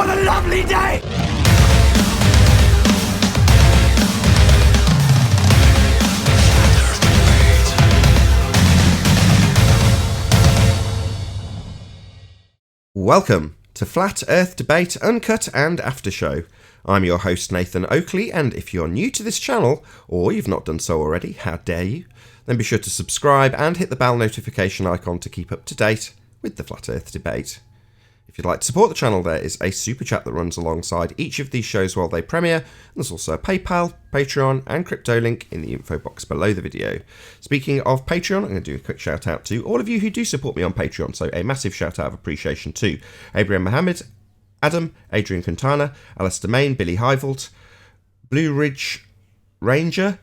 What a lovely day! Welcome to Flat Earth Debate Uncut and After Show. I'm your host Nathan Oakley, and if you're new to this channel, or you've not done so already, how dare you, then be sure to subscribe and hit the bell notification icon to keep up to date with the Flat Earth Debate. If you'd like to support the channel, there is a super chat that runs alongside each of these shows while they premiere, and there's also a PayPal, Patreon and crypto link in the info box below the video. Speaking of Patreon, I'm going to do a quick shout out to all of you who do support me on Patreon, so a massive shout out of appreciation to Abraham Mohammed, Adam, Adrian Quintana, Alistair Main, Billy Hivolt, Blue Ridge Ranger,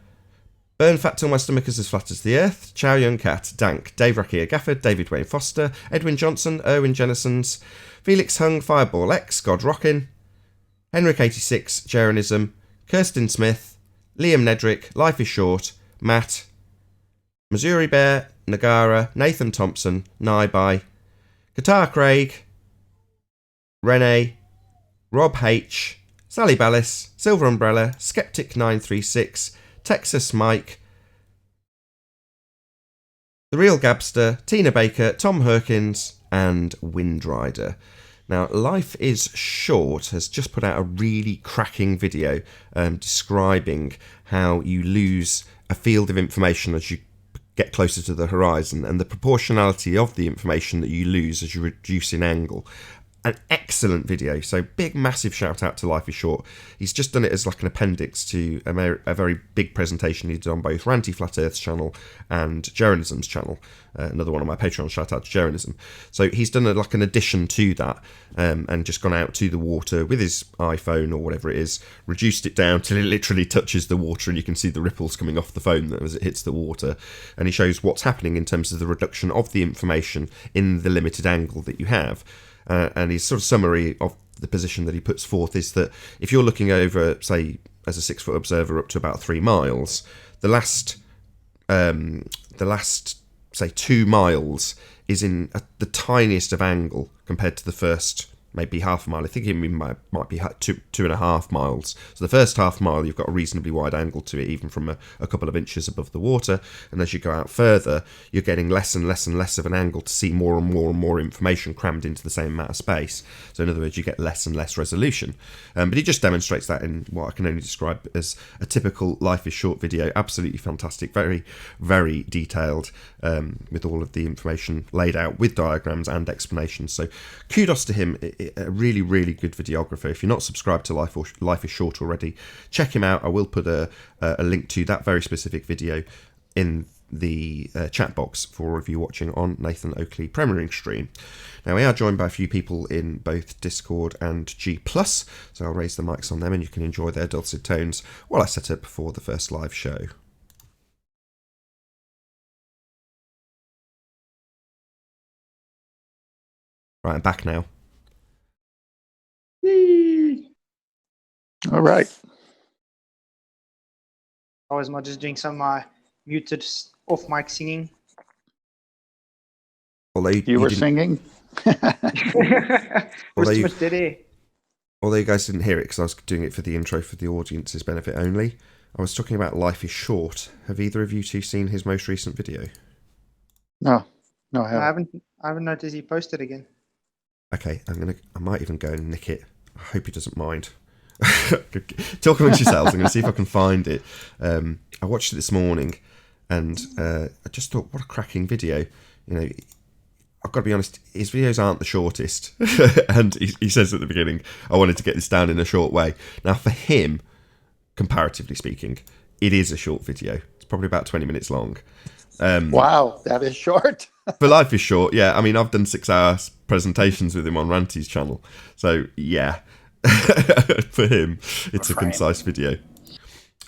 Burn Fat Till My Stomach Is As Flat As The Earth, Chow Young Cat, Dank, Dave Rakia Gafford, David Wayne Foster, Edwin Johnson, Erwin Jennisons, Felix Hung, Fireball X, God Rockin, Henrik86, Jeranism, Kirsten Smith, Liam Nedrick, Life Is Short, Matt, Missouri Bear, Nagara, Nathan Thompson, Naibai, Qatar Craig, Renee, Rob H, Sally Ballis, Silver Umbrella, Skeptic936, Texas Mike, The Real Gabster, Tina Baker, Tom Herkins, and Windrider. Now, Life Is Short has just put out a really cracking video describing how you lose a field of information as you get closer to the horizon, and the proportionality of the information that you lose as you reduce in angle. An excellent video, so big massive shout out to Life Is Short. He's just done it as like an appendix to a very big presentation he did on both Ranty Flat Earth's channel and Jeranism's channel. Another one of my Patreon, shout out to Jeranism. So he's done like an addition to that, and just gone out to the water with his iPhone or whatever it is, reduced it down till it literally touches the water and you can see the ripples coming off the phone as it hits the water, and he shows what's happening in terms of the reduction of the information in the limited angle that you have. And his sort of summary of the position that he puts forth is that if you're looking over, say, as a 6-foot observer up to about 3 miles, the last say 2 miles is in the tiniest of angle compared to the first maybe half a mile. I think it might be 2.5 miles. So the first half mile, you've got a reasonably wide angle to it, even from a couple of inches above the water. And as you go out further, you're getting less and less and less of an angle to see more and more and more information crammed into the same amount of space. So in other words, you get less and less resolution. But he just demonstrates that in what I can only describe as a typical Life Is Short video. Absolutely fantastic, very, very detailed, with all of the information laid out with diagrams and explanations. So kudos to him. A really, really good videographer. If you're not subscribed to Life Is Short already, check him out. I will put a link to that very specific video in the chat box for all of you watching on Nathan Oakley premiering stream. Now, we are joined by a few people in both Discord and G+, so I'll raise the mics on them and you can enjoy their dulcet tones while I set up for the first live show. Right, I'm back now. All right. I was just doing some muted off mic singing. Although you were singing. although you guys didn't hear it because I was doing it for the intro for the audience's benefit only. I was talking about Life Is Short. Have either of you two seen his most recent video? No, I I haven't noticed he posted again. Okay, I might even go and nick it. I hope he doesn't mind. Talk amongst yourselves. I'm going to see if I can find it. I watched it this morning, and I just thought, what a cracking video. You know, I've got to be honest, his videos aren't the shortest. And he says at the beginning, I wanted to get this down in a short way. Now, for him, comparatively speaking, it is a short video. It's probably about 20 minutes long. Wow, that is short. For Life Is Short, yeah. I mean, I've done 6-hour presentations with him on Ranty's channel. So, yeah. For him, it's a concise video.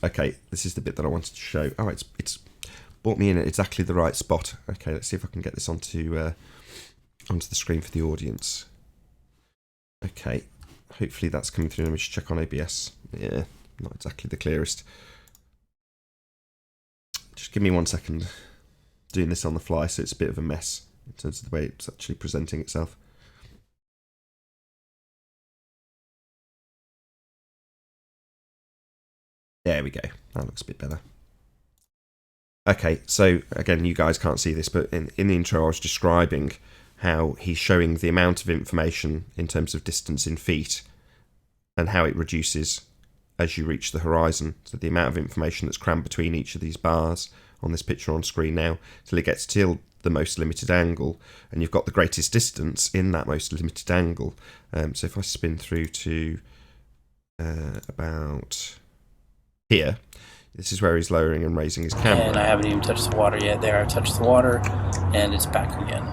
Okay, this is the bit that I wanted to show. Oh, it's brought me in at exactly the right spot. Okay, let's see if I can get this onto the screen for the audience. Okay, hopefully that's coming through. Let me just check on OBS. Yeah, not exactly the clearest. Just give me 1 second. Doing this on the fly, so it's a bit of a mess in terms of the way it's actually presenting itself. There we go. That looks a bit better. Okay, so again, you guys can't see this, but in the intro I was describing how he's showing the amount of information in terms of distance in feet and how it reduces as you reach the horizon. So the amount of information that's crammed between each of these bars on this picture on screen now, till it gets till the most limited angle, and you've got the greatest distance in that most limited angle. So if I spin through to about here, this is where he's lowering and raising his camera. And I haven't even touched the water yet. There, I touched the water, and it's back again.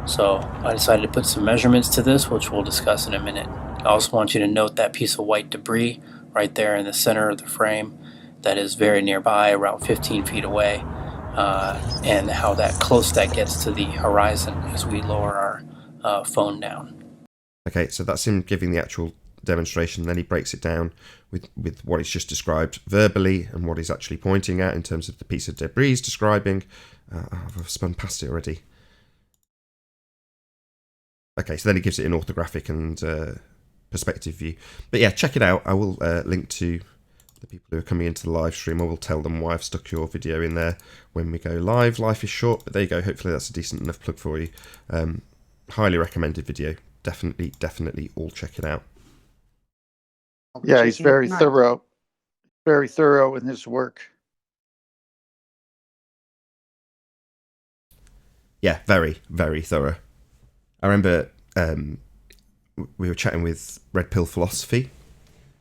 So I decided to put some measurements to this, which we'll discuss in a minute. I also want you to note that piece of white debris right there in the center of the frame that is very nearby, around 15 feet away, and how close that gets to the horizon as we lower our phone down. Okay, so that's him giving the actual demonstration. Then he breaks it down with what he's just described verbally and what he's actually pointing at in terms of the piece of debris he's describing. I've spun past it already. Okay, so then he gives it an orthographic and perspective view. But yeah, check it out. I will link to the people who are coming into the live stream. I will tell them why I've stuck your video in there when we go live. Life is short, but there you go. Hopefully that's a decent enough plug for you. Highly recommended video. Definitely all check it out. Yeah, he's very thorough. Very thorough in his work. Yeah, very, very thorough. I remember we were chatting with Red Pill Philosophy,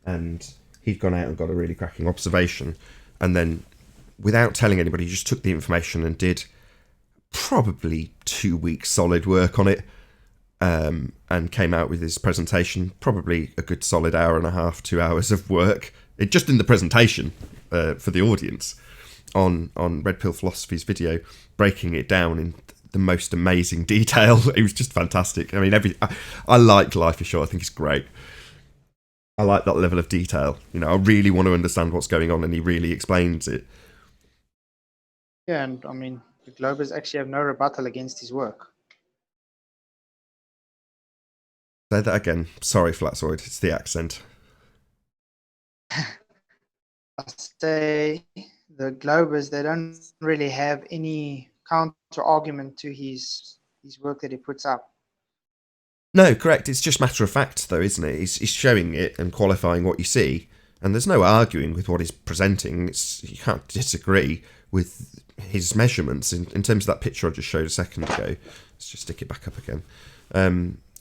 and he'd gone out and got a really cracking observation, and then without telling anybody, he just took the information and did probably 2 weeks solid work on it, and came out with his presentation, probably a good solid hour and a half, 2 hours of work, just in the presentation for the audience on Red Pill Philosophy's video, breaking it down in the most amazing detail. It was just fantastic. I mean, I like Life is Short. I think it's great. I like that level of detail. You know, I really want to understand what's going on, and he really explains it. Yeah, and I mean, the Globers actually have no rebuttal against his work. Say that again. Sorry, Flatsoid. It's the accent. I say the Globers, they don't really have any counter argument to his work that he puts up. No, correct. It's just matter of fact, though, isn't it? He's showing it and qualifying what you see, and there's no arguing with what he's presenting. You can't disagree with his measurements in terms of that picture I just showed a second ago. Let's just stick it back up again.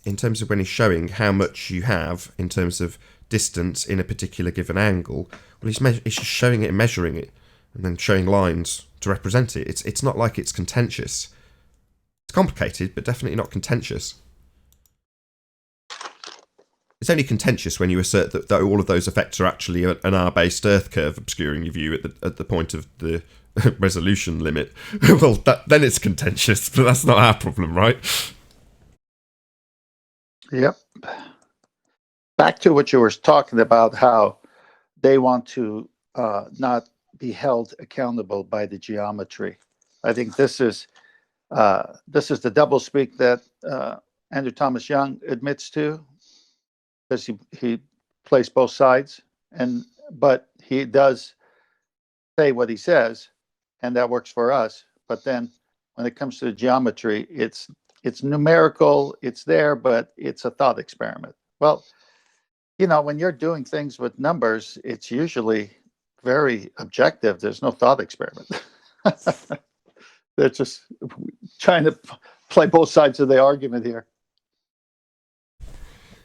In terms of when he's showing how much you have in terms of distance in a particular given angle, well, he's just showing it and measuring it, and then showing lines to represent it. It's not like it's contentious. It's complicated, but definitely not contentious. It's only contentious when you assert that all of those effects are actually an R-based Earth curve obscuring your view at the point of the resolution limit. Well, then it's contentious, but that's not our problem, right? Yep. Back to what you were talking about, how they want to not be held accountable by the geometry. I think this is the doublespeak that Andrew Thomas Young admits to, because he plays both sides, but he does say what he says, and that works for us. But then when it comes to the geometry, it's numerical, it's there, but it's a thought experiment. Well, you know, when you're doing things with numbers, it's usually very objective. There's no thought experiment. They're just trying to play both sides of the argument here.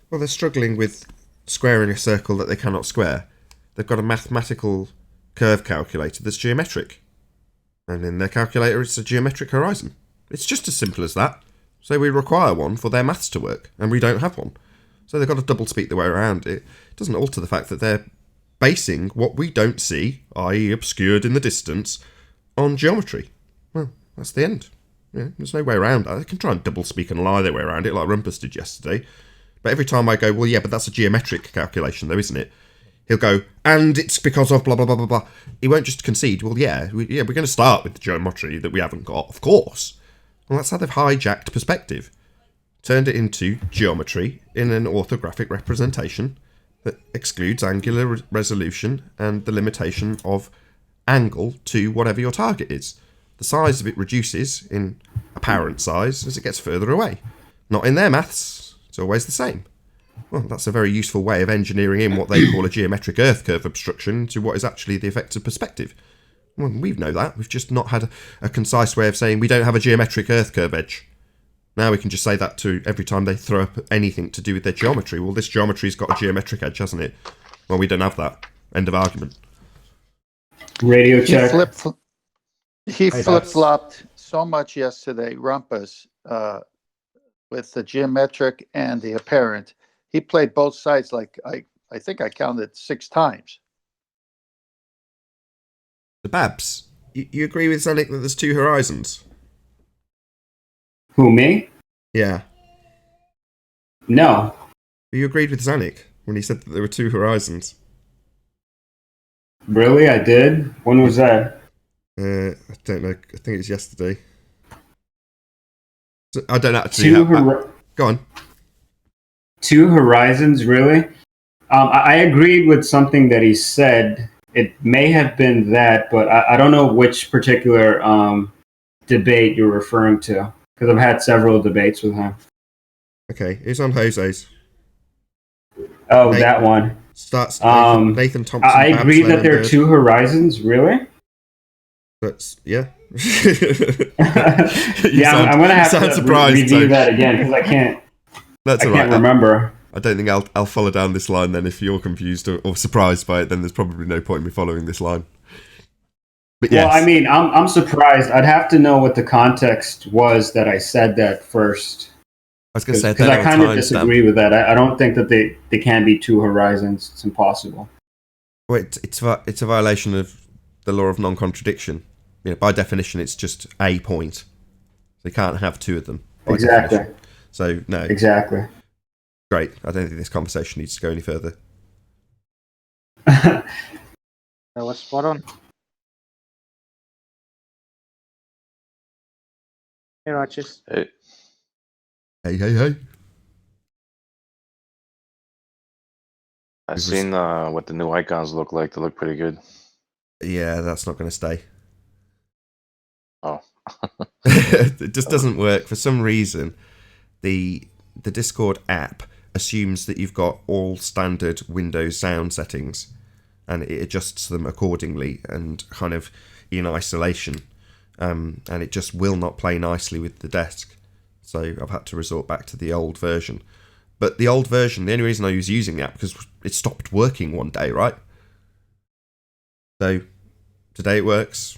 Well, they're struggling with squaring a circle that they cannot square. They've got a mathematical curve calculator that's geometric. And in their calculator, it's a geometric horizon. It's just as simple as that. So we require one for their maths to work, and we don't have one. So they've got to double speak the way around it. It doesn't alter the fact that they're basing what we don't see, i.e. obscured in the distance, on geometry. Well, that's the end. Yeah, there's no way around that. They can try and double speak and lie their way around it like Rumpus did yesterday. But every time I go, well, yeah, but that's a geometric calculation though, isn't it? He'll go, and it's because of blah, blah, blah, blah, blah. He won't just concede, well, we're going to start with the geometry that we haven't got, of course. Well, that's how they've hijacked perspective. Turned it into geometry in an orthographic representation that excludes angular resolution and the limitation of angle to whatever your target is. The size of it reduces in apparent size as it gets further away. Not in their maths, it's always the same. Well, that's a very useful way of engineering in what they call a geometric Earth curve obstruction to what is actually the effective perspective. Well, we know that. We've just not had a concise way of saying we don't have a geometric Earth curve edge. Now we can just say that to every time they throw up anything to do with their geometry. Well, this geometry's got a geometric edge, hasn't it? Well, we don't have that. End of argument. Radio check. He flip-flopped so much yesterday, Rumpus, with the geometric and the apparent. He played both sides like I think I counted 6 times. The Babs, you agree with Zanuck that there's 2 horizons? Who, me? Yeah. No. You agreed with Zanuck when he said that there were 2 horizons. Really? I did? When was that? I don't know. I think it was yesterday. So, I don't actually have... Go on. 2 horizons, really? I agreed with something that he said. It may have been that, but I don't know which particular debate you're referring to, because I've had several debates with him. Okay, it's on Jose's. Oh, Nathan, that one. Starts Nathan Thompson. I agree that there are 2 horizons, really? That's, yeah. Yeah, I'm going to have to review that again, because I can't remember. I don't think I'll follow down this line then. If you're confused or surprised by it, then there's probably no point in me following this line. But yes. Well, I mean, I'm surprised. I'd have to know what the context was that I said that first. I was going to say, because I kind of disagree with that. I don't think that they can be 2 horizons. It's impossible. Well, it's a violation of the law of non-contradiction. You know, by definition, it's just a point. So you can't have 2 of them. Exactly. Definition. So no. Exactly. Great. I don't think this conversation needs to go any further. That was spot on. Hey, Righteous. Hey, Hey. I've seen what the new icons look like. They look pretty good. Yeah, that's not going to stay. Oh. It just doesn't work. For some reason, the Discord app assumes that you've got all standard Windows sound settings, and it adjusts them accordingly and kind of in isolation. And it just will not play nicely with the desk. So I've had to resort back to the old version. But the old version, the only reason I was using the app because it stopped working one day, right? So today it works.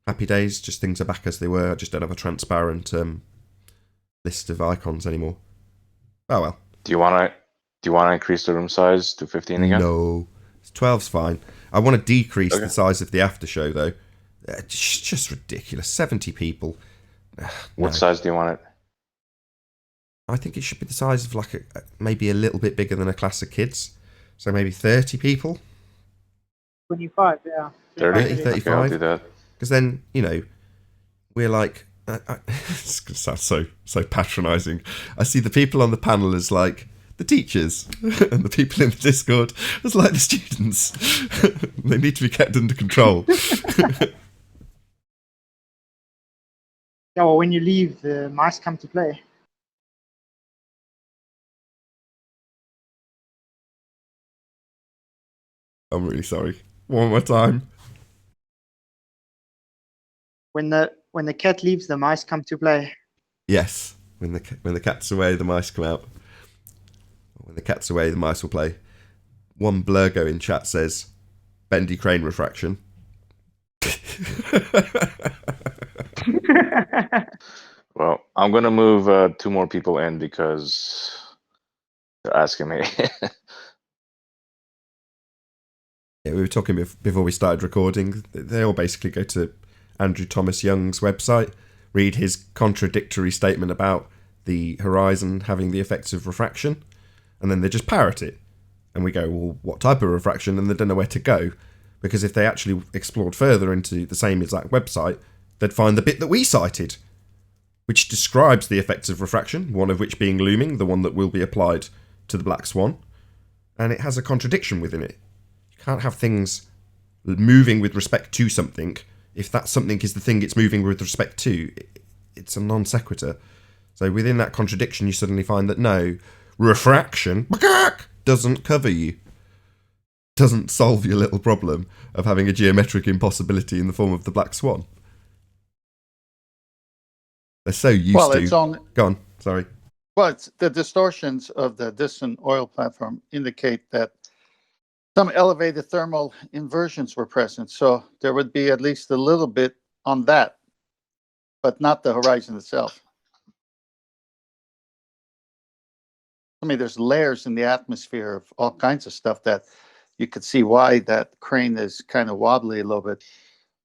Happy days, just things are back as they were. I just don't have a transparent list of icons anymore. Oh well. Do you want to increase the room size to 15 again? No, 12's fine. I want to decrease the size of the after show though. It's just ridiculous. 70 people. What size do you want it? I think it should be the size of like maybe a little bit bigger than a class of kids. So maybe 30 people. 25, yeah. 30? 35. Okay, I'll do that. Because then, you know, we're like... it's going to sound so patronising. I see the people on the panel as like the teachers and the people in the Discord as like the students. They need to be kept under control. Yeah, well, when you leave, the mice come to play. I'm really sorry. One more time. When the cat leaves, the mice come to play. Yes. When the cat's away, the mice come out. When the cat's away, the mice will play. One Blurgo in chat says, bendy crane refraction. Well, I'm going to move 2 more people in because they're asking me. Yeah, we were talking before we started recording. They all basically go to Andrew Thomas Young's website, read his contradictory statement about the horizon having the effects of refraction, and then they just parrot it. And we go, well, what type of refraction? And they don't know where to go. Because if they actually explored further into the same exact website, they'd find the bit that we cited, which describes the effects of refraction, one of which being looming, the one that will be applied to the black swan. and it has a contradiction within it. You can't have things moving with respect to something if that something is the thing it's moving with respect to. It's a non sequitur. So within that contradiction, you suddenly find that no, refraction doesn't cover you. Doesn't solve your little problem of having a geometric impossibility in the form of the black swan. They're so used to. Go on, sorry. Well, it's the distortions of the distant oil platform indicate that some elevated thermal inversions were present. So there would be at least a little bit on that, but not the horizon itself. I mean, there's layers in the atmosphere of all kinds of stuff that you could see why that crane is kind of wobbly a little bit,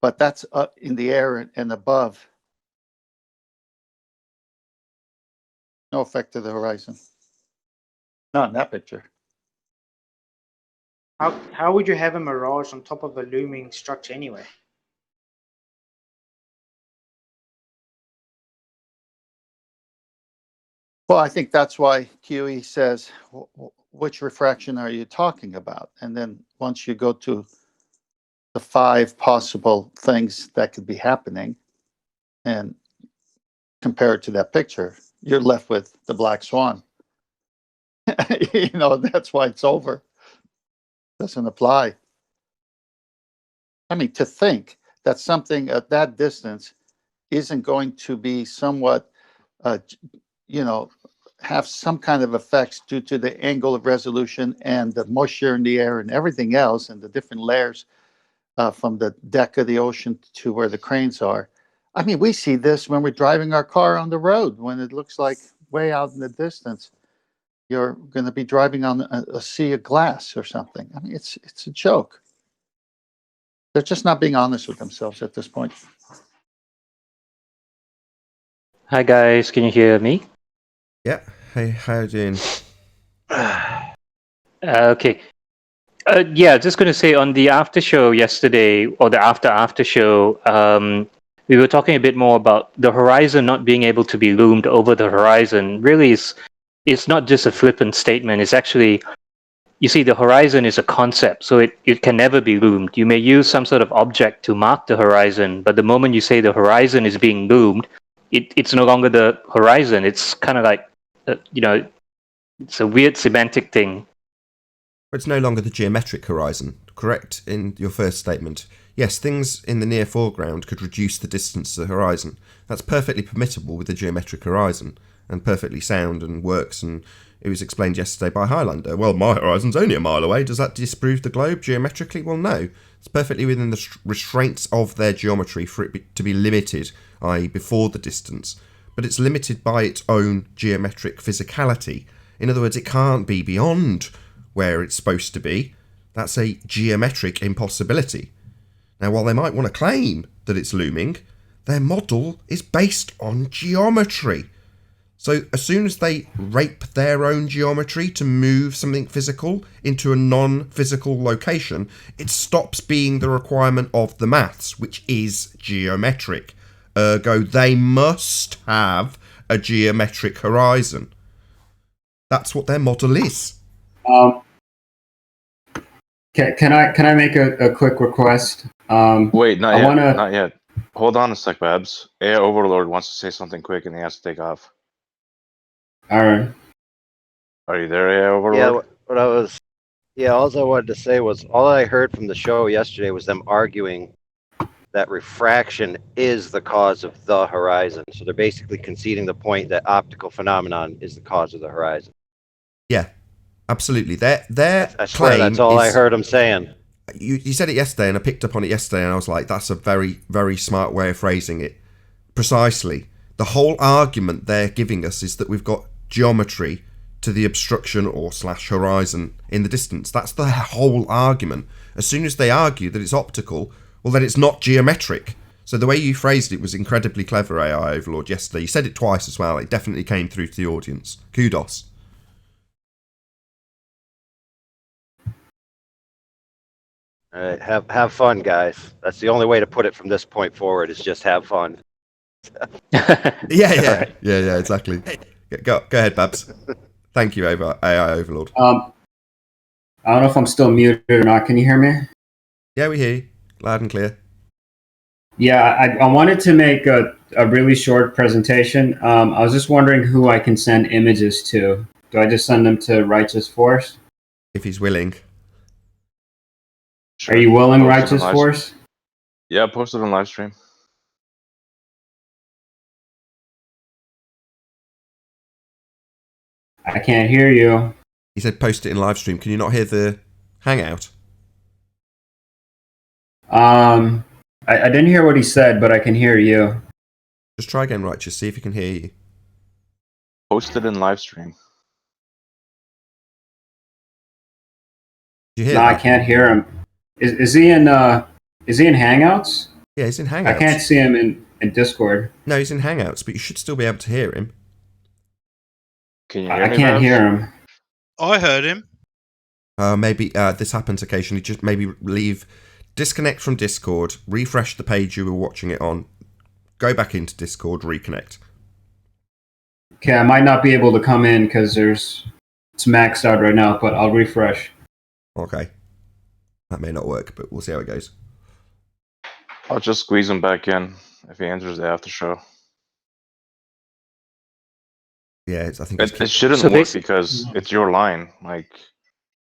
but that's up in the air and above. No effect to the horizon. Not in that picture. How would you have a mirage on top of a looming structure anyway? Well, I think that's why QE says, which refraction are you talking about? And then once you go to the 5 possible things that could be happening and compare it to that picture, you're left with the black swan. That's why it's over. Doesn't apply. I mean, to think that something at that distance isn't going to be somewhat, have some kind of effects due to the angle of resolution and the moisture in the air and everything else and the different layers from the deck of the ocean to where the cranes are. I mean, we see this when we're driving our car on the road, when it looks like way out in the distance you're going to be driving on a sea of glass or something. I mean, it's a joke. They're just not being honest with themselves at this point. Hi guys, can you hear me? Yeah. Hey, how you doing? Okay. Yeah, just going to say on the after show yesterday, or the after show, we were talking a bit more about the horizon not being able to be loomed over the horizon. Really, it's not just a flippant statement. It's actually, you see, the horizon is a concept, so it can never be loomed. You may use some sort of object to mark the horizon, but the moment you say the horizon is being loomed, it's no longer the horizon. It's kind of like, it's a weird semantic thing. It's no longer the geometric horizon, correct in your first statement. Yes, things in the near foreground could reduce the distance to the horizon. That's perfectly permissible with the geometric horizon, and perfectly sound and works, and it was explained yesterday by Highlander. Well, my horizon's only a mile away. Does that disprove the globe geometrically? Well, no. It's perfectly within the restraints of their geometry for it to be limited, i.e. before the distance. But it's limited by its own geometric physicality. In other words, it can't be beyond where it's supposed to be. That's a geometric impossibility. Now, while they might want to claim that it's looming, their model is based on geometry. So as soon as they rape their own geometry to move something physical into a non-physical location, it stops being the requirement of the maths, which is geometric. Ergo, they must have a geometric horizon. That's what their model is. Can I make a quick request? Wait, not yet. Hold on a sec, Babs. AI Overlord wants to say something quick and he has to take off. All right. Are you there, AI Overlord? Yeah, all I wanted to say was all I heard from the show yesterday was them arguing that refraction is the cause of the horizon. So they're basically conceding the point that optical phenomenon is the cause of the horizon. Yeah, absolutely. Their I swear that's all I heard them saying. You said it yesterday, and I picked up on it yesterday, and I was like, that's a very, very smart way of phrasing it. Precisely. The whole argument they're giving us is that we've got geometry to the obstruction or / horizon in the distance. That's the whole argument. As soon as they argue that it's optical, well, then it's not geometric. So the way you phrased it was incredibly clever, AI Overlord, yesterday. You said it twice as well. It definitely came through to the audience. Kudos. All right, have fun, guys. That's the only way to put it from this point forward is just have fun. Yeah, exactly. Go ahead, Babs. Thank you, AI Overlord. I don't know if I'm still muted or not. Can you hear me? Yeah, we hear you loud and clear. Yeah, I wanted to make a really short presentation. I was just wondering who I can send images to. Do I just send them to Righteous Force? If he's willing. Sure. Are you willing, Post it on Righteous live- Force? Yeah, post it on live stream. I can't hear you. He said post it in live stream. Can you not hear the hangout? I didn't hear what he said, but I can hear you. Just try again, Righteous. See if he can hear you. Post it in live stream. Did you hear No, that? I can't hear him. Is he in Hangouts? Yeah, he's in Hangouts. I can't see him in Discord. No, he's in Hangouts, but you should still be able to hear him. Can you hear I me? can't Babs? hear him. I heard him. Maybe this happens occasionally. Just maybe disconnect from Discord, refresh the page you were watching it on, go back into Discord, reconnect. Okay, I might not be able to come in because it's maxed out right now, but I'll refresh. Okay. That may not work, but we'll see how it goes. I'll just squeeze him back in if he enters the after show. Yeah, I think It shouldn't So work basi- because it's your line. Like,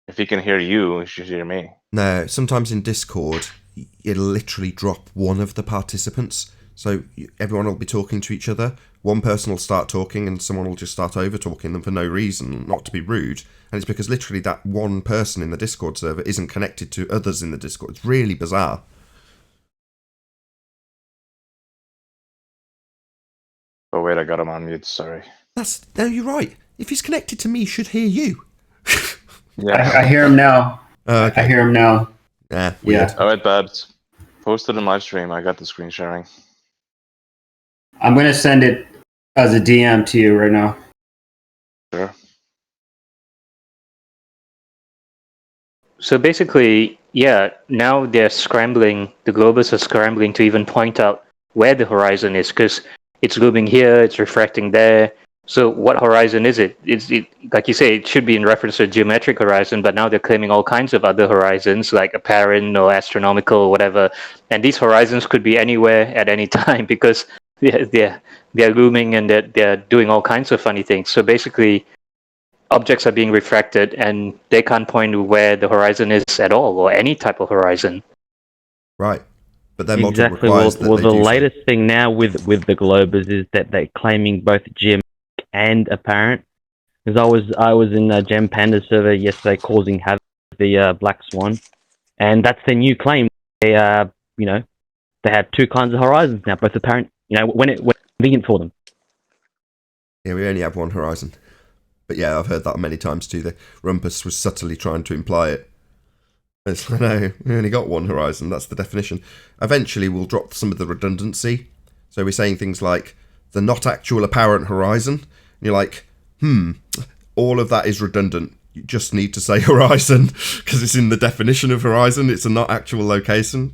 if he can hear you, he should hear me. No, sometimes in Discord, it'll literally drop one of the participants. So everyone will be talking to each other. One person will start talking and someone will just start over-talking them for no reason, not to be rude. And it's because literally that one person in the Discord server isn't connected to others in the Discord. It's really bizarre. Oh, wait, I got him on mute. Sorry. No, you're right. If he's connected to me, he should hear you. Yeah. I hear him now. Okay. I hear him now. Yeah, weird. Yeah. All right, Babs. Post it in live stream. I got the screen sharing. I'm going to send it as a DM to you right now. Sure. So basically, yeah, now they're scrambling, the Globus are scrambling to even point out where the horizon is, because it's looming here, it's refracting there. So what horizon is it? Like you say, it should be in reference to a geometric horizon, but now they're claiming all kinds of other horizons, like apparent or astronomical or whatever. And these horizons could be anywhere at any time because they're looming and they're doing all kinds of funny things. So basically, objects are being refracted and they can't point to where the horizon is at all, or any type of horizon. Right. But their model Exactly. requires that Well, they the do so. latest thing now with the Globers is that they're claiming both geometric and apparent. Because I was in Gem Panda server yesterday causing havoc with the Black Swan, and that's their new claim. They they have two kinds of horizons now, both apparent. When it's convenient for them. Yeah, we only have one horizon. But yeah, I've heard that many times too. The Rumpus was subtly trying to imply it. It's like, no, we only got one horizon. That's the definition. Eventually, we'll drop some of the redundancy. So we're saying things like the not actual apparent horizon. And you're like, all of that is redundant. You just need to say horizon because it's in the definition of horizon. It's a not actual location.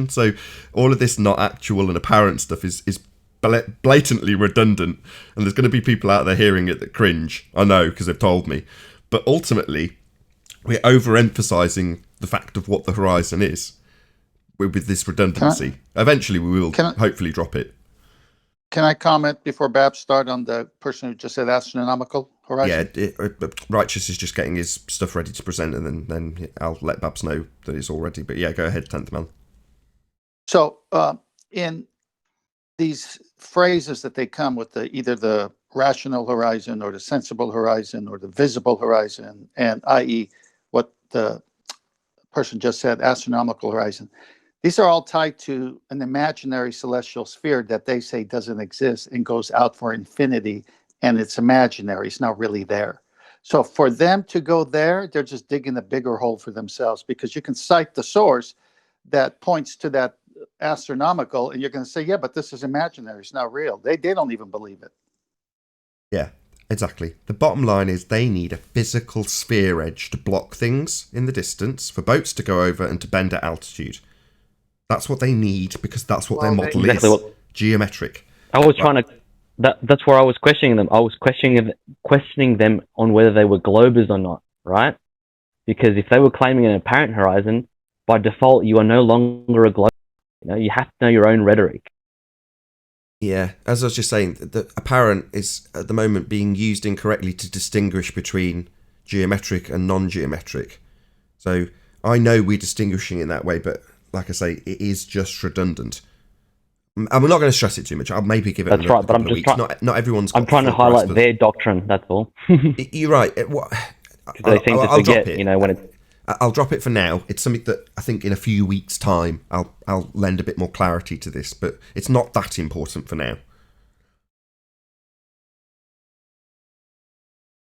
So all of this not actual and apparent stuff is blatantly redundant, and there's going to be people out there hearing it that cringe. I know because they've told me. But ultimately, we're overemphasizing the fact of what the horizon is with this redundancy. Eventually, we will hopefully drop it. Can I comment before Babs start on the person who just said astronomical horizon? Yeah, Righteous is just getting his stuff ready to present, and then I'll let Babs know that it's all ready. But yeah, go ahead, 10th man. So in these phrases that they come with, either the rational horizon or the sensible horizon or the visible horizon, and i.e. what the person just said, astronomical horizon, these are all tied to an imaginary celestial sphere that they say doesn't exist and goes out for infinity, and it's imaginary. It's not really there. So for them to go there, they're just digging a bigger hole for themselves, because you can cite the source that points to that astronomical, and you're going to say, yeah, but this is imaginary. It's not real. They don't even believe it. Yeah, exactly. The bottom line is they need a physical sphere edge to block things in the distance for boats to go over and to bend at altitude. That's what they need, because that's what their model is. Geometric. I was trying to. That's where I was questioning them. I was questioning them on whether they were globers or not, right? Because if they were claiming an apparent horizon, by default, you are no longer a globe. You have to know your own rhetoric. Yeah, as I was just saying, the apparent is at the moment being used incorrectly to distinguish between geometric and non-geometric. So I know we're distinguishing in that way, but like I say, it is just redundant. And we're not going to stress it too much. I'll maybe give it That's right, but I'm just trying. Not everyone's. I'm trying to highlight their doctrine. That's all. You're right. They seem to forget, when it. I'll drop it for now. It's something that I think in a few weeks' time I'll lend a bit more clarity to this, but it's not that important for now.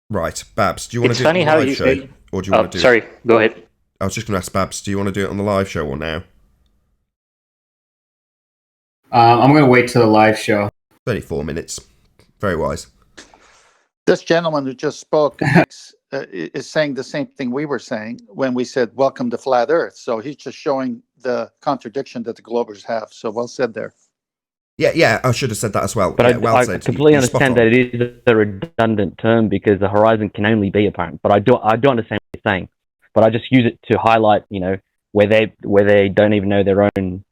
Right, Babs, do you want to do it on the live show? Or do you want to do Sorry, go ahead. I was just going to ask Babs, do you want to do it on the live show or now? I'm going to wait till the live show. 34 minutes. Very wise. This gentleman who just spoke is saying the same thing we were saying when we said, welcome to flat earth. So he's just showing the contradiction that the globers have. So well said there. Yeah, I should have said that as well. But yeah, I completely understand that it is a redundant term because the horizon can only be apparent. But I do understand what you're saying. But I just use it to highlight, where they don't even know their own.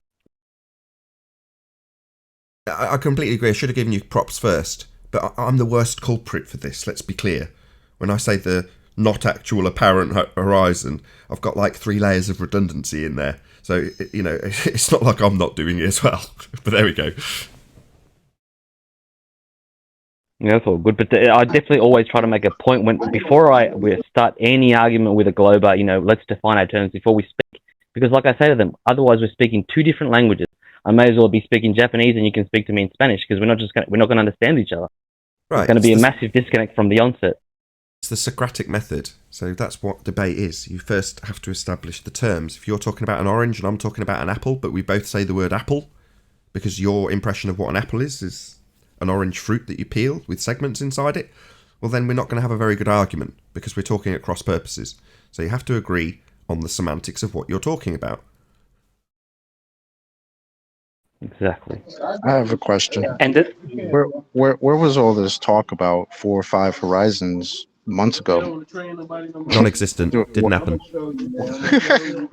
I completely agree. I should have given you props first. But I'm the worst culprit for this, let's be clear. When I say the not actual apparent horizon, I've got like 3 layers of redundancy in there. So, it's not like I'm not doing it as well. But there we go. Yeah, that's all good. But I definitely always try to make a point before we start any argument with a glober, let's define our terms before we speak. Because like I say to them, otherwise we're speaking 2 different languages. I may as well be speaking Japanese and you can speak to me in Spanish because we're not going to understand each other. Right. It's going to be a massive disconnect from the onset. It's the Socratic method. So that's what debate is. You first have to establish the terms. If you're talking about an orange and I'm talking about an apple, but we both say the word apple because your impression of what an apple is an orange fruit that you peel with segments inside it, well then we're not going to have a very good argument because we're talking at cross purposes. So you have to agree on the semantics of what you're talking about. Exactly. I have a question. And Where was all this talk about 4 or 5 horizons months ago? Non-existent. Didn't happen.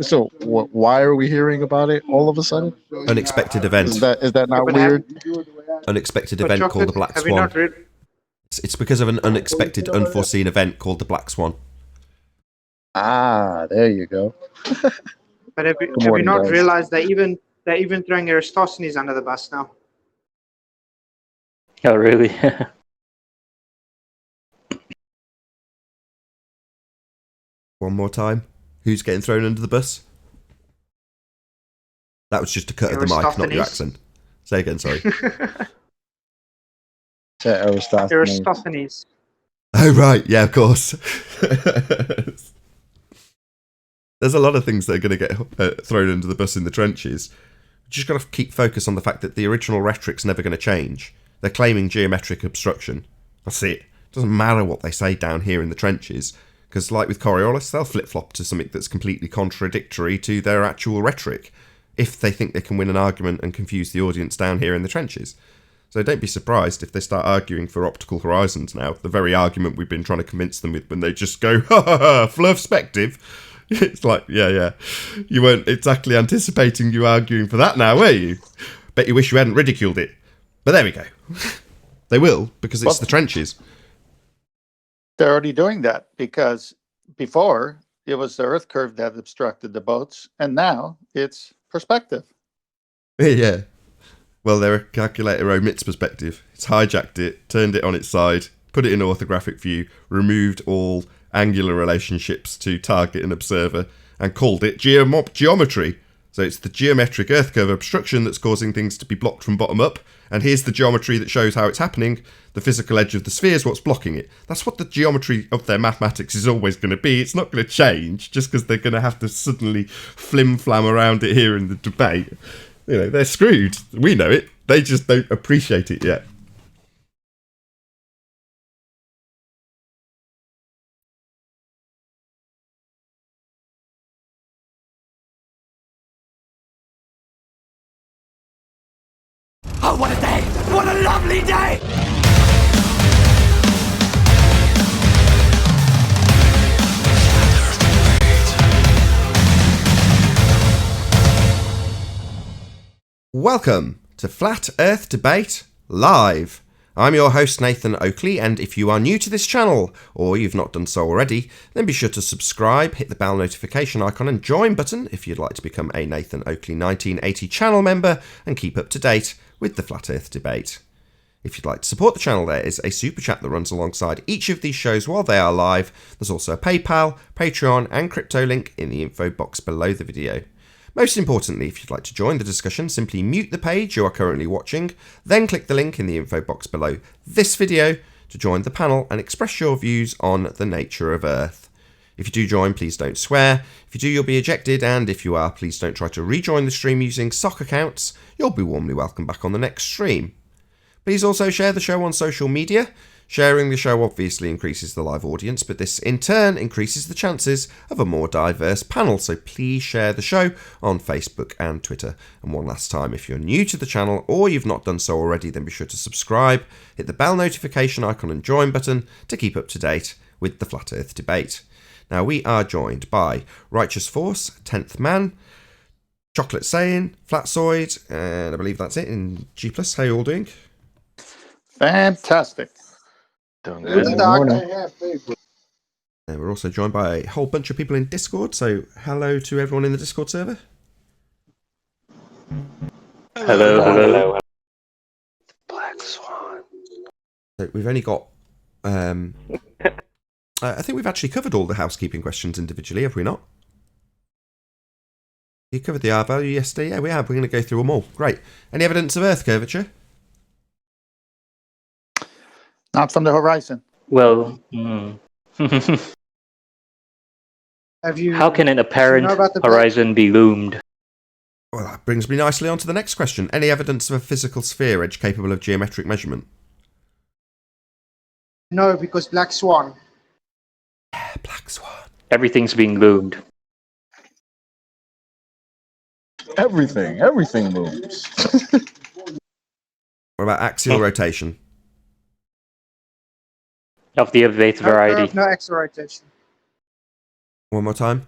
So why are we hearing about it all of a sudden? Unexpected event. Is that not weird? Unexpected event called the Black Swan. It's because of an unexpected, unforeseen event called the Black Swan. Ah, there you go. But have you not realized that they're even throwing Aristophanes under the bus now? Oh, really? One more time. Who's getting thrown under the bus? That was just a cut of the mic, not your accent. Say again, sorry. Aristophanes. Oh, right. Yeah, of course. There's a lot of things that are going to get thrown under the bus in the trenches. You just got to keep focus on the fact that the original rhetoric's never going to change. They're claiming geometric obstruction. That's it. It doesn't matter what they say down here in the trenches, because like with Coriolis, they'll flip-flop to something that's completely contradictory to their actual rhetoric, if they think they can win an argument and confuse the audience down here in the trenches. So don't be surprised if they start arguing for optical horizons now, the very argument we've been trying to convince them with when they just go, ha ha ha, fluffspective. It's like, yeah. You weren't exactly anticipating you arguing for that now, were you? Bet you wish you hadn't ridiculed it. But there we go. They will, because it's the trenches. They're already doing that because before it was the Earth curve that obstructed the boats, and now it's perspective. Yeah. Well, their calculator omits perspective. It's hijacked it, turned it on its side, put it in orthographic view, removed all angular relationships to target and observer, and called it geometry. So it's the geometric Earth curve obstruction that's causing things to be blocked from bottom up, and here's the geometry that shows how it's happening. The physical edge of the sphere is what's blocking it. That's what the geometry of their mathematics is always going to be. It's not going to change just because they're going to have to suddenly flim-flam around it here in the debate. They're screwed. We know it. They just don't appreciate it yet. Oh, what a day! What a lovely day! welcome to Flat Earth Debate Live. I'm your host Nathan Oakley, and if you are new to this channel, or you've not done so already, then be sure to subscribe, hit the bell notification icon and join button if you'd like to become a Nathan Oakley 1980 channel member and keep up to date with the Flat Earth Debate. If you'd like to support the channel, there is a super chat that runs alongside each of these shows while they are live. There's also a PayPal, Patreon and crypto link in the info box below the video. Most importantly, if you'd like to join the discussion, simply mute the page you are currently watching, then click the link in the info box below this video to join the panel and express your views on the nature of Earth. If you do join, please don't swear. If you do, you'll be ejected, and if you are, please don't try to rejoin the stream using sock accounts. You'll be warmly welcome back on the next stream. Please also share the show on social media. Sharing the show obviously increases the live audience, but this in turn increases the chances of a more diverse panel, so please share the show on Facebook and Twitter. And one last time, if you're new to the channel or you've not done so already, then be sure to subscribe, hit the bell notification icon and join button to keep up to date with the Flat Earth Debate. Now we are joined by Righteous Force, 10th Man, Chocolate Saying, Flatsoid, and I believe that's it in G+. How are you all doing? Fantastic. And we're also joined by a whole bunch of people in Discord, so hello to everyone in the Discord server. Hello. Black Swan. So we've only got... I think we've actually covered all the housekeeping questions individually, have we not? You covered the R value yesterday? Yeah, we have. We're going to go through them all. Great. Any evidence of Earth curvature? Not from the horizon. Well, Have you? how can an apparent about the horizon be loomed? Well, that brings me nicely on to the next question. Any evidence of a physical sphere edge capable of geometric measurement? No, because Black Swan. Yeah, Black Swan. Everything's being loomed. Everything moves. What about axial rotation? Of the Eighth variety. No extra rotation. One more time.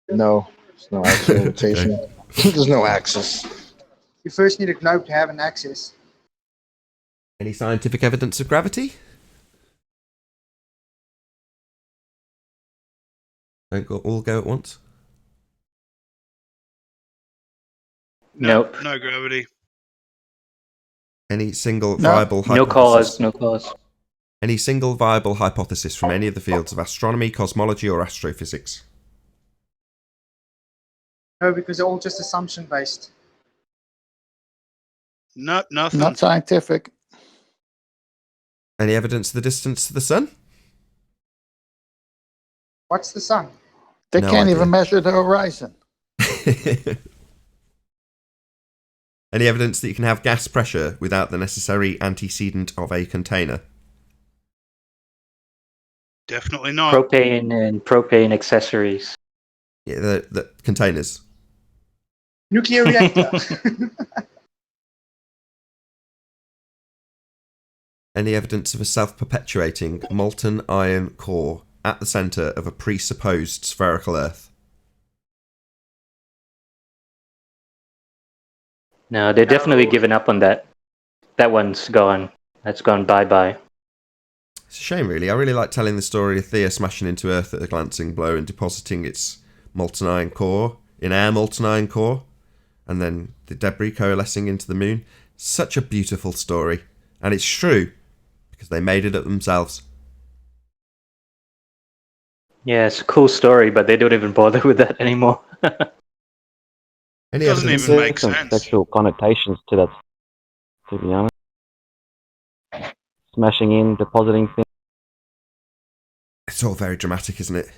No, there's no axial rotation. There's no axis. You first need a globe to have an axis. Any scientific evidence of gravity? Don't all go at once. Nope. No gravity. Any single viable hypothesis? No cause. Any single viable hypothesis from any of the fields of astronomy, cosmology, or astrophysics? No, because they're all just assumption based. Nothing. Not scientific. Any evidence of the distance to the sun? What's the sun? They No can't idea. even measure the horizon. Any evidence that you can have gas pressure without the necessary antecedent of a container? Definitely not. Propane and propane accessories. Yeah, the containers. Nuclear reactor. Any evidence of a self-perpetuating molten iron core at the centre of a presupposed spherical Earth? No, they're definitely given up on that. That one's gone. That's gone bye-bye. It's a shame, really. I really like telling the story of Theia smashing into Earth at a glancing blow and depositing its molten iron core in our molten iron core, and then the debris coalescing into the moon. Such a beautiful story. And it's true, because they made it up themselves. Yeah, it's a cool story, but they don't even bother with that anymore. Any Doesn't evidence? even make some sense. sexual connotations to that, to be honest. Smashing in, depositing things. It's all very dramatic, isn't it?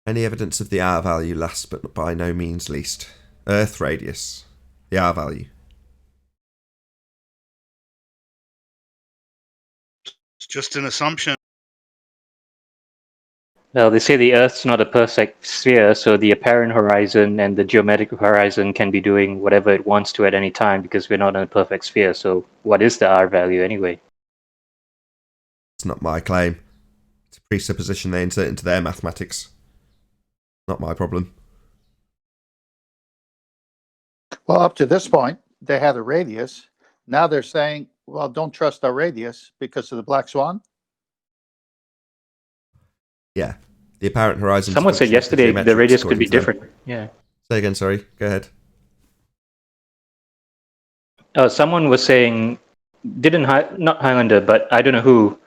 Any evidence of the R value, last but by no means least? Earth radius. The R value. It's just an assumption. Well, they say the Earth's not a perfect sphere, so the apparent horizon and the geometric horizon can be doing whatever it wants to at any time because we're not in a perfect sphere. So what is the R value anyway? It's not my claim. It's a presupposition they insert into their mathematics. Not my problem. Well, up to this point, they had a radius. Now they're saying, well, don't trust our radius because of the black swan. Yeah. The apparent horizon. Someone said yesterday the radius could be different. Yeah. Say again, sorry. Go ahead. Someone was saying, not Highlander, but I don't know who.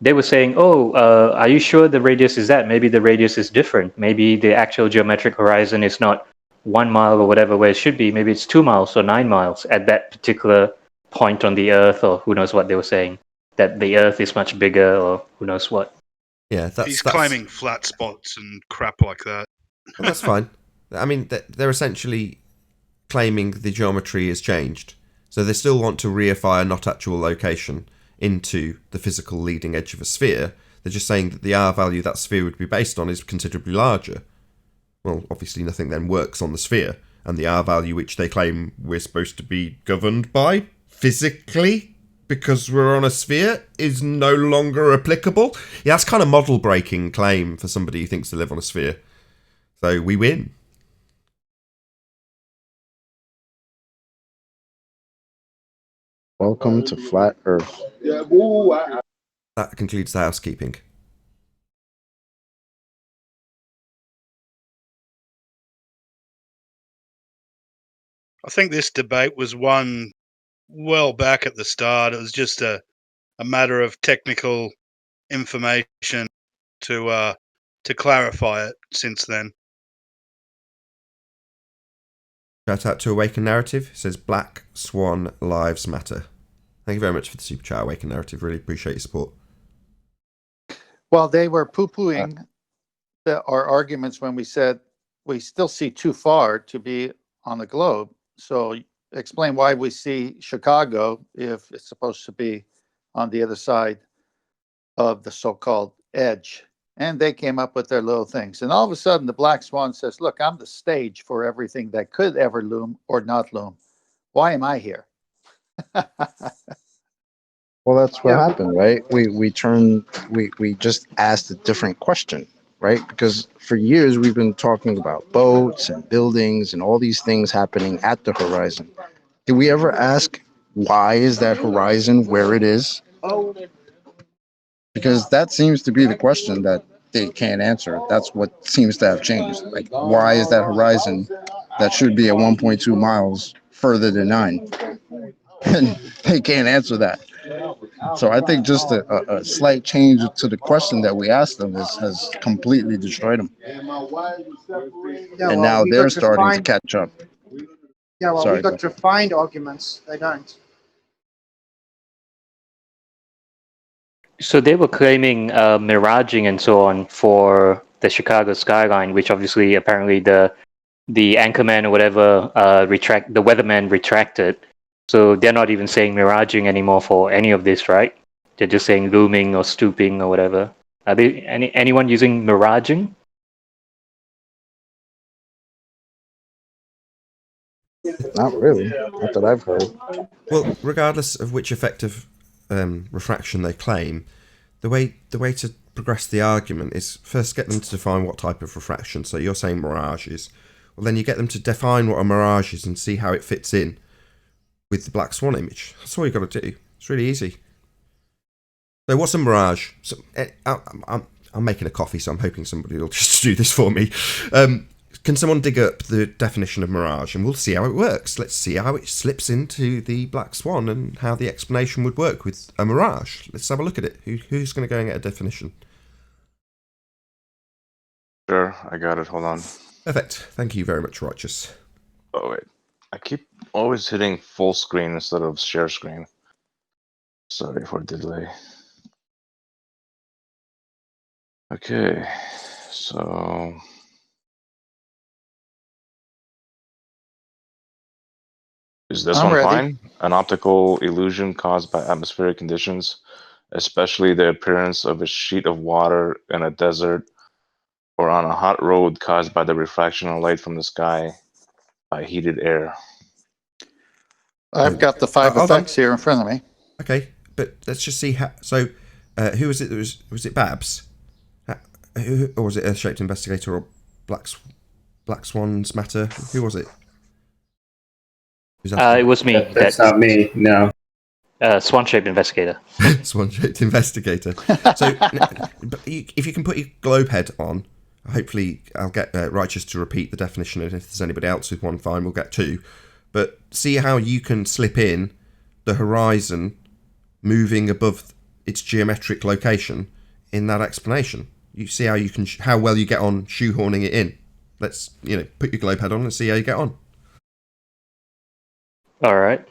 They were saying, are you sure the radius is that? Maybe the radius is different. Maybe the actual geometric horizon is not 1 mile or whatever where it should be. Maybe it's 2 miles or 9 miles at that particular point on the Earth, or who knows what they were saying. That the Earth is much bigger, or who knows what. Yeah, he's claiming flat spots and crap like that. Well, that's fine. I mean, they're essentially claiming the geometry has changed. So they still want to reify a not actual location into the physical leading edge of a sphere. They're just saying that the R value that sphere would be based on is considerably larger. Well, obviously nothing then works on the sphere, and the R value which they claim we're supposed to be governed by physically because we're on a sphere is no longer applicable. Yeah, that's kind of model breaking claim for somebody who thinks they live on a sphere. So we win. Welcome to Flat Earth. That concludes the housekeeping. I think this debate was won well back at the start. It was just a matter of technical information to clarify it since then. Shout out to Awaken Narrative. It says Black Swan Lives Matter. Thank you very much for the super chat, Awaken Narrative. Really appreciate your support. Well, they were poo-pooing our arguments when we said we still see too far to be on the globe. So explain why we see Chicago if it's supposed to be on the other side of the so-called edge. And they came up with their little things. And all of a sudden, the Black Swan says, look, I'm the stage for everything that could ever loom or not loom. Why am I here? Well, that's what happened, right? We just asked a different question, right? Because for years we've been talking about boats and buildings and all these things happening at the horizon. Did we ever ask why is that horizon where it is? Because that seems to be the question that they can't answer. That's what seems to have changed. Like, why is that horizon that should be at 1.2 miles further than 9? And they can't answer that. So I think just a slight change to the question that we asked them has completely destroyed them. And now they're starting to catch up. Yeah, well, Sorry, we got refined arguments. They don't. So they were claiming miraging and so on for the Chicago skyline, which obviously apparently the anchorman or whatever the weatherman retracted. So they're not even saying miraging anymore for any of this, right? They're just saying looming or stooping or whatever. Are they anyone using miraging? Not really. Not that I've heard. Well, regardless of which effective refraction they claim, the way to progress the argument is first get them to define what type of refraction. So you're saying mirages. Well, then you get them to define what a mirage is and see how it fits in with the Black Swan image. That's all you got to do. It's really easy. So what's a mirage? So, I'm making a coffee, so I'm hoping somebody will just do this for me. Can someone dig up the definition of mirage and we'll see how it works. Let's see how it slips into the Black Swan and how the explanation would work with a mirage. Let's have a look at it. Who's going to go and get a definition? Sure, I got it. Hold on. Perfect. Thank you very much, Righteous. Oh, wait. I keep always hitting full screen instead of share screen. Sorry for the delay. Okay, so... Is this one fine? An optical illusion caused by atmospheric conditions, especially the appearance of a sheet of water in a desert or on a hot road caused by the refraction of light from the sky by heated air. I've got the 5 effects here in front of me. Okay, but let's just see how... So, who was it that was it Babs? or was it Earth-shaped investigator or Black Swans Matter? Who was it? It was me. That's not me. No. Swan-shaped investigator. Swan-shaped investigator. So, if you can put your globe head on, hopefully I'll get Righteous to repeat the definition, and if there's anybody else with one, fine, we'll get two. But see how you can slip in the horizon moving above its geometric location in that explanation. You see how you can how well you get on shoehorning it in. Let's put your globe head on and see how you get on. All right.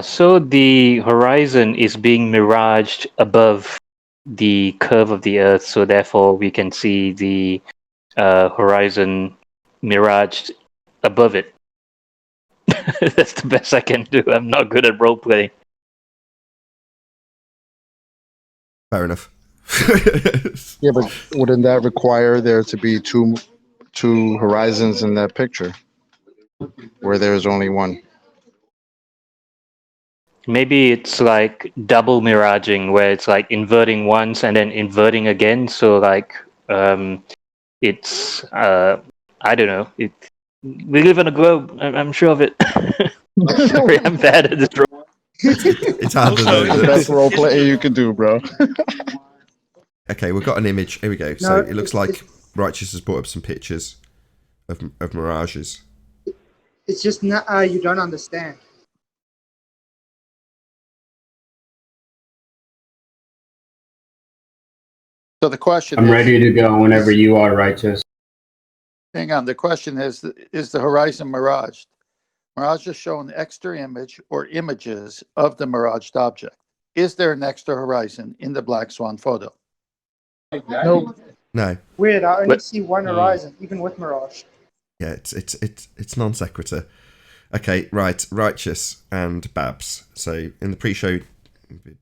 So the horizon is being miraged above the curve of the Earth, so therefore we can see the horizon miraged above it. That's the best I can do. I'm not good at role playing. Fair enough. Yeah, but wouldn't that require there to be two horizons in that picture, where there's only one? Maybe it's like double miraging, where it's like inverting once and then inverting again. So like, it's I don't know. We live on a globe. I'm sure of it. Sorry, I'm bad at this role. It's hard to know. The best role play you can do, bro. Okay, we've got an image. Here we go. So it looks like Righteous has brought up some pictures of mirages. It's just not, you don't understand. So the question I'm is, ready to go whenever you are, Righteous. hang on. The question is the horizon miraged? Mirage is shown an extra image or images of the miraged object. Is there an extra horizon in the Black Swan photo? No. No. Weird. I only see one horizon, even with mirage. Yeah, it's non sequitur. Okay, right, Righteous and Babs. So in the pre-show,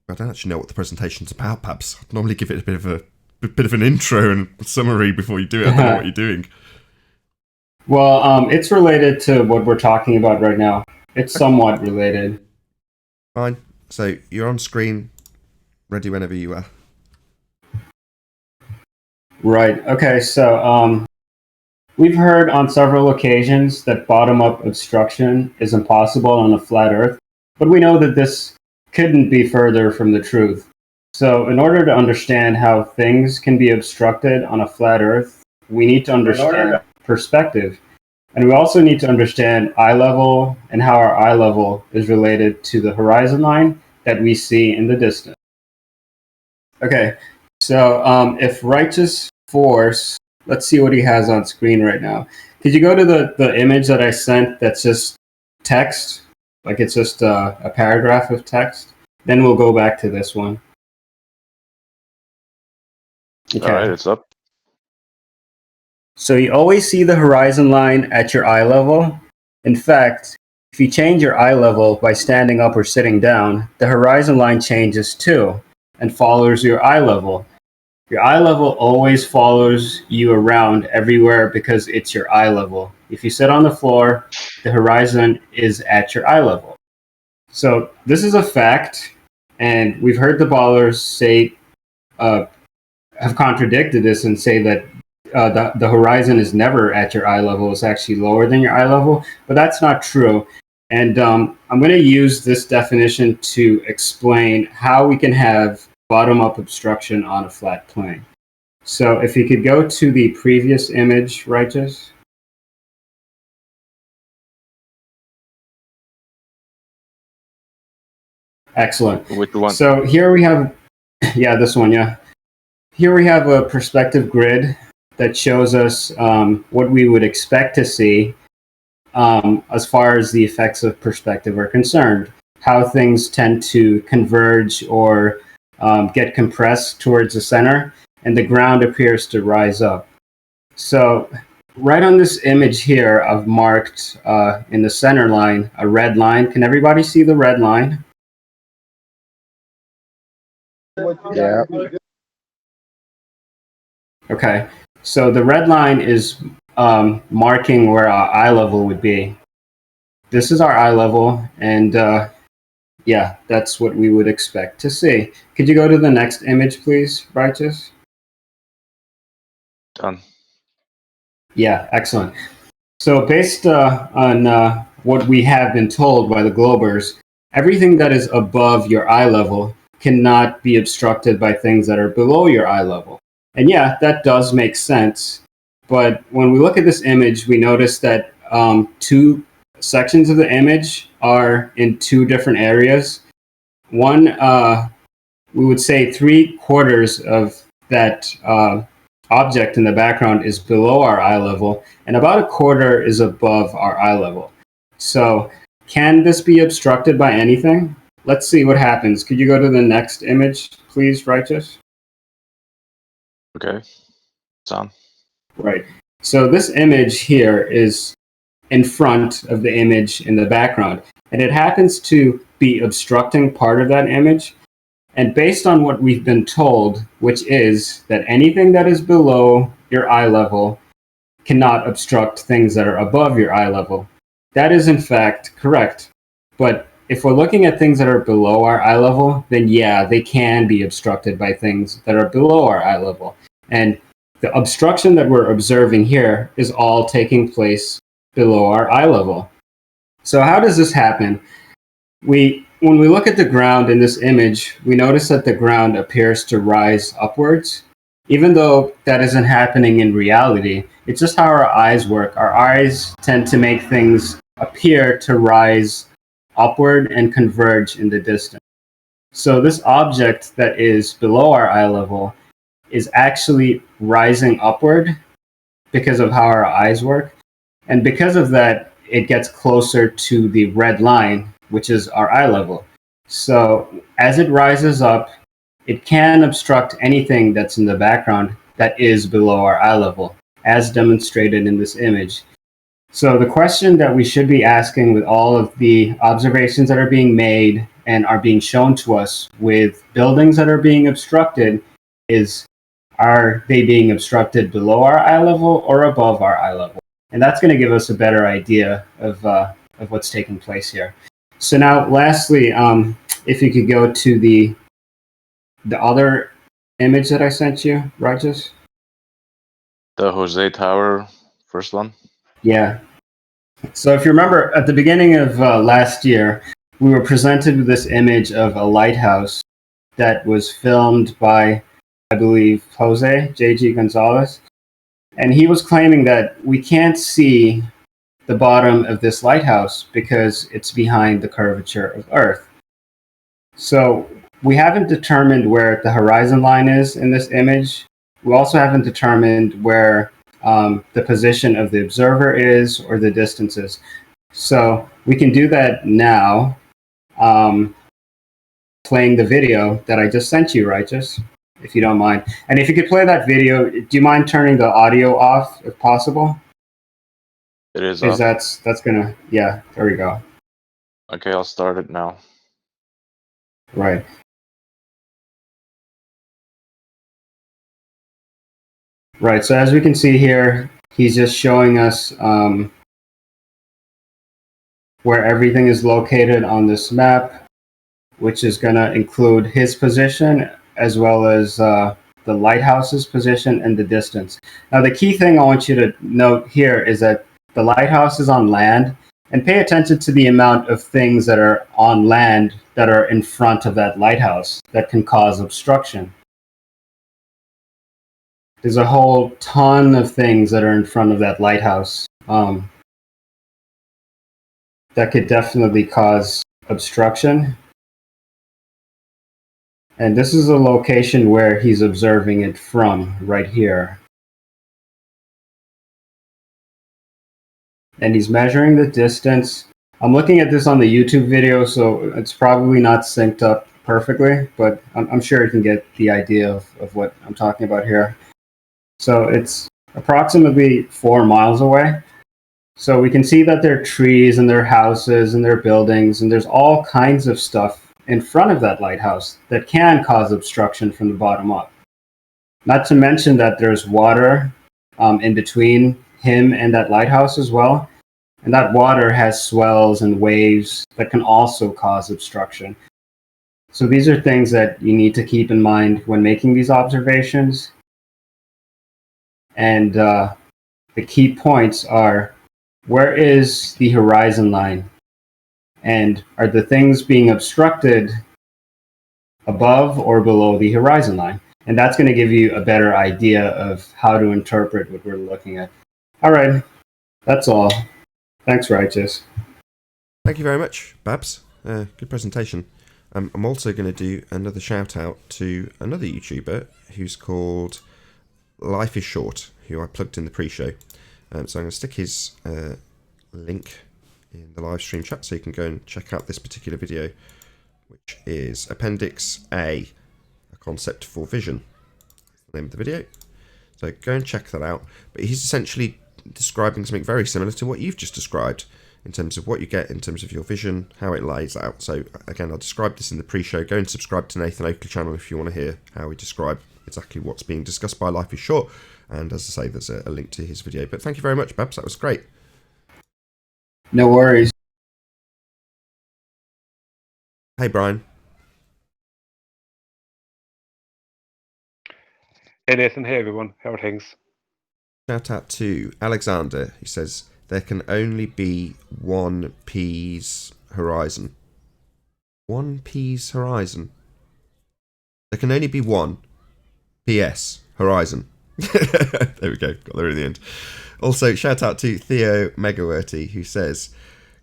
I don't actually know what the presentation's about, Babs. I'd normally give it a bit of an intro and summary before you do it. I don't know what you're doing. Well, it's related to what we're talking about right now. It's somewhat related. Fine. So you're on screen, ready whenever you are. Right. Okay. So we've heard on several occasions that bottom-up obstruction is impossible on a flat Earth, but we know that this couldn't be further from the truth. So in order to understand how things can be obstructed on a flat Earth, we need to understand perspective. And we also need to understand eye level and how our eye level is related to the horizon line that we see in the distance. Okay, so if Righteous Force, let's see what he has on screen right now. Could you go to the image that I sent that's just text? Like it's just a paragraph of text? Then we'll go back to this one. Okay. All right, it's up. So you always see the horizon line at your eye level. In fact, if you change your eye level by standing up or sitting down, the horizon line changes too and follows your eye level. Your eye level always follows you around everywhere because it's your eye level. If you sit on the floor, the horizon is at your eye level. So this is a fact, and we've heard the ballers say, have contradicted this and say that the horizon is never at your eye level. It's actually lower than your eye level, but that's not true. And I'm going to use this definition to explain how we can have bottom-up obstruction on a flat plane. So if you could go to the previous image, Righteous. Excellent. Which one? So here we have, yeah, this one, yeah. Here we have a perspective grid that shows us what we would expect to see as far as the effects of perspective are concerned, how things tend to converge or get compressed towards the center, and the ground appears to rise up. So right on this image here, I've marked in the center line a red line. Can everybody see the red line? Yeah. Okay, so the red line is marking where our eye level would be. This is our eye level, and yeah, that's what we would expect to see. Could you go to the next image, please, Righteous? Done. Yeah, excellent. So based on what we have been told by the Globers, everything that is above your eye level cannot be obstructed by things that are below your eye level. And yeah, that does make sense. But when we look at this image, we notice that two sections of the image are in two different areas. One, we would say 3/4 of that object in the background is below our eye level, and about 1/4 is above our eye level. So, can this be obstructed by anything? Let's see what happens. Could you go to the next image, please, Righteous? Okay. It's on. Right. So this image here is in front of the image in the background, and it happens to be obstructing part of that image. And based on what we've been told, which is that anything that is below your eye level cannot obstruct things that are above your eye level, that is in fact correct. But if we're looking at things that are below our eye level, then yeah, they can be obstructed by things that are below our eye level. And the obstruction that we're observing here is all taking place below our eye level. So how does this happen? When we look at the ground in this image, we notice that the ground appears to rise upwards, even though that isn't happening in reality. It's just how our eyes work. Our eyes tend to make things appear to rise upward and converge in the distance. So this object that is below our eye level is actually rising upward because of how our eyes work. And because of that, it gets closer to the red line, which is our eye level. So as it rises up, it can obstruct anything that's in the background that is below our eye level, as demonstrated in this image. So the question that we should be asking with all of the observations that are being made and are being shown to us with buildings that are being obstructed is, are they being obstructed below our eye level or above our eye level? And that's going to give us a better idea of what's taking place here. So now, lastly, if you could go to the other image that I sent you, Righteous? The Jose Tower, first one? Yeah. So if you remember, at the beginning of last year, we were presented with this image of a lighthouse that was filmed by, I believe, Jose, J.G. Gonzalez. And he was claiming that we can't see the bottom of this lighthouse because it's behind the curvature of Earth. So we haven't determined where the horizon line is in this image. We also haven't determined where the position of the observer is or the distances. So we can do that now, playing the video that I just sent you, Righteous, if you don't mind. And if you could play that video, do you mind turning the audio off if possible? It is Because off. that's gonna, yeah, there we go. Okay, I'll start it now. Right. Right, so as we can see here, he's just showing us where everything is located on this map, which is going to include his position as well as the lighthouse's position and the distance. Now, the key thing I want you to note here is that the lighthouse is on land, and pay attention to the amount of things that are on land that are in front of that lighthouse that can cause obstruction. There's a whole ton of things that are in front of that lighthouse that could definitely cause obstruction. And this is a location where he's observing it from, right here. And he's measuring the distance. I'm looking at this on the YouTube video, so it's probably not synced up perfectly, but I'm sure you can get the idea of what I'm talking about here. So it's approximately 4 miles away. So we can see that there are trees and there are houses and there are buildings, and there's all kinds of stuff in front of that lighthouse that can cause obstruction from the bottom up. Not to mention that there's water in between him and that lighthouse as well. And that water has swells and waves that can also cause obstruction. So these are things that you need to keep in mind when making these observations. And the key points are, where is the horizon line? And are the things being obstructed above or below the horizon line? And that's going to give you a better idea of how to interpret what we're looking at. All right, that's all. Thanks, Righteous. Thank you very much, Babs. Good presentation. I'm also going to do another shout out to another YouTuber who's called Life is Short, who I plugged in the pre-show. So I'm going to stick his link in the live stream chat so you can go and check out this particular video, which is Appendix A, a concept for vision. That's the name of the video. So go and check that out. But he's essentially describing something very similar to what you've just described in terms of what you get in terms of your vision, how it lays out. So again, I'll describe this in the pre-show. Go and subscribe to Nathan Oakley channel if you want to hear how we describe exactly what's being discussed by Life is Short. And as I say, there's a link to his video. But thank you very much, Babs. That was great. No worries. Hey, Brian. Hey, Nathan. Hey, everyone. How are things? Shout out to Alexander, who says, there can only be one P's horizon. One P's horizon. There can only be one PS horizon. There we go. Got there in the end. Also, shout out to Theo Megawerty, who says,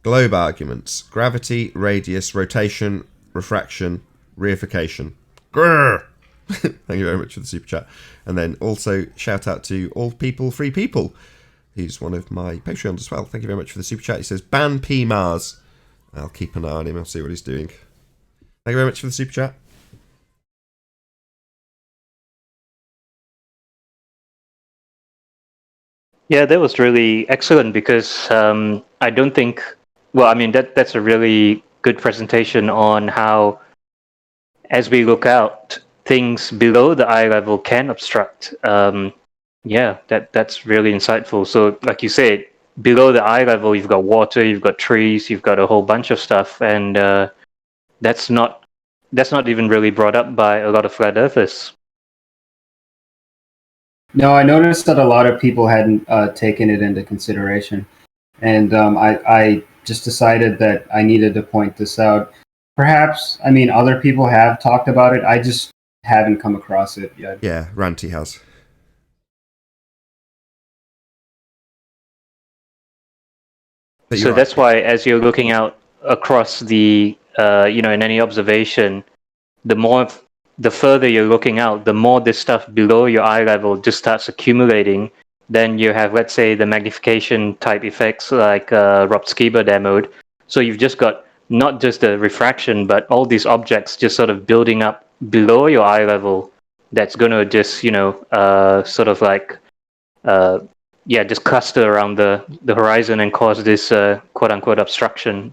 globe arguments. Gravity, radius, rotation, refraction, reification. Grrr! Thank you very much for the super chat. And then also shout out to All People, Free People, who's one of my Patreons as well. Thank you very much for the super chat. He says, ban P Mars. I'll keep an eye on him. I'll see what he's doing. Thank you very much for the super chat. Yeah, that was really excellent because I don't think, well, I mean, that's a really good presentation on how, as we look out, things below the eye level can obstruct. Yeah, that's really insightful. So, like you said, below the eye level, you've got water, you've got trees, you've got a whole bunch of stuff, and that's not even really brought up by a lot of flat earthers. No, I noticed that a lot of people hadn't taken it into consideration. And I just decided that I needed to point this out. Perhaps, I mean, other people have talked about it. I just haven't come across it yet. Yeah, Ranty has. So that's why, as you're looking out across the, in any observation, the further you're looking out, the more this stuff below your eye level just starts accumulating. Then you have, let's say, the magnification type effects like Rob Skiba demoed. So you've just got not just the refraction, but all these objects just sort of building up below your eye level. That's going to just, sort of like, just cluster around the horizon and cause this quote unquote obstruction.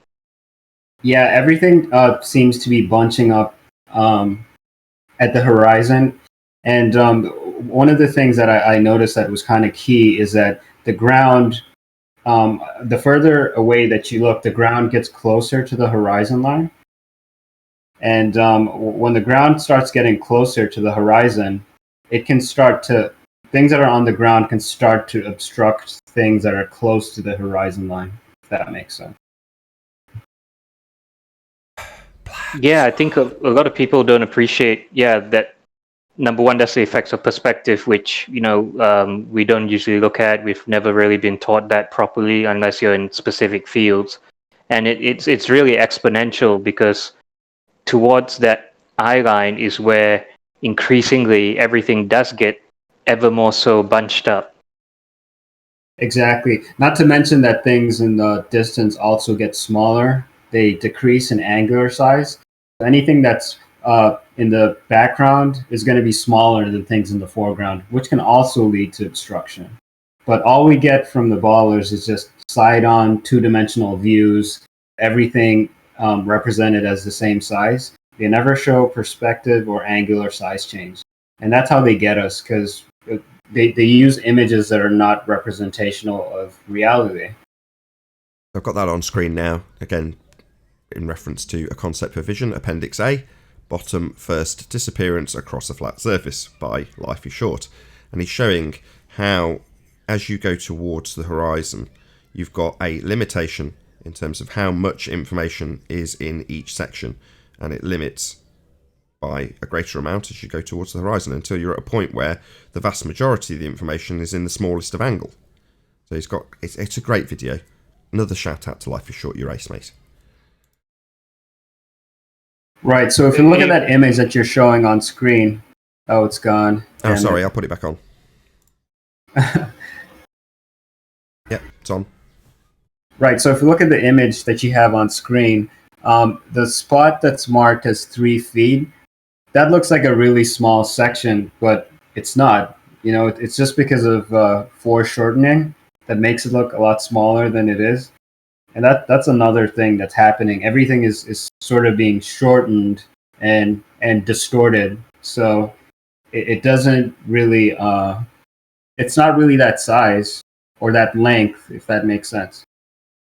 Yeah, everything seems to be bunching up at the horizon. And one of the things that I noticed that was kind of key is that the ground, the further away that you look, the ground gets closer to the horizon line. And when the ground starts getting closer to the horizon, it can start to, things that are on the ground can start to obstruct things that are close to the horizon line, if that makes sense. Yeah, I think a lot of people don't appreciate, that number one, that's the effects of perspective, which, we don't usually look at. We've never really been taught that properly unless you're in specific fields. And it's really exponential because towards that eye line is where increasingly everything does get ever more so bunched up. Exactly. Not to mention that things in the distance also get smaller. They decrease in angular size. Anything that's in the background is going to be smaller than things in the foreground, which can also lead to obstruction. But all we get from the ballers is just side-on, two-dimensional views, everything represented as the same size. They never show perspective or angular size change. And that's how they get us, because they use images that are not representational of reality. I've got that on screen now. Again, in reference to A Concept for Vision, Appendix A, bottom first disappearance across a flat surface by Life is Short. And he's showing how, as you go towards the horizon, you've got a limitation in terms of how much information is in each section, and it limits by a greater amount as you go towards the horizon until you're at a point where the vast majority of the information is in the smallest of angle. So it's a great video. Another shout out to Life is Short, your ace, mate. Right, so if you look at that image that you're showing on screen, oh, it's gone. Oh, sorry, I'll put it back on. Yep, it's on. Right, so if you look at the image that you have on screen, the spot that's marked as 3 feet, that looks like a really small section, but it's not. You know, it's just because of foreshortening that makes it look a lot smaller than it is. And that's another thing that's happening. Everything is sort of being shortened and distorted. So it doesn't really, it's not really that size or that length, if that makes sense.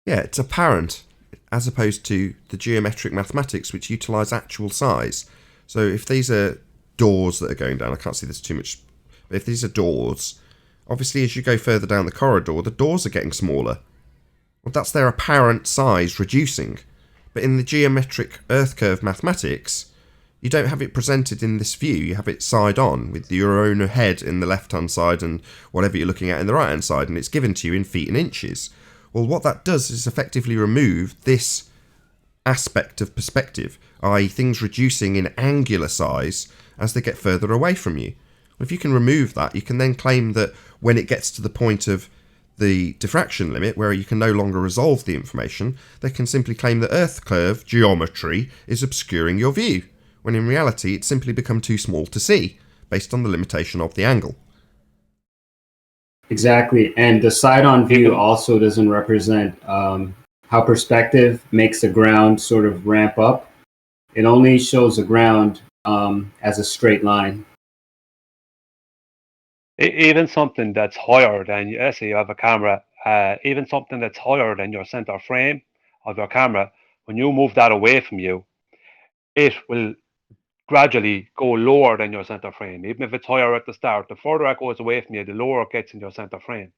Yeah, it's apparent, as opposed to the geometric mathematics, which utilise actual size. So if these are doors that are going down, I can't see this too much, but if these are doors, obviously as you go further down the corridor, the doors are getting smaller. Well, that's their apparent size reducing. But in the geometric earth curve mathematics, you don't have it presented in this view. You have it side on, with your own head in the left-hand side and whatever you're looking at in the right-hand side, and it's given to you in feet and inches. Well, what that does is effectively remove this aspect of perspective, i.e. things reducing in angular size as they get further away from you. Well, if you can remove that, you can then claim that when it gets to the point of the diffraction limit, where you can no longer resolve the information, they can simply claim that earth curve geometry is obscuring your view, when in reality it's simply become too small to see, based on the limitation of the angle. Exactly, and the side-on view also doesn't represent how perspective makes the ground sort of ramp up. It only shows the ground as a straight line. Even something that's higher than, let's say you have a camera, even something that's higher than your center frame of your camera, when you move that away from you, it will gradually go lower than your center frame. Even if it's higher at the start, the further it goes away from you, the lower it gets in your center frame.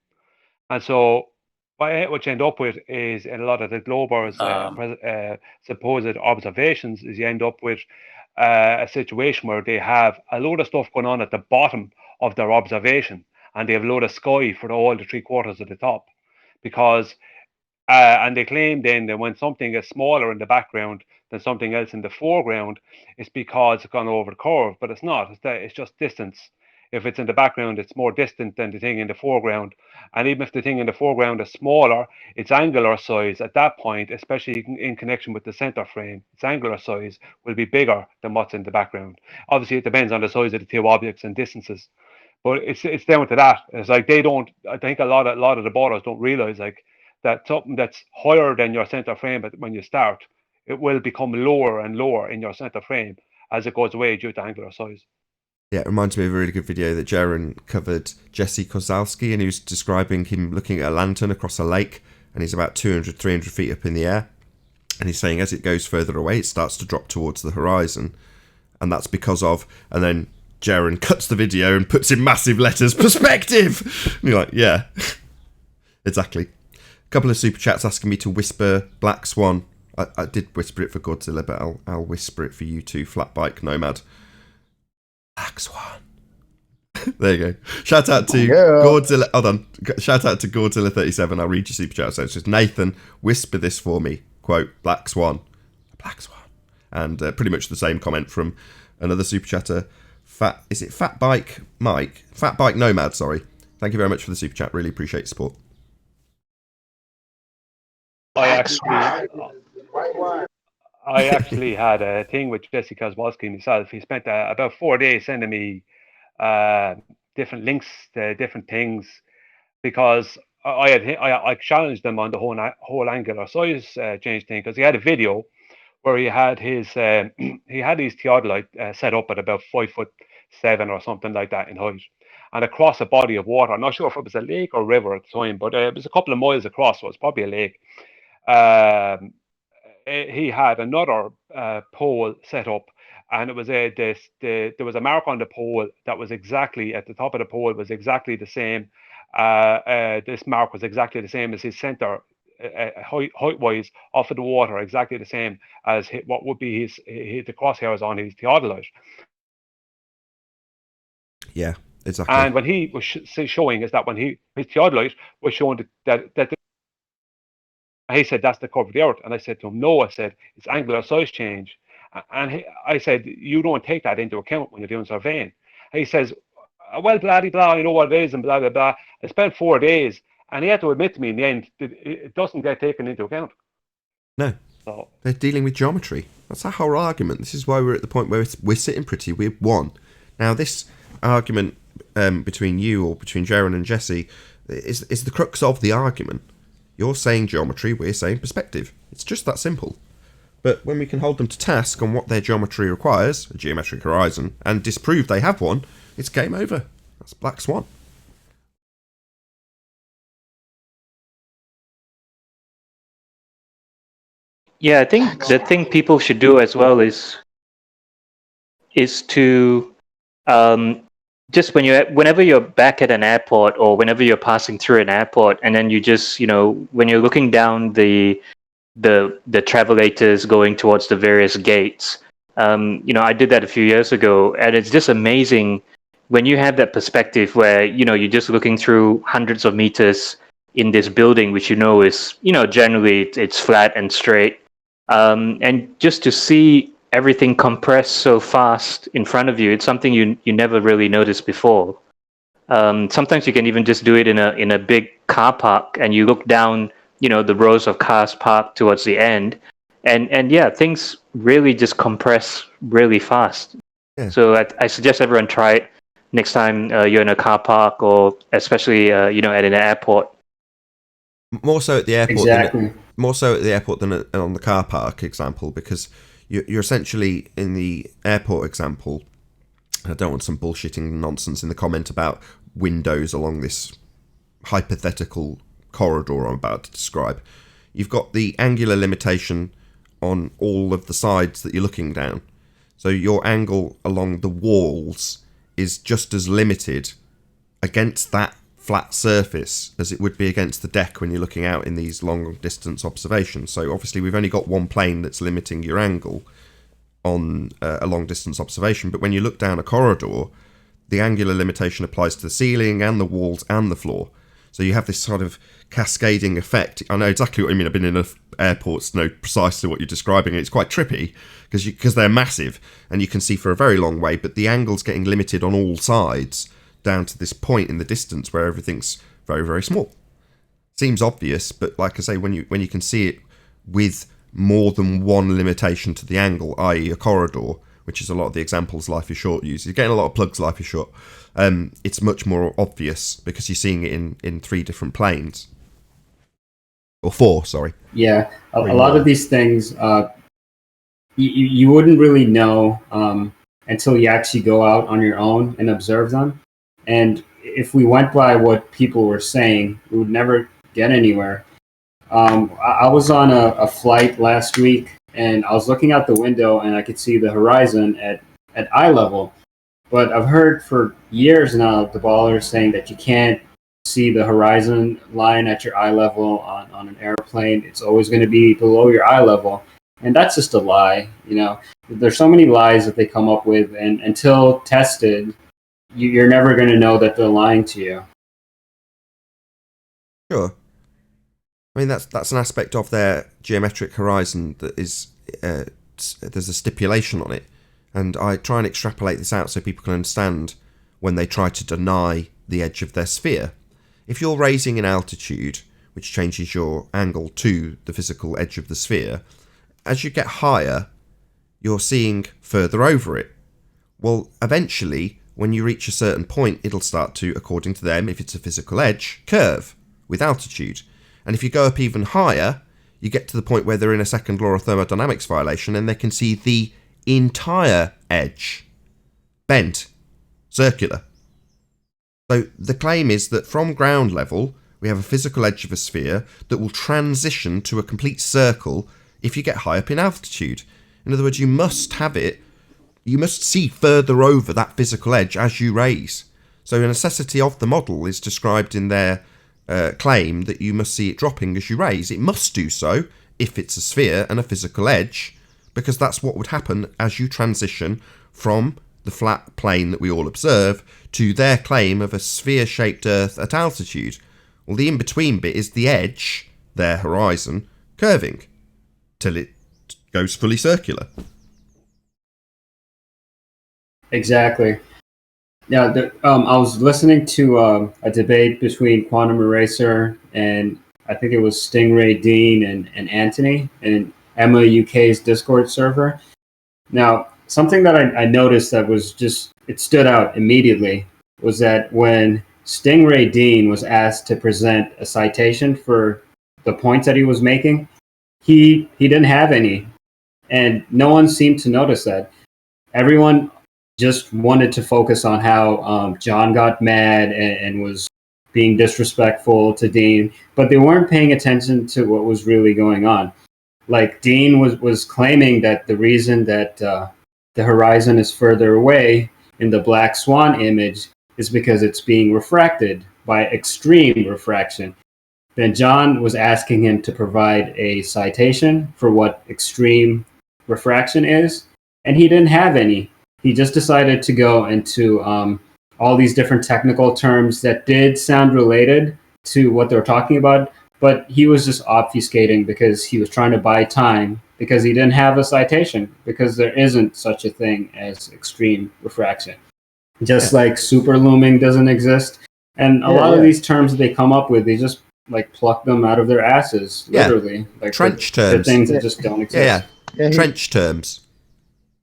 And so what you end up with is, in a lot of the Glober's supposed observations, is you end up with a situation where they have a load of stuff going on at the bottom of their observation, and they have a load of sky for all the 3/4 of the top, because and they claim then that when something is smaller in the background than something else in the foreground, it's because it's gone over the curve, but it's not. It's just distance. If it's in the background, it's more distant than the thing in the foreground. And even if the thing in the foreground is smaller, its angular size at that point, especially in connection with the center frame, its angular size will be bigger than what's in the background. Obviously, it depends on the size of the two objects and distances. But it's down to that. It's like they don't. I think a lot of the borders don't realize like that something that's higher than your center frame, but when you start, it will become lower and lower in your center frame as it goes away due to angular size. Yeah, it reminds me of a really good video that Jaron covered Jesse Kozlowski, and he was describing him looking at a lantern across a lake, and he's about 200, 300 feet up in the air. And he's saying as it goes further away, it starts to drop towards the horizon. And that's because of, and then Jaron cuts the video and puts in massive letters, perspective! And you're like, yeah, exactly. A couple of super chats asking me to whisper Black Swan. I did whisper it for Godzilla, but I'll whisper it for you too, Flat Bike Nomad. Black Swan. There you go. Shout out to Godzilla. Hold on. Shout out to Godzilla37. I'll read your super chat. So it's just Nathan, whisper this for me. Quote, Black Swan. Black Swan. And pretty much the same comment from another super chatter. Fat Bike Mike? Fat Bike Nomad, sorry. Thank you very much for the super chat. Really appreciate your support. I actually had a thing with Jesse Kozlowski himself. He spent about 4 days sending me different links to different things, because I challenged him on the whole angular size change thing, because he had a video where he had his theodolite set up at about 5'7" or something like that in height, and across a body of water. I'm not sure if it was a lake or river at the time, but it was a couple of miles across, so it's probably a lake. he had another pole set up, and it was there was a mark on the pole that was exactly at the top of the pole, was exactly the same. This mark was exactly the same as his center, height wise, off of the water, exactly the same as what would be the crosshairs on his theodolite. Yeah, exactly. And when he was showing is that when his theodolite was showing that he said that's the curve of the earth, and I said to him, no, I said it's angular size change, and I said you don't take that into account when you're doing surveying. And he says, well, blah blah, you know what it is, and blah blah blah. I spent 4 days, and he had to admit to me in the end that it doesn't get taken into account. No, so they're dealing with geometry. That's our whole argument. This is why we're at the point where we're sitting pretty. We've won. Now this argument between you or between Jaron and Jesse is the crux of the argument. You're saying geometry, we're saying perspective. It's just that simple. But when we can hold them to task on what their geometry requires, a geometric horizon, and disprove they have one, it's game over. That's Black Swan. Yeah, I think the thing people should do as well is to just whenever you're back at an airport or whenever you're passing through an airport, and then you just, when you're looking down the travelators going towards the various gates, I did that a few years ago, and it's just amazing when you have that perspective where, you're just looking through hundreds of meters in this building, which is, generally it's flat and straight. And just to see everything compressed so fast in front of you, it's something you never really noticed before. Sometimes you can even just do it in a big car park, and you look down, the rows of cars parked towards the end, and yeah, things really just compress really fast. Yeah. So I suggest everyone try it next time you're in a car park, or especially at an airport. More so at the airport. Exactly. More so at the airport than on the car park example, because you're essentially in the airport example. I don't want some bullshitting nonsense in the comment about windows along this hypothetical corridor I'm about to describe. You've got the angular limitation on all of the sides that you're looking down. So your angle along the walls is just as limited against that flat surface as it would be against the deck when you're looking out in these long distance observations. So obviously we've only got one plane that's limiting your angle on a long distance observation, but when you look down a corridor, the angular limitation applies to the ceiling and the walls and the floor. So you have this sort of cascading effect. I know exactly what you mean. I've been in enough airports to know precisely what you're describing. It's quite trippy because they're massive and you can see for a very long way, but the angle's getting limited on all sides down to this point in the distance where everything's very, very small. Seems obvious, but like I say, when you can see it with more than one limitation to the angle, i.e. a corridor, which is a lot of the examples Life is Short uses. You're getting a lot of plugs Life is Short. It's much more obvious because you're seeing it in 3 different planes. Or 4, sorry. Yeah, a lot of these things, you wouldn't really know until you actually go out on your own and observe them. And if we went by what people were saying, we would never get anywhere. I was on a flight last week, and I was looking out the window, and I could see the horizon at eye level. But I've heard for years now the ballers saying that you can't see the horizon line at your eye level on an airplane. It's always going to be below your eye level. And that's just a lie. There's so many lies that they come up with, and until tested, you're never going to know that they're lying to you. Sure. I mean, that's an aspect of their geometric horizon that is, there's a stipulation on it. And I try and extrapolate this out so people can understand when they try to deny the edge of their sphere. If you're raising in altitude, which changes your angle to the physical edge of the sphere, as you get higher, you're seeing further over it. Well, eventually, when you reach a certain point, it'll start to, according to them, if it's a physical edge, curve with altitude. And if you go up even higher, you get to the point where they're in a second law of thermodynamics violation and they can see the entire edge bent, circular. So the claim is that from ground level, We have a physical edge of a sphere that will transition to a complete circle if you get high up in altitude. In other words, you must have it, you must see further over that physical edge as you raise. So the necessity of the model is described in their claim that you must see it dropping as you raise. It must do so if it's a sphere and a physical edge, because that's what would happen as you transition from the flat plane that we all observe to their claim of a sphere-shaped Earth at altitude. Well, the in-between bit is the edge, their horizon, curving till it goes fully circular. Exactly. Yeah, I was listening to a debate between Quantum Eraser and I think it was Stingray Dean and Anthony in Emma UK's Discord server. Now, something that I noticed that was just, it stood out immediately was that when Stingray Dean was asked to present a citation for the points that he was making, he didn't have any. And no one seemed to notice that. Everyone just wanted to focus on how John got mad and was being disrespectful to Dean, but they weren't paying attention to what was really going on. Like Dean was claiming that the reason that the horizon is further away in the black swan image is because it's being refracted by extreme refraction. Then John was asking him to provide a citation for what extreme refraction is, and he didn't have any. He just decided to go into all these different technical terms that did sound related to what they were talking about, but he was just obfuscating because he was trying to buy time because he didn't have a citation, because there isn't such a thing as extreme refraction. Just like super looming doesn't exist. And a lot of these terms that they come up with, they just like pluck them out of their asses, literally. Like trench they're terms. things that just don't exist. Trench terms.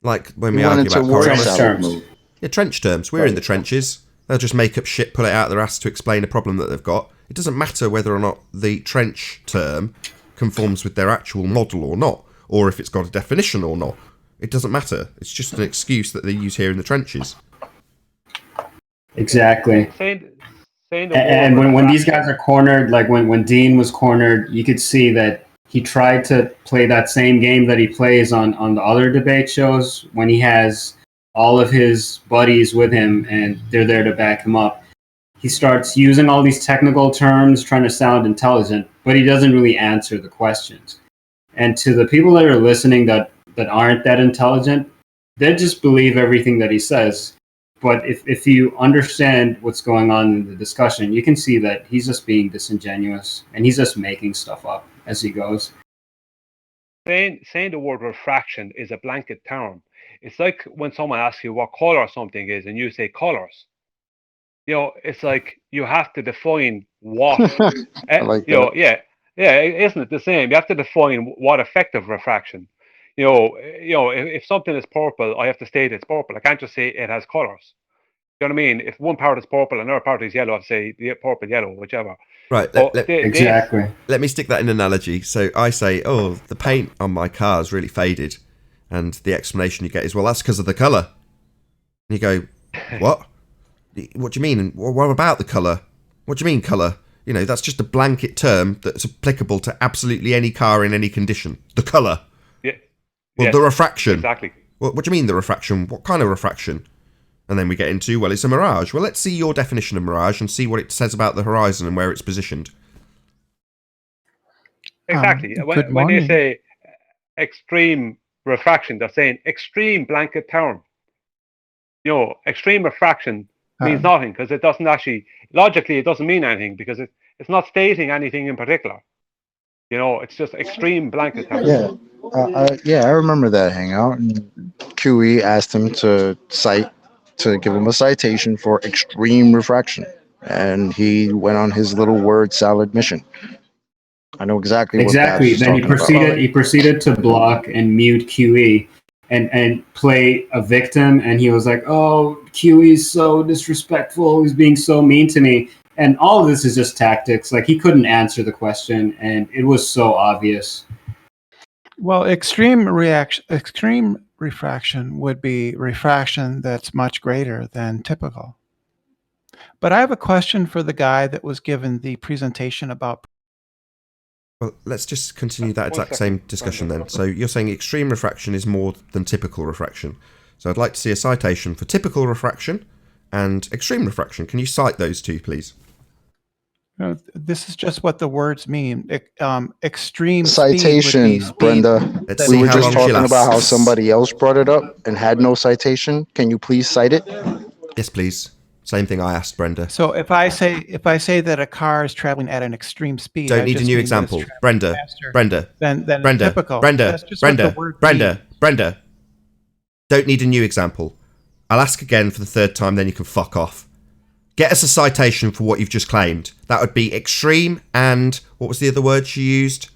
Like when we argue about correlation. Yeah, trench terms. We're in the trenches. They'll just make up shit, pull it out of their ass to explain a problem that they've got. It doesn't matter whether or not the trench term conforms with their actual model or not, or if it's got a definition or not. It doesn't matter. It's just an excuse that they use here in the trenches. Exactly. And when these guys are cornered, like when Dean was cornered, you could see that he tried to play that same game that he plays on the other debate shows when he has all of his buddies with him and they're there to back him up. He starts using all these technical terms, trying to sound intelligent, but he doesn't really answer the questions. And to the people that are listening that aren't that intelligent, they just believe everything that he says. But if you understand what's going on in the discussion, you can see that he's just being disingenuous and he's just making stuff up as he goes. Saying the word refraction is a blanket term. It's like when someone asks you what color something is and you say colors. You know, it's like you have to define what. I like that. Isn't it the same? You have to define what effective refraction. If something is purple, I have to state it's purple. I can't just say it has colors. You know what I mean? If one part is purple and another part is yellow, I'd say the purple, yellow, whichever. Right. Exactly. Let me stick that in an analogy. So I say, oh, the paint on my car is really faded. And the explanation you get is, well, that's because of the colour. And you go, what? What do you mean? And what about the colour? What do you mean colour? You know, that's just a blanket term that's applicable to absolutely any car in any condition. The colour. Yeah. Well, the refraction. Exactly. What do you mean the refraction? What kind of refraction? And then we get into, well, it's a mirage. Well, let's see your definition of mirage and see what it says about the horizon and where it's positioned. Exactly. When they say extreme refraction, they're saying extreme blanket term. You know, extreme refraction means nothing because it doesn't actually, logically, it doesn't mean anything because it's not stating anything in particular. You know, it's just extreme blanket term. I remember that hangout. And QE asked him to give him a citation for extreme refraction, and he went on his little word salad mission. I know exactly. Then he proceeded to block and mute QE and play a victim, and he was like, "Oh, QE's so disrespectful. He's being so mean to me." And all of this is just tactics. Like, he couldn't answer the question, and it was so obvious. Well, extreme refraction would be refraction that's much greater than typical. But I have a question for the guy that was given the presentation about. Well, let's just continue that exact same discussion then. So you're saying extreme refraction is more than typical refraction. So I'd like to see a citation for typical refraction and extreme refraction. Can you cite those two, please? This is just what the words mean. Extreme Citation, Brenda. Let's We see were how just long she talking lasts. about how somebody else brought it up and had no citation. Can you please cite it? Yes, please. Same thing I asked Brenda. So if I say that a car is traveling at an extreme speed, Don't need a new example. Brenda. Brenda. Then Brenda. typical. Brenda. That's just what Brenda. the word Brenda. means. Brenda. Don't need a new example. I'll ask again for the third time, then you can fuck off. Get us a citation for what you've just claimed. That would be extreme and what was the other word you used?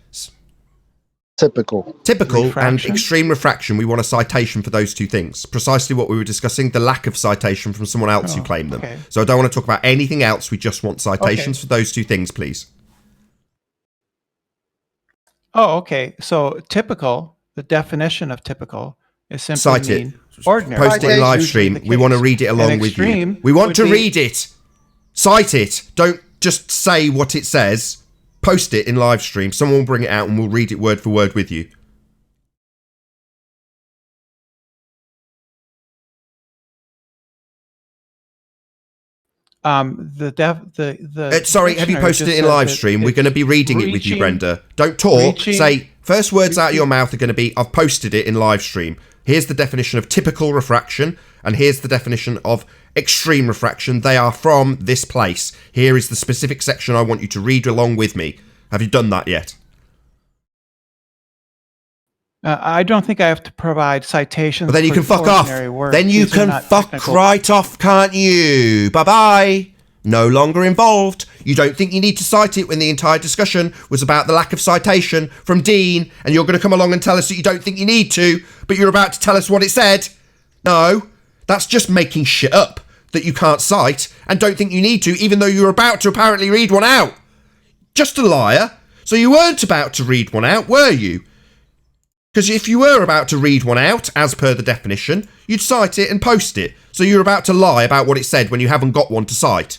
Typical. Typical Refraction. and extreme refraction. We want a citation for those two things. Precisely what we were discussing, the lack of citation from someone else who claimed them. Okay. So I don't want to talk about anything else. We just want citations for those two things, please. Oh, okay. So typical, the definition of typical is simply Cite it. mean ordinary. Post it in live stream. We want to read it along with you. We want to read it. Cite it. Don't just say what it says. Post it in live stream. Someone will bring it out and we'll read it word for word with you. Sorry, have you posted it in live stream? We're going to be reading it with you, Brenda. Don't talk. Say, first words out of your mouth are going to be, I've posted it in live stream. Here's the definition of typical refraction, and here's the definition of extreme refraction. They are from this place. Here is the specific section I want you to read along with me. Have you done that yet? I don't think I have to provide citations. Well, then you for can fuck off. words. Then you These are can not fuck technical. right off, can't you? Bye-bye. No longer involved. You don't think you need to cite it when the entire discussion was about the lack of citation from Dean, and you're going to come along and tell us that you don't think you need to, but you're about to tell us what it said? No, that's just making shit up that you can't cite and don't think you need to, even though you're about to apparently read one out. Just a liar. So you weren't about to read one out, were you? Because if you were about to read one out, as per the definition, you'd cite it and post it. So you're about to lie about what it said when you haven't got one to cite.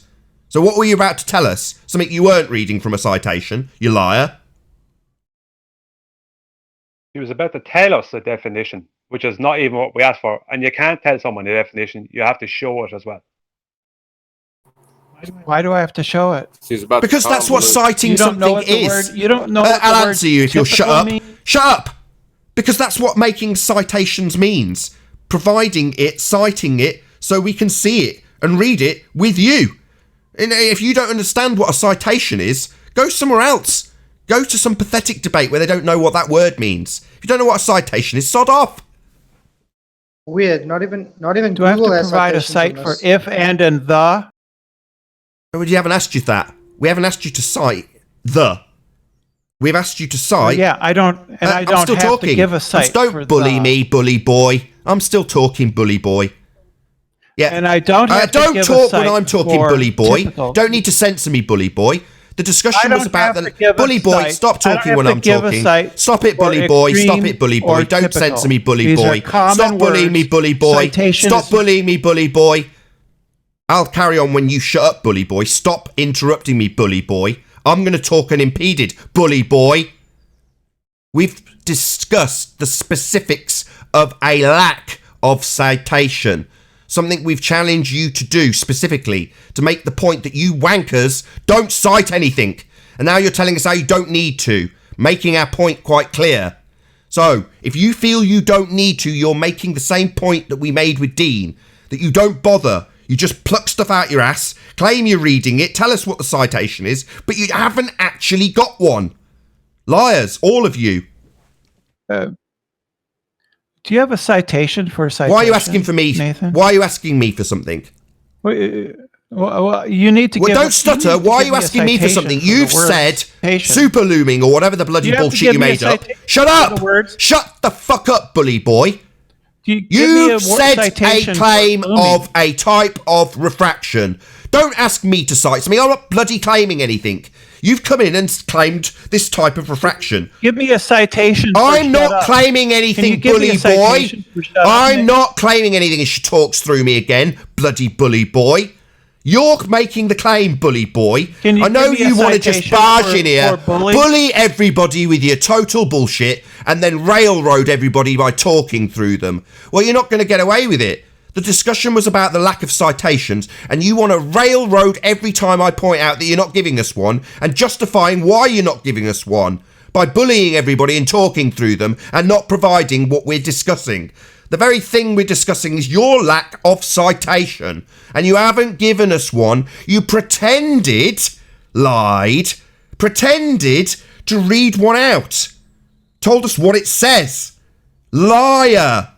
So what were you about to tell us? Something you weren't reading from a citation, you liar. He was about to tell us the definition, which is not even what we asked for. And you can't tell someone the definition. You have to show it as well. Why do I have to show it? Because that's what citing You don't know something what the is. word- you don't know what the I'll word answer you if you'll shut typical up. means. Shut up! Because that's what making citations means. Providing it, citing it, so we can see it and read it with you. And if you don't understand what a citation is, go somewhere else. Go to some pathetic debate where they don't know what that word means. If you don't know what a citation is, sod off. Weird. Not even Do I have to Google has provide a citations cite on for this. if, and the? We haven't asked you that. We haven't asked you to cite the. We've asked you to cite. Yeah, I don't, and I I'm don't still have talking. to give a cite. Don't for bully the. me, bully boy. I'm still talking, bully boy. Yeah. And I don't have to don't give a talk when cite I'm talking, for bully boy. typical. Don't need to censor me, bully boy. The I discussion don't was about have to the give a bully boy. cite. Stop I don't talking have when to I'm give a talking. cite Stop it, for bully boy. Stop extreme it, bully or boy. Don't typical. censor me, bully These are boy. common Stop bullying me, words. bully boy. Citation Stop is- bullying me, bully boy. I'll carry on when you shut up, bully boy. Stop interrupting me, bully boy. I'm going to talk unimpeded, bully boy. We've discussed the specifics of a lack of citation. Something we've challenged you to do specifically to make the point that you wankers don't cite anything. And now you're telling us how you don't need to, making our point quite clear. So, if you feel you don't need to, you're making the same point that we made with Dean, that you don't bother. You just pluck stuff out your ass, claim you're reading it, tell us what the citation is, but you haven't actually got one. Liars, all of you. Do you have a citation for a citation? Why are you asking for me? Nathan? Why are you asking me for something? Well, you need to. Well, give don't stutter. Why are you asking me for something? You've said super looming or whatever the bloody You have to bullshit give you me a made up. citation Shut for up! the words. Shut the fuck up, bully boy. Give me You a said a citation for claim looming. of a type of refraction. Don't ask me to cite something. I'm not bloody claiming anything. You've come in and claimed this type of refraction. Give me a citation. For I'm shut not up. claiming Can you anything, give me bully a citation boy. for shut up, I'm Nick? not claiming anything as she talks through me again, bloody bully boy. You're making the claim, bully boy. Can you I know give me a you want to just citation barge in here, for bullying? bully everybody with your total bullshit, and then railroad everybody by talking through them. Well, you're not going to get away with it. The discussion was about the lack of citations, and you want to railroad every time I point out that you're not giving us one, and justifying why you're not giving us one, by bullying everybody and talking through them, and not providing what we're discussing. The very thing we're discussing is your lack of citation, and you haven't given us one. You lied, pretended to read one out, told us what it says. Liar.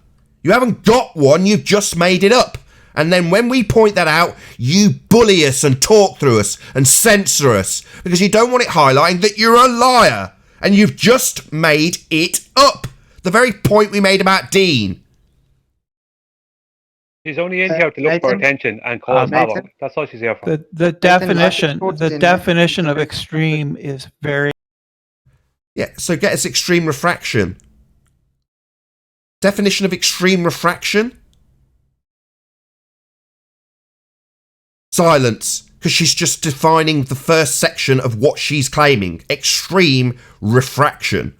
You haven't got one, you've just made it up. And then when we point that out, you bully us and talk through us and censor us because you don't want it highlighting that you're a liar and you've just made it up. The very point we made about Dean. She's only in here to look for attention and cause havoc. That's all she's here for. The definition of extreme is very... Yeah, so get us extreme refraction. Definition of extreme refraction? Silence, because she's just defining the first section of what she's claiming. Extreme refraction.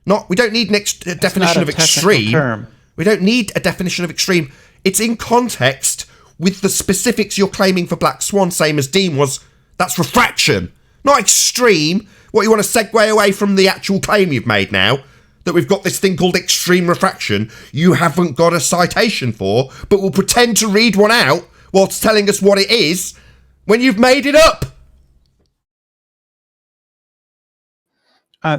We don't need a definition of extreme. Term. We don't need a definition of extreme. It's in context with the specifics you're claiming for Black Swan, same as Dean was. That's refraction, not extreme. What, you want to segue away from the actual claim you've made now? That we've got this thing called extreme refraction you haven't got a citation for, but will pretend to read one out whilst telling us what it is when you've made it up.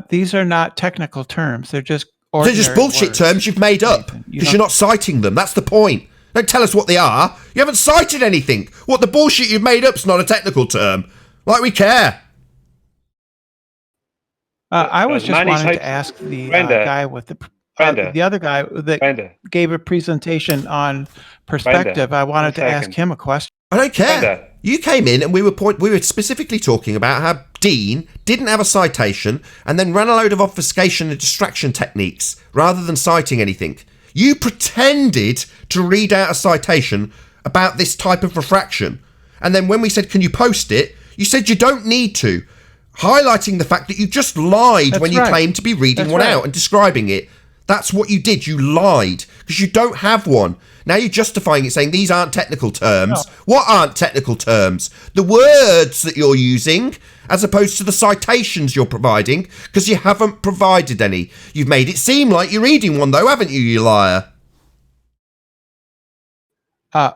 These are not technical terms. They're just bullshit words. Terms you've made up because you're not citing them. That's the point. Don't tell us what they are. You haven't cited anything. What, the bullshit you've made up's not a technical term. Like we care. I was just wanting to ask the guy with the other guy that gave a presentation on perspective. I wanted to ask him a question. I don't care. You came in and we were specifically talking about how Dean didn't have a citation and then ran a load of obfuscation and distraction techniques rather than citing anything. You pretended to read out a citation about this type of refraction. And then when we said, can you post it? You said you don't need to. Highlighting the fact that you just lied when you claimed to be reading one out and describing it. That's what you did. You lied because you don't have one. Now you're justifying it, saying these aren't technical terms. No. What aren't technical terms? The words that you're using as opposed to the citations you're providing, because you haven't provided any. You've made it seem like you're reading one though, haven't you, you liar?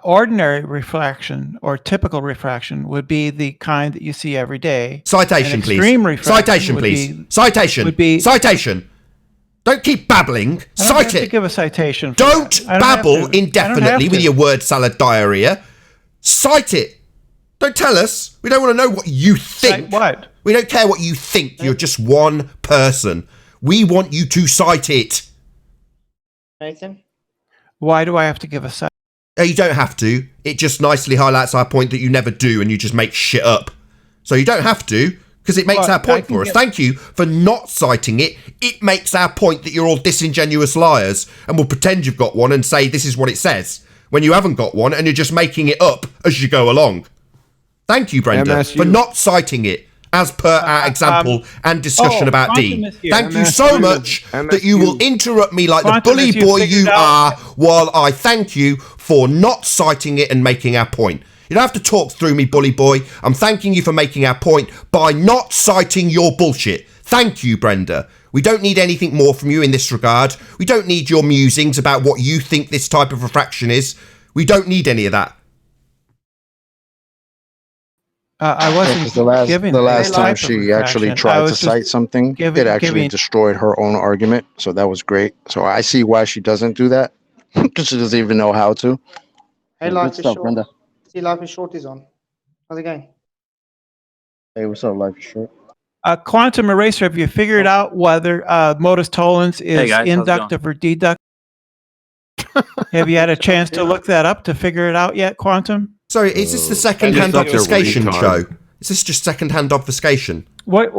Ordinary refraction or typical refraction would be the kind that you see every day. Citation, please. Citation, please. Citation. Don't keep babbling. Cite it. Give a citation. Don't babble indefinitely with your word salad diarrhea. Cite it. Don't tell us. We don't want to know what you think. Cite what? We don't care what you think. You're just one person. We want you to cite it. Nathan? Why do I have to give a cite? You don't have to. It just nicely highlights our point that you never do and you just make shit up. So you don't have to, because it makes our point for us. Thank you for not citing it. It makes our point that you're all disingenuous liars and will pretend you've got one and say this is what it says when you haven't got one and you're just making it up as you go along. Thank you, Brenda, for not citing it as per our example and discussion about Dean. Thank you so much that you will interrupt me like the bully boy you are while I thank you for not citing it and making our point. You don't have to talk through me, bully boy. I'm thanking you for making our point by not citing your bullshit. Thank you, Brenda. We don't need anything more from you in this regard. We don't need your musings about what you think this type of refraction is. We don't need any of that. I wasn't the last time she actually tried to cite something, it actually destroyed her own argument. So that was great. So I see why she doesn't do that, because she doesn't even know how to. Hey, Life is Short. Brenda. See, Life is Short is on. How's it going? Hey, what's up, Life is Short? Quantum Eraser, have you figured out whether modus tollens is inductive or deductive? Have you had a chance to look that up to figure it out yet, Quantum? Sorry, is this the second-hand obfuscation show? Is this just second-hand obfuscation? What?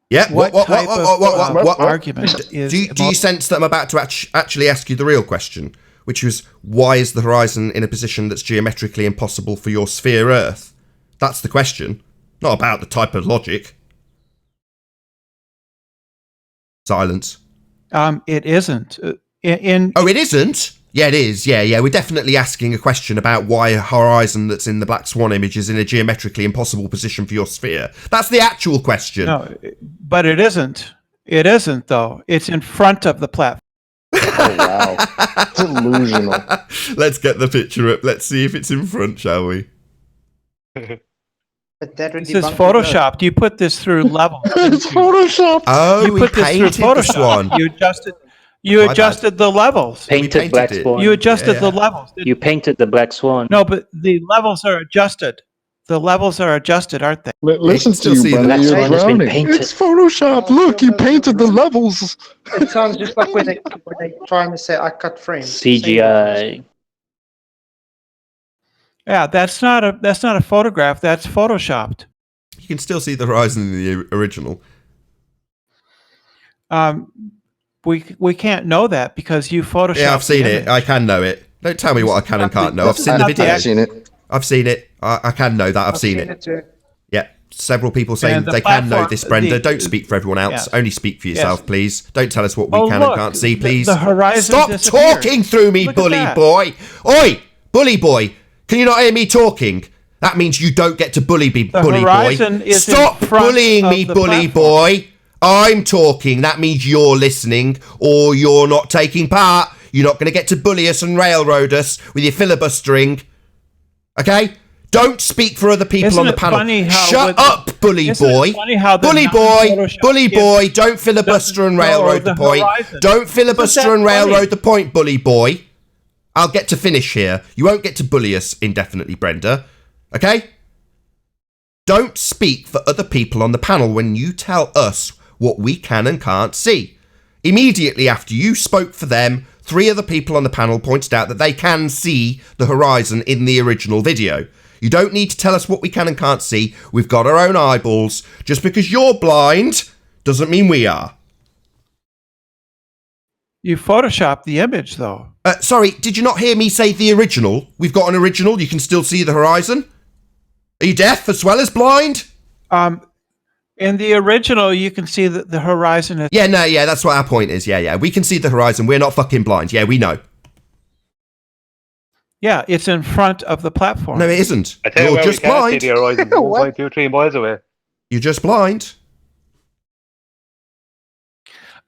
Yeah. What argument is? Do you sense that I'm about to actually ask you the real question, which was, why is the horizon in a position that's geometrically impossible for your sphere Earth? That's the question, not about the type of logic. Silence. It isn't. Oh, it isn't? Yeah, it is. Yeah. We're definitely asking a question about why a horizon that's in the Black Swan image is in a geometrically impossible position for your sphere. That's the actual question. No, but it isn't. It isn't, though. It's in front of the platform. Oh, wow. Delusional. Let's get the picture up. Let's see if it's in front, shall we? But that would This is debunk the Photoshopped. You put this through levels. It's Photoshopped. Oh, You we put this through painted this Photoshop. one. You My adjusted the levels. Painted Black it. Swan. You adjusted Yeah. the levels. You painted the Black Swan. No, but the levels are adjusted. The levels are adjusted, aren't they? Listen still to see you, the brother. Black You're Swan has been drowning. painted. It's Photoshopped. Look, you painted the levels. It sounds just like when they trying to say I cut frames. CGI. Yeah, that's not a photograph. That's photoshopped. You can still see the horizon in the original. We can't know that because you photoshopped. Yeah, I've seen the it. image. I can know it. Don't tell me what I can and can't know. I've seen the That's video. I've seen it. I've seen it. I can know that. I've seen it. too. Yeah. Several people saying And the they can know platform- this, Brenda. the- Don't speak for everyone else. yes. Only speak for yourself, Yes. please. Don't tell us what we Oh, can look, and can't see, the- please. the horizon Stop disappeared. talking through me, Look at bully that. boy. Oi, bully boy. Can you not hear me talking? That means you don't get to bully me, The bully boy. horizon is in Stop front bullying of me, the bully platform. boy. I'm talking. That means you're listening or you're not taking part. You're not going to get to bully us and railroad us with your filibustering. Okay? Don't speak for other people Isn't on the it panel. funny how Shut with- up, bully Isn't it boy. funny how the Bully boy, non-Photoshop bully gives- boy, don't filibuster and No, railroad the the point. horizon. Don't Isn't filibuster that and funny? railroad the point, bully boy. I'll get to finish here. You won't get to bully us indefinitely, Brenda. Okay? Don't speak for other people on the panel when you tell us what we can and can't see. Immediately after you spoke for them, 3 other people on the panel pointed out that they can see the horizon in the original video. You don't need to tell us what we can and can't see. We've got our own eyeballs. Just because you're blind doesn't mean we are. You photoshopped the image, though. Sorry, did you not hear me say the original? We've got an original. You can still see the horizon. Are you deaf as well as blind? In the original, you can see that the horizon is. Yeah, that's what our point is. Yeah. We can see the horizon. We're not fucking blind. Yeah, we know. Yeah, it's in front of the platform. No, it isn't. I tell you You're where just we can't blind. see the horizon. 1.23 miles away. You're just blind.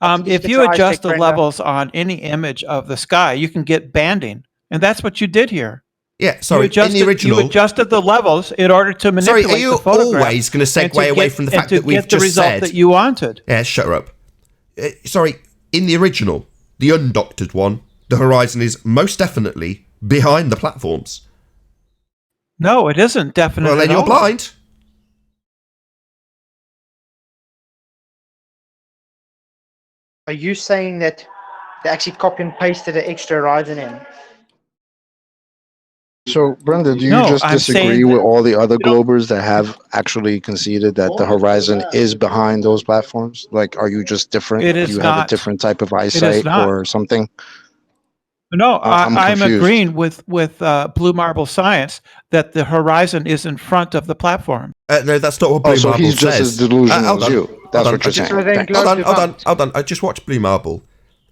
If you adjust the levels on any image of the sky, you can get banding, and that's what you did here. Yeah, sorry. in the original, you adjusted the levels in order to manipulate Sorry, are you the photograph always going to and segue away get- from the and fact to that we've get the just result said that you wanted? Yeah, shut her up. Sorry, in the original, the undoctored one, the horizon is most definitely behind the platforms. No, it isn't definite. Well, then at you're all. blind. Are you saying that they actually copy and pasted an extra horizon in? So, Brenda, do you No, just I'm disagree saying with that- all the other Globers that have actually conceded that the horizon is behind those platforms? Like, are you just different? It Do is you have a not. different type of is eyesight not. or something? No, I'm I'm confused. agreeing with Blue Marble Science that the horizon is in front of the platform. No, that's not what Blue Oh, so Marble he's just says. as delusional Hold as on, you. That's hold on, what you're I just- saying. Thanks. Hold on. I just watched Blue Marble,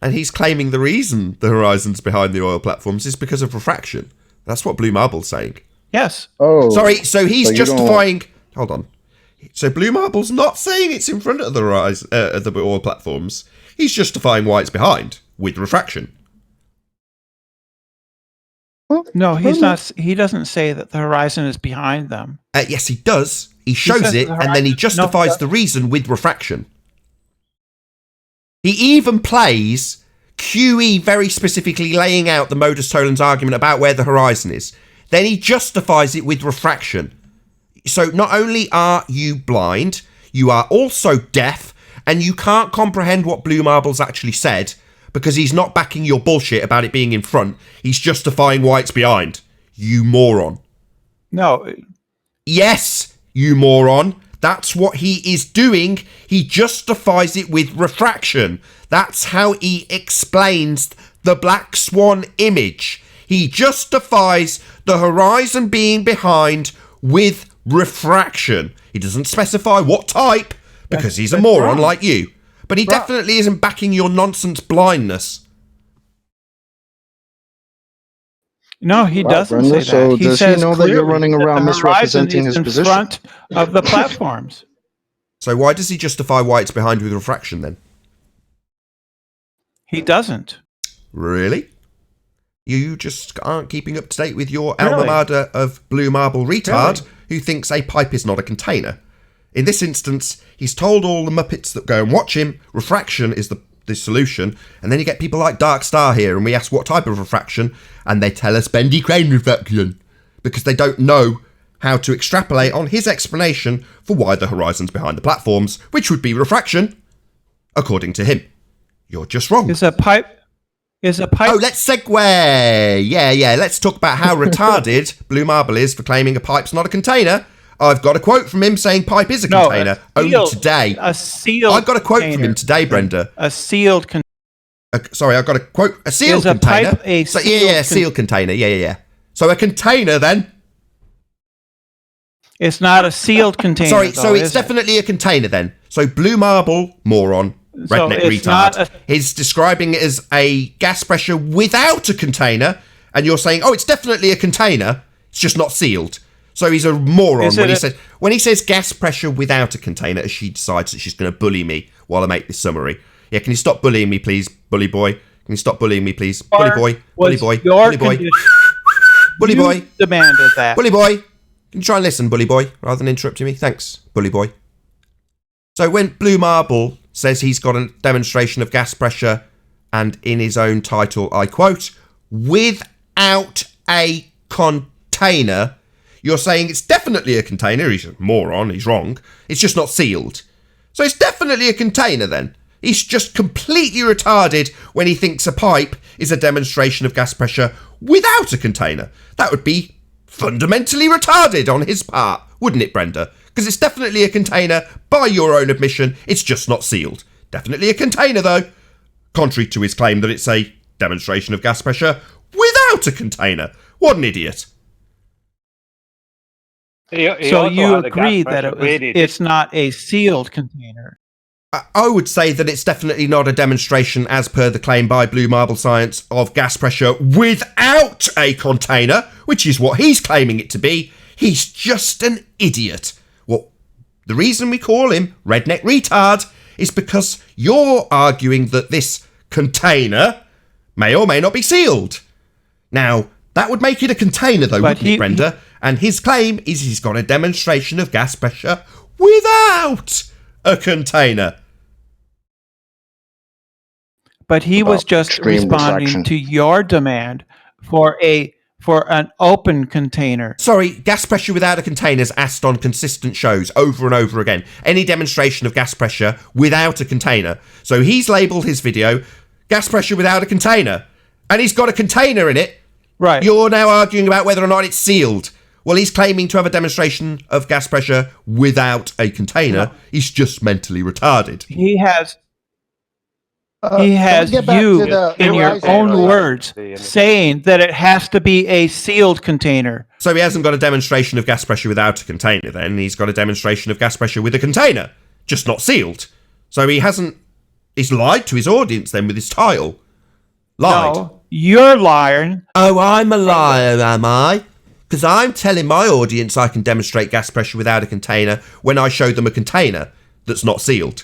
and he's claiming the reason the horizon's behind the oil platforms is because of refraction. That's what Blue Marble's saying. Yes. Oh, Sorry, so he's so you don't- justifying. Hold on. So Blue Marble's not saying it's in front of the horizon, the oil platforms. He's justifying why it's behind with refraction. No, he's not. He doesn't say that the horizon is behind them. Yes, he does. He shows says it, the and then he horizon- justifies no, the reason with refraction. He even plays QE very specifically laying out the modus tollens argument about where the horizon is. Then he justifies it with refraction. So not only are you blind, you are also deaf, and you can't comprehend what Blue Marble's actually said because he's not backing your bullshit about it being in front. He's justifying why it's behind. You moron. No, Yes, you moron. That's what he is doing. He justifies it with refraction. That's how he explains the black swan image. He justifies the horizon being behind with refraction. He doesn't specify what type, because he's a moron like you. But he definitely isn't backing your nonsense blindness. No, he doesn't Brenda, say so that. He does he says know that you're clearly running that around the horizon misrepresenting is his in position? front of the platforms. So why does he justify why it's behind with refraction then? He doesn't. Really? You just aren't keeping up to date with your alma mater of blue marble retard who thinks a pipe is not a container. In this instance, he's told all the Muppets that go and watch him, refraction is the solution, and then you get people like Dark Star here, and we ask what type of refraction, and they tell us bendy crane refraction, because they don't know how to extrapolate on his explanation for why the horizon's behind the platforms, which would be refraction, according to him. You're just wrong. Is a pipe... Oh, let's segue. Yeah. Let's talk about how retarded Blue Marble is for claiming a pipe's not a container. I've got a quote from him saying pipe is a container. Only today. A sealed I've got a quote container. from him today, Brenda. A sealed container. Sorry, I've got a quote. A sealed Is a container. pipe a So, sealed sealed container. Yeah. So a container then. It's not a sealed container. Sorry, though, so it's is it? definitely a container then. So Blue Marble, moron, So redneck it's not retard, is describing it as a gas pressure without a container, and you're saying, oh, it's definitely a container, it's just not sealed. So he's a moron when he says gas pressure without a container, as she decides that she's going to bully me while I make this summary. Yeah, can you stop bullying me, please, bully boy? Can you stop bullying me, please? Bully boy, bully boy, bully boy. Bully boy. Demanded that. Bully boy. Can you try and listen, bully boy, rather than interrupting me? Thanks, bully boy. So when Blue Marble says he's got a demonstration of gas pressure, and in his own title, I quote, without a container, you're saying it's definitely a container. He's a moron, he's wrong. It's just not sealed. So it's definitely a container then. He's just completely retarded when he thinks a pipe is a demonstration of gas pressure without a container. That would be fundamentally retarded on his part, wouldn't it, Brenda? Because it's definitely a container, by your own admission, it's just not sealed. Definitely a container, though. Contrary to his claim that it's a demonstration of gas pressure without a container. What an idiot. So you agree that it's not a sealed container? I would say that it's definitely not a demonstration, as per the claim by Blue Marble Science, of gas pressure without a container, which is what he's claiming it to be. He's just an idiot. Well, the reason we call him Redneck Retard is because you're arguing that this container may or may not be sealed. Now, that would make it a container, though, wouldn't it, Brenda? And his claim is he's got a demonstration of gas pressure without a container. But he was just responding to your demand for an open container. Sorry, gas pressure without a container is asked on consistent shows over and over again. Any demonstration of gas pressure without a container. So he's labelled his video gas pressure without a container. And he's got a container in it. Right. You're now arguing about whether or not it's sealed. Well, he's claiming to have a demonstration of gas pressure without a container. No. He's just mentally retarded. He has you, in your own words, saying that it has to be a sealed container. So he hasn't got a demonstration of gas pressure without a container, then. He's got a demonstration of gas pressure with a container, just not sealed. So he's lied to his audience, then, with his title. Lied. No, you're lying. Oh, I'm a liar, am I? Because I'm telling my audience I can demonstrate gas pressure without a container when I show them a container that's not sealed.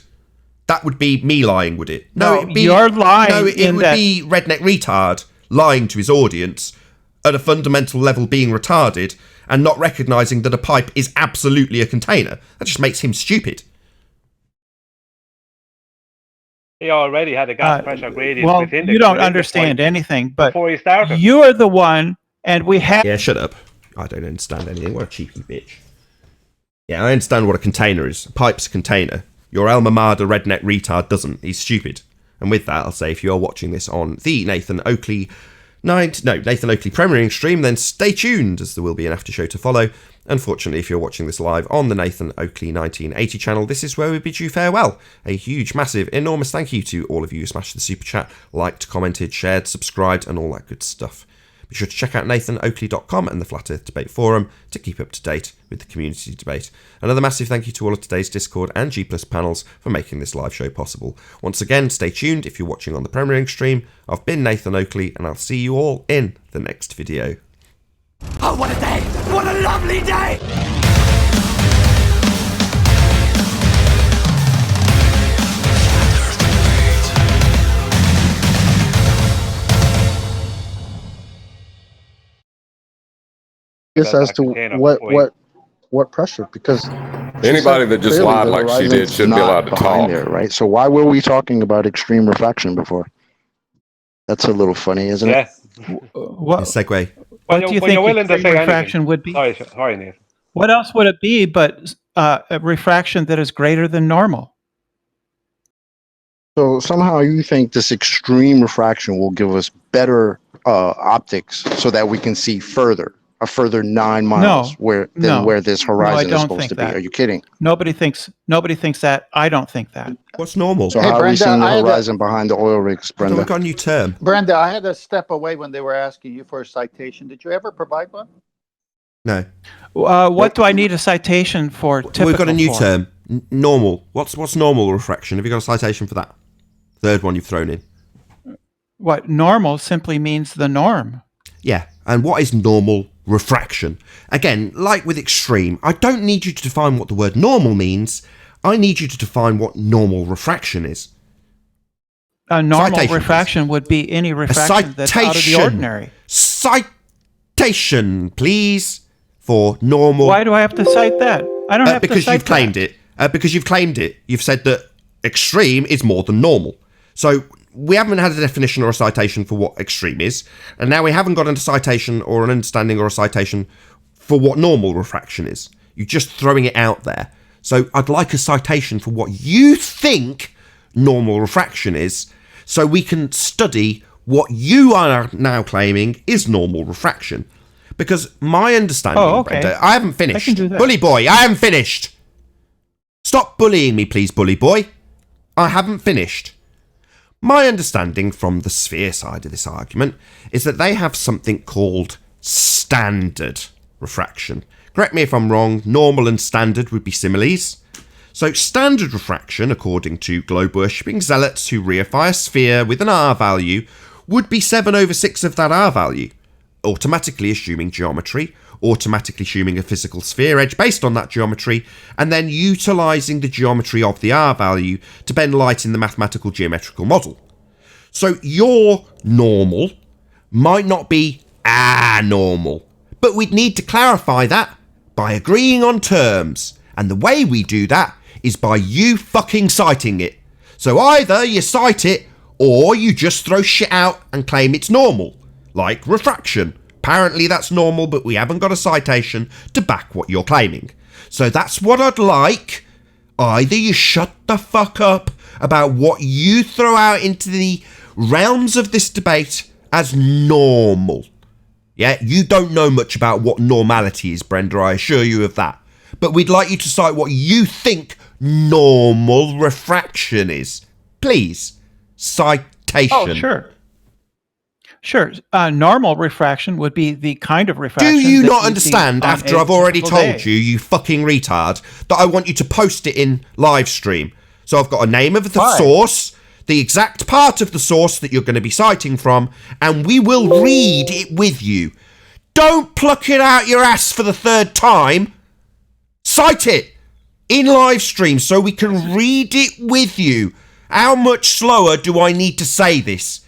That would be me lying, would it? No, it'd be, you're lying. No, it would be Redneck Retard lying to his audience at a fundamental level, being retarded and not recognising that a pipe is absolutely a container. That just makes him stupid. He already had a gas pressure gradient within the... you don't understand anything, but before he started. You're the one, and we have... Yeah, shut up. I don't understand anything. What a cheeky bitch. Yeah, I understand what a container is. A pipe's a container. Your alma mater redneck retard doesn't. He's stupid. And with that, I'll say if you're watching this on the Nathan Oakley Nathan Oakley premiering stream, then stay tuned as there will be an after show to follow. Unfortunately, if you're watching this live on the Nathan Oakley 1980 channel, this is where we bid you farewell. A huge, massive, enormous thank you to all of you who smashed the super chat, liked, commented, shared, subscribed, and all that good stuff. Be sure to check out nathanoakley.com and the Flat Earth Debate Forum to keep up to date with the community debate. Another massive thank you to all of today's Discord and G Plus panels for making this live show possible. Once again, stay tuned if you're watching on the premiering stream. I've been Nathan Oakley, and I'll see you all in the next video. Oh, what a day! What a lovely day! Guess as to what pressure, because anybody that just lied like she did shouldn't be allowed to talk. There, right? So why were we talking about extreme refraction before? That's a little funny, isn't it? What segue? What do you think extreme refraction would be? Sorry, Nathan. What else would it be but a refraction that is greater than normal? So somehow you think this extreme refraction will give us better optics so that we can see further, a further 9 miles where this horizon is supposed to be. Are you kidding? Nobody thinks that. I don't think that. What's normal? So how are we seeing the horizon behind the oil rigs, Brenda? We've got a new term. Brenda, I had to step away when they were asking you for a citation. Did you ever provide one? No. What do I need a citation for? We've got a new term. Normal. What's normal refraction? Have you got a citation for that? Third one you've thrown in. What normal simply means the norm. Yeah. And what is normal refraction? Again, like with extreme, I don't need you to define what the word normal means. I need you to define what normal refraction is. A normal refraction would be any refraction that's out of the ordinary. Citation, please, for normal. Why do I have to cite that? I don't have to cite that. Because you've claimed it. Because you've claimed it. You've said that extreme is more than normal. So we haven't had a definition or a citation for what extreme is, and now we haven't got a citation or an understanding or a citation for what normal refraction is. You're just throwing it out there. So I'd like a citation for what you think normal refraction is, so we can study what you are now claiming is normal refraction. Because my understanding, Brenda, I haven't finished. I can do that. Bully boy, I haven't finished. Stop bullying me, please, bully boy. I haven't finished. My understanding from the sphere side of this argument is that they have something called standard refraction. Correct me if I'm wrong, normal and standard would be similes. So standard refraction, according to globe worshipping zealots who reify a sphere with an R value, would be 7/6 of that R value, automatically assuming geometry, automatically assuming a physical sphere edge based on that geometry, and then utilising the geometry of the R value to bend light in the mathematical geometrical model. So your normal might not be normal, but we'd need to clarify that by agreeing on terms, and the way we do that is by you fucking citing it. So either you cite it, or you just throw shit out and claim it's normal, like refraction. Apparently that's normal, but we haven't got a citation to back what you're claiming. So that's what I'd like. Either you shut the fuck up about what you throw out into the realms of this debate as normal. Yeah, you don't know much about what normality is, Brenda, I assure you of that. But we'd like you to cite what you think normal refraction is. Please, citation. Oh, sure. Sure. Normal refraction would be the kind of refraction. Do you not understand, after I've already told you, you fucking retard, that I want you to post it in live stream? So I've got a name of the source, the exact part of the source that you're going to be citing from, and we will read it with you. Don't pluck it out your ass for the third time. Cite it in live stream so we can read it with you. How much slower do I need to say this?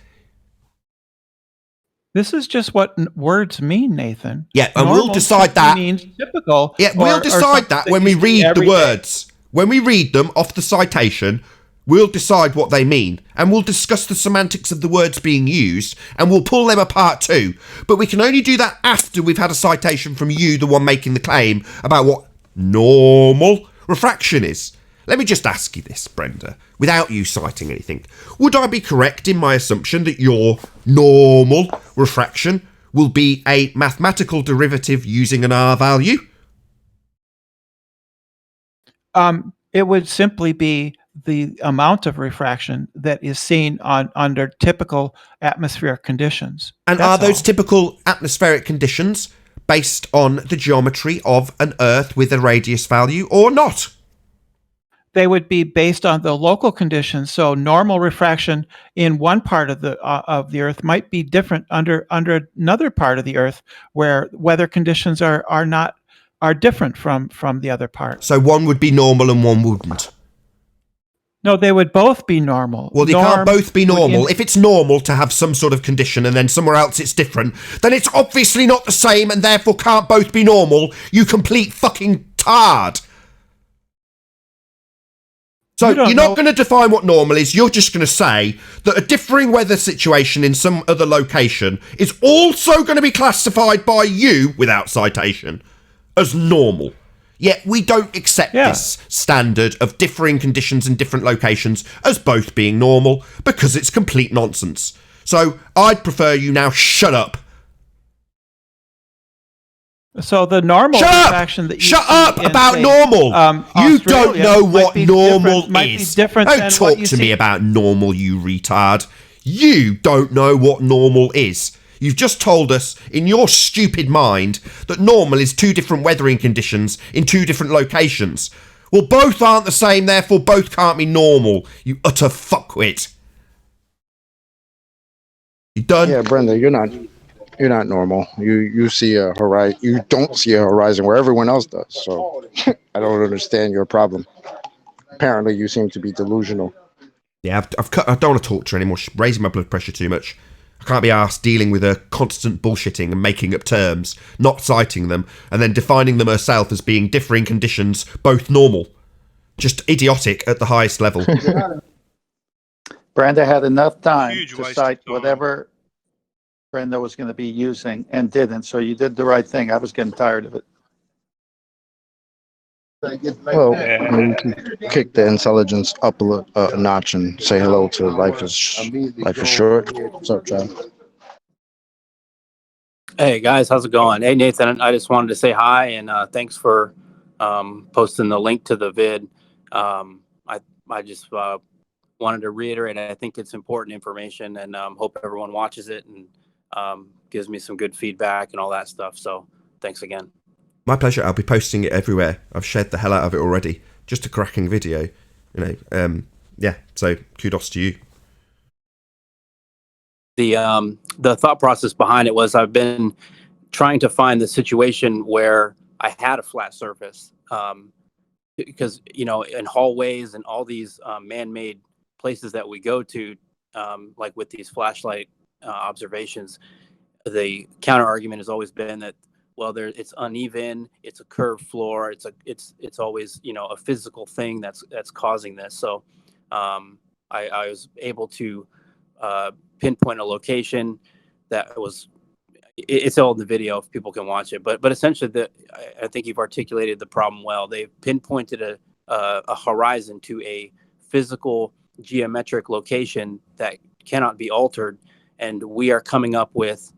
This is just what words mean, Nathan. Yeah, and we'll decide that. Means typical. Yeah, we'll decide that when we read the words. When we read them off the citation, we'll decide what they mean, and we'll discuss the semantics of the words being used, and we'll pull them apart too. But we can only do that after we've had a citation from you, the one making the claim, about what normal refraction is. Let me just ask you this, Brenda, without you citing anything. Would I be correct in my assumption that your normal refraction will be a mathematical derivative using an R value? It would simply be the amount of refraction that is seen under typical atmospheric conditions. And That's are those all. typical atmospheric conditions based on the geometry of an Earth with a radius value or not? They would be based on the local conditions. So normal refraction in one part of the Earth might be different under another part of the Earth, where weather conditions are different from the other part. So one would be normal and one wouldn't. No, they would both be normal. Well, they can't both be normal. If it's normal to have some sort of condition and then somewhere else it's different, then it's obviously not the same and therefore can't both be normal, you complete fucking tard. So you're not going to define what normal is, you're just going to say that a differing weather situation in some other location is also going to be classified by you, without citation, as normal. Yet we don't accept this standard of differing conditions in different locations as both being normal because it's complete nonsense. So I'd prefer you now shut up. So the normal refraction that you Shut see up in, about say, normal. You don't know what normal might is. be different Don't than talk what you to see. me about normal, you retard. You don't know what normal is. You've just told us, in your stupid mind, that normal is two different weathering conditions in two different locations. Well, both aren't the same, therefore both can't be normal, you utter fuckwit. You done? Yeah, Brenda, you're not normal. You see a horizon. You don't see a horizon where everyone else does. So I don't understand your problem. Apparently, you seem to be delusional. Yeah, I don't want to talk to her anymore. She's raising my blood pressure too much. I can't be arsed dealing with her constant bullshitting and making up terms, not citing them, and then defining them herself as being differing conditions, both normal. Just idiotic at the highest level. Brenda had enough time to cite whatever Brenda was going to be using and didn't, so you did the right thing. I was getting tired of it. Well, we can kick the intelligence up a notch and say hello to life is short. What's up, Chad? Hey guys, how's it going? Hey Nathan, I just wanted to say hi and thanks for posting the link to the vid. I just wanted to reiterate, I think it's important information and hope everyone watches it and gives me some good feedback and all that stuff. So thanks again. My pleasure. I'll be posting it everywhere. I've shared the hell out of it already. Just a cracking video, you know. Yeah. So kudos to you. The thought process behind it was I've been trying to find the situation where I had a flat surface, because you know, in hallways and all these man-made places that we go to, like with these flashlight observations, the counter argument has always been that, well, it's uneven, it's a curved floor, it's always, you know, a physical thing that's causing this. So I was able to pinpoint a location that was, it's all in the video if people can watch it, but essentially I think you've articulated the problem well. They've pinpointed a horizon to a physical geometric location that cannot be altered, and we are coming up with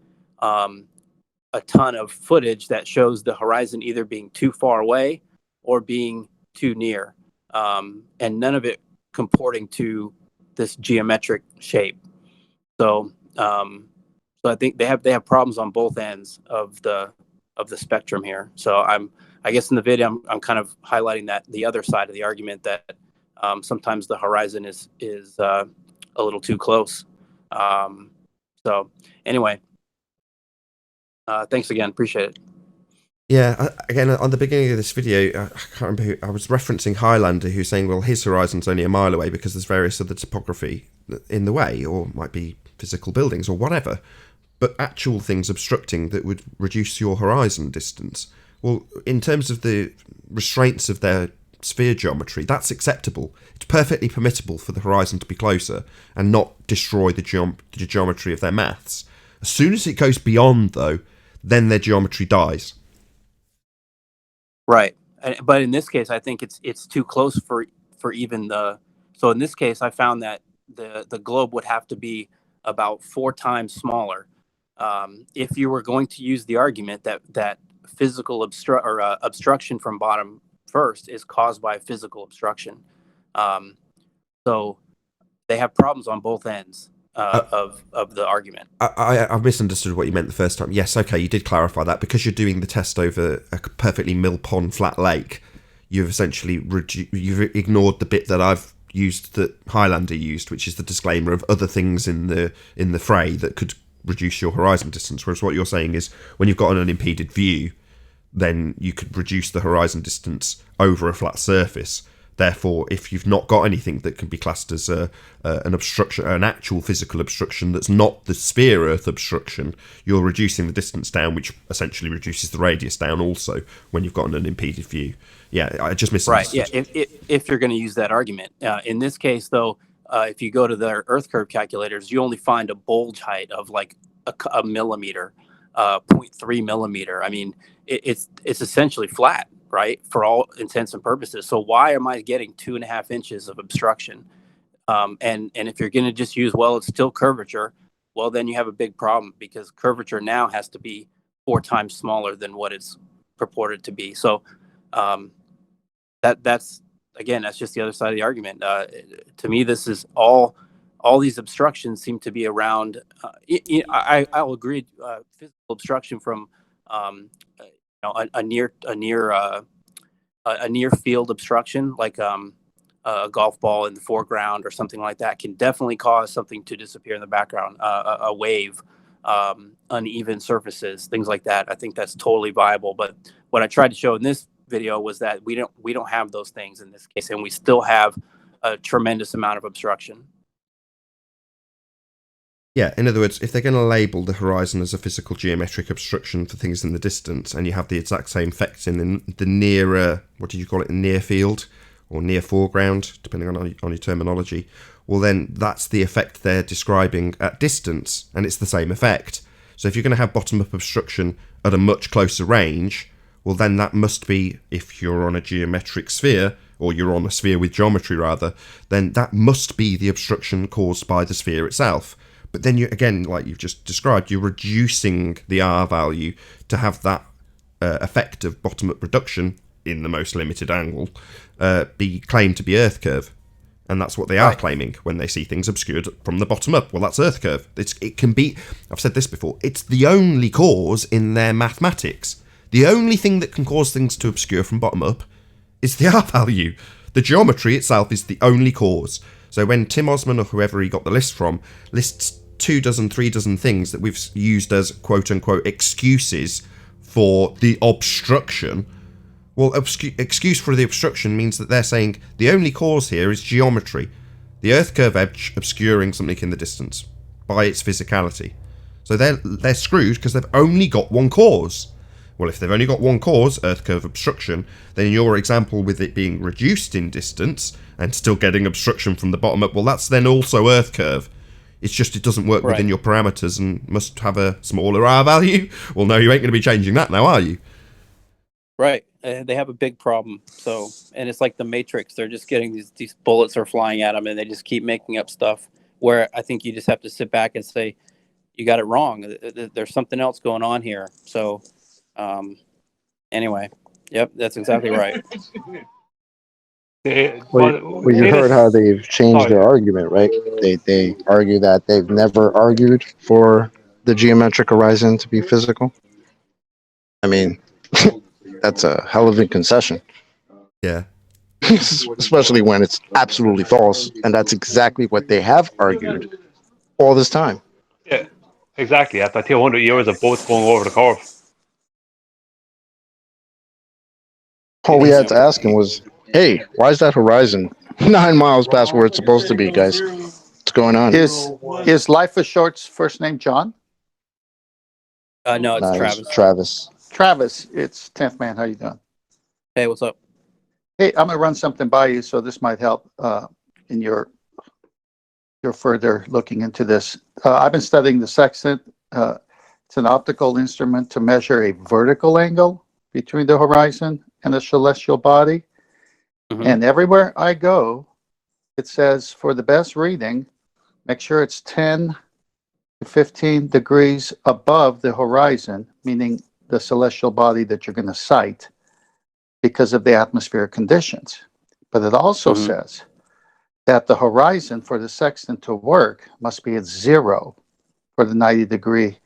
a ton of footage that shows the horizon either being too far away or being too near, and none of it comporting to this geometric shape. So I think they have problems on both ends of the spectrum here. So I guess in the video I'm kind of highlighting that the other side of the argument, that sometimes the horizon is a little too close. So anyway, thanks again. Appreciate it. Yeah, again, on the beginning of this video, I can't remember who, I was referencing Highlander, who's saying, well, his horizon's only a mile away because there's various other topography in the way, or might be physical buildings or whatever, but actual things obstructing that would reduce your horizon distance. Well, in terms of the restraints of their sphere geometry, that's acceptable. It's perfectly permissible for the horizon to be closer and not destroy the geometry of their maths. As soon as it goes beyond, though, then their geometry dies. Right, but in this case, I think it's too close for even the. So in this case, I found that the globe would have to be about 4 times smaller. If you were going to use the argument that physical obstruction from bottom first is caused by physical obstruction, so they have problems on both ends of the argument. I misunderstood what you meant the first time. Yes, okay, you did clarify that. Because you're doing the test over a perfectly mill pond flat lake, you've essentially you've ignored the bit that I've used, that Highlander used, which is the disclaimer of other things in the fray that could reduce your horizon distance. Whereas what you're saying is, when you've got an unimpeded view, then you could reduce the horizon distance over a flat surface. Therefore, if you've not got anything that can be classed as an obstruction, an actual physical obstruction that's not the sphere Earth obstruction, you're reducing the distance down, which essentially reduces the radius down also when you've got an unimpeded view. Yeah, I just misunderstood. Right, yeah, if you're going to use that argument. In this case, though, if you go to their Earth curve calculators, you only find a bulge height of like a millimeter, 0.3 millimeter. I mean, it's essentially flat, right, for all intents and purposes. So why am I getting 2.5 inches of obstruction? And if you're going to just use, well, it's still curvature, well, then you have a big problem, because curvature now has to be 4 times smaller than what it's purported to be. So that's again, that's just the other side of the argument. To me, this is all these obstructions seem to be around. I'll agree. Physical obstruction from a near field obstruction, like a golf ball in the foreground or something like that, can definitely cause something to disappear in the background. A wave, uneven surfaces, things like that. I think that's totally viable. But what I tried to show in this video was that we don't have those things in this case, and we still have a tremendous amount of obstruction. Yeah, in other words, if they're going to label the horizon as a physical geometric obstruction for things in the distance, and you have the exact same effects in the nearer, what did you call it, near field or near foreground, depending on your terminology, well then that's the effect they're describing at distance, and it's the same effect. So if you're going to have bottom-up obstruction at a much closer range, well then that must be, if you're on a geometric sphere, or you're on a sphere with geometry rather, then that must be the obstruction caused by the sphere itself. But then you, again, like you've just described, you're reducing the R value to have that effect of bottom-up reduction in the most limited angle be claimed to be Earth curve. And that's what they are claiming when they see things obscured from the bottom up. Well, that's Earth curve. It can be, I've said this before, it's the only cause in their mathematics. The only thing that can cause things to obscure from bottom up is the R value. The geometry itself is the only cause. So when Tim Osman, or whoever he got the list from, lists 3 dozen things that we've used as quote-unquote excuses for the obstruction, well, excuse for the obstruction means that they're saying the only cause here is geometry. The Earth curve edge obscuring something in the distance by its physicality. So they're screwed because they've only got one cause. Well, if they've only got one cause, Earth curve obstruction, then your example with it being reduced in distance and still getting obstruction from the bottom up, well, that's then also Earth curve. It's just it doesn't work within your parameters and must have a smaller R value. Well, no, you ain't going to be changing that now, are you? Right. They have a big problem. So, and it's like the Matrix. They're just getting these bullets are flying at them, and they just keep making up stuff. Where I think you just have to sit back and say, you got it wrong. There's something else going on here. So, anyway, yep, that's exactly right. Well, you heard how they've changed their argument, right? They argue that they've never argued for the geometric horizon to be physical. I mean, that's a hell of a concession. Yeah. Especially when it's absolutely false, and that's exactly what they have argued all this time. Yeah, exactly. After 200 years of boats going over the curve. All we had to ask him was, hey, why is that horizon 9 miles past where it's supposed to be, guys? What's going on? Is Life is Short's first name John? No, it's Travis. Travis. Travis, it's 10th Man. How you doing? Hey, what's up? Hey, I'm gonna run something by you, so this might help in your further looking into this. I've been studying the sextant. It's an optical instrument to measure a vertical angle between the horizon and the celestial body. Mm-hmm. And everywhere I go, it says for the best reading, make sure it's 10 15 degrees above the horizon, meaning the celestial body that you're going to sight, because of the atmospheric conditions. But it also says that the horizon for the sextant to work must be at 0 for the 90-degree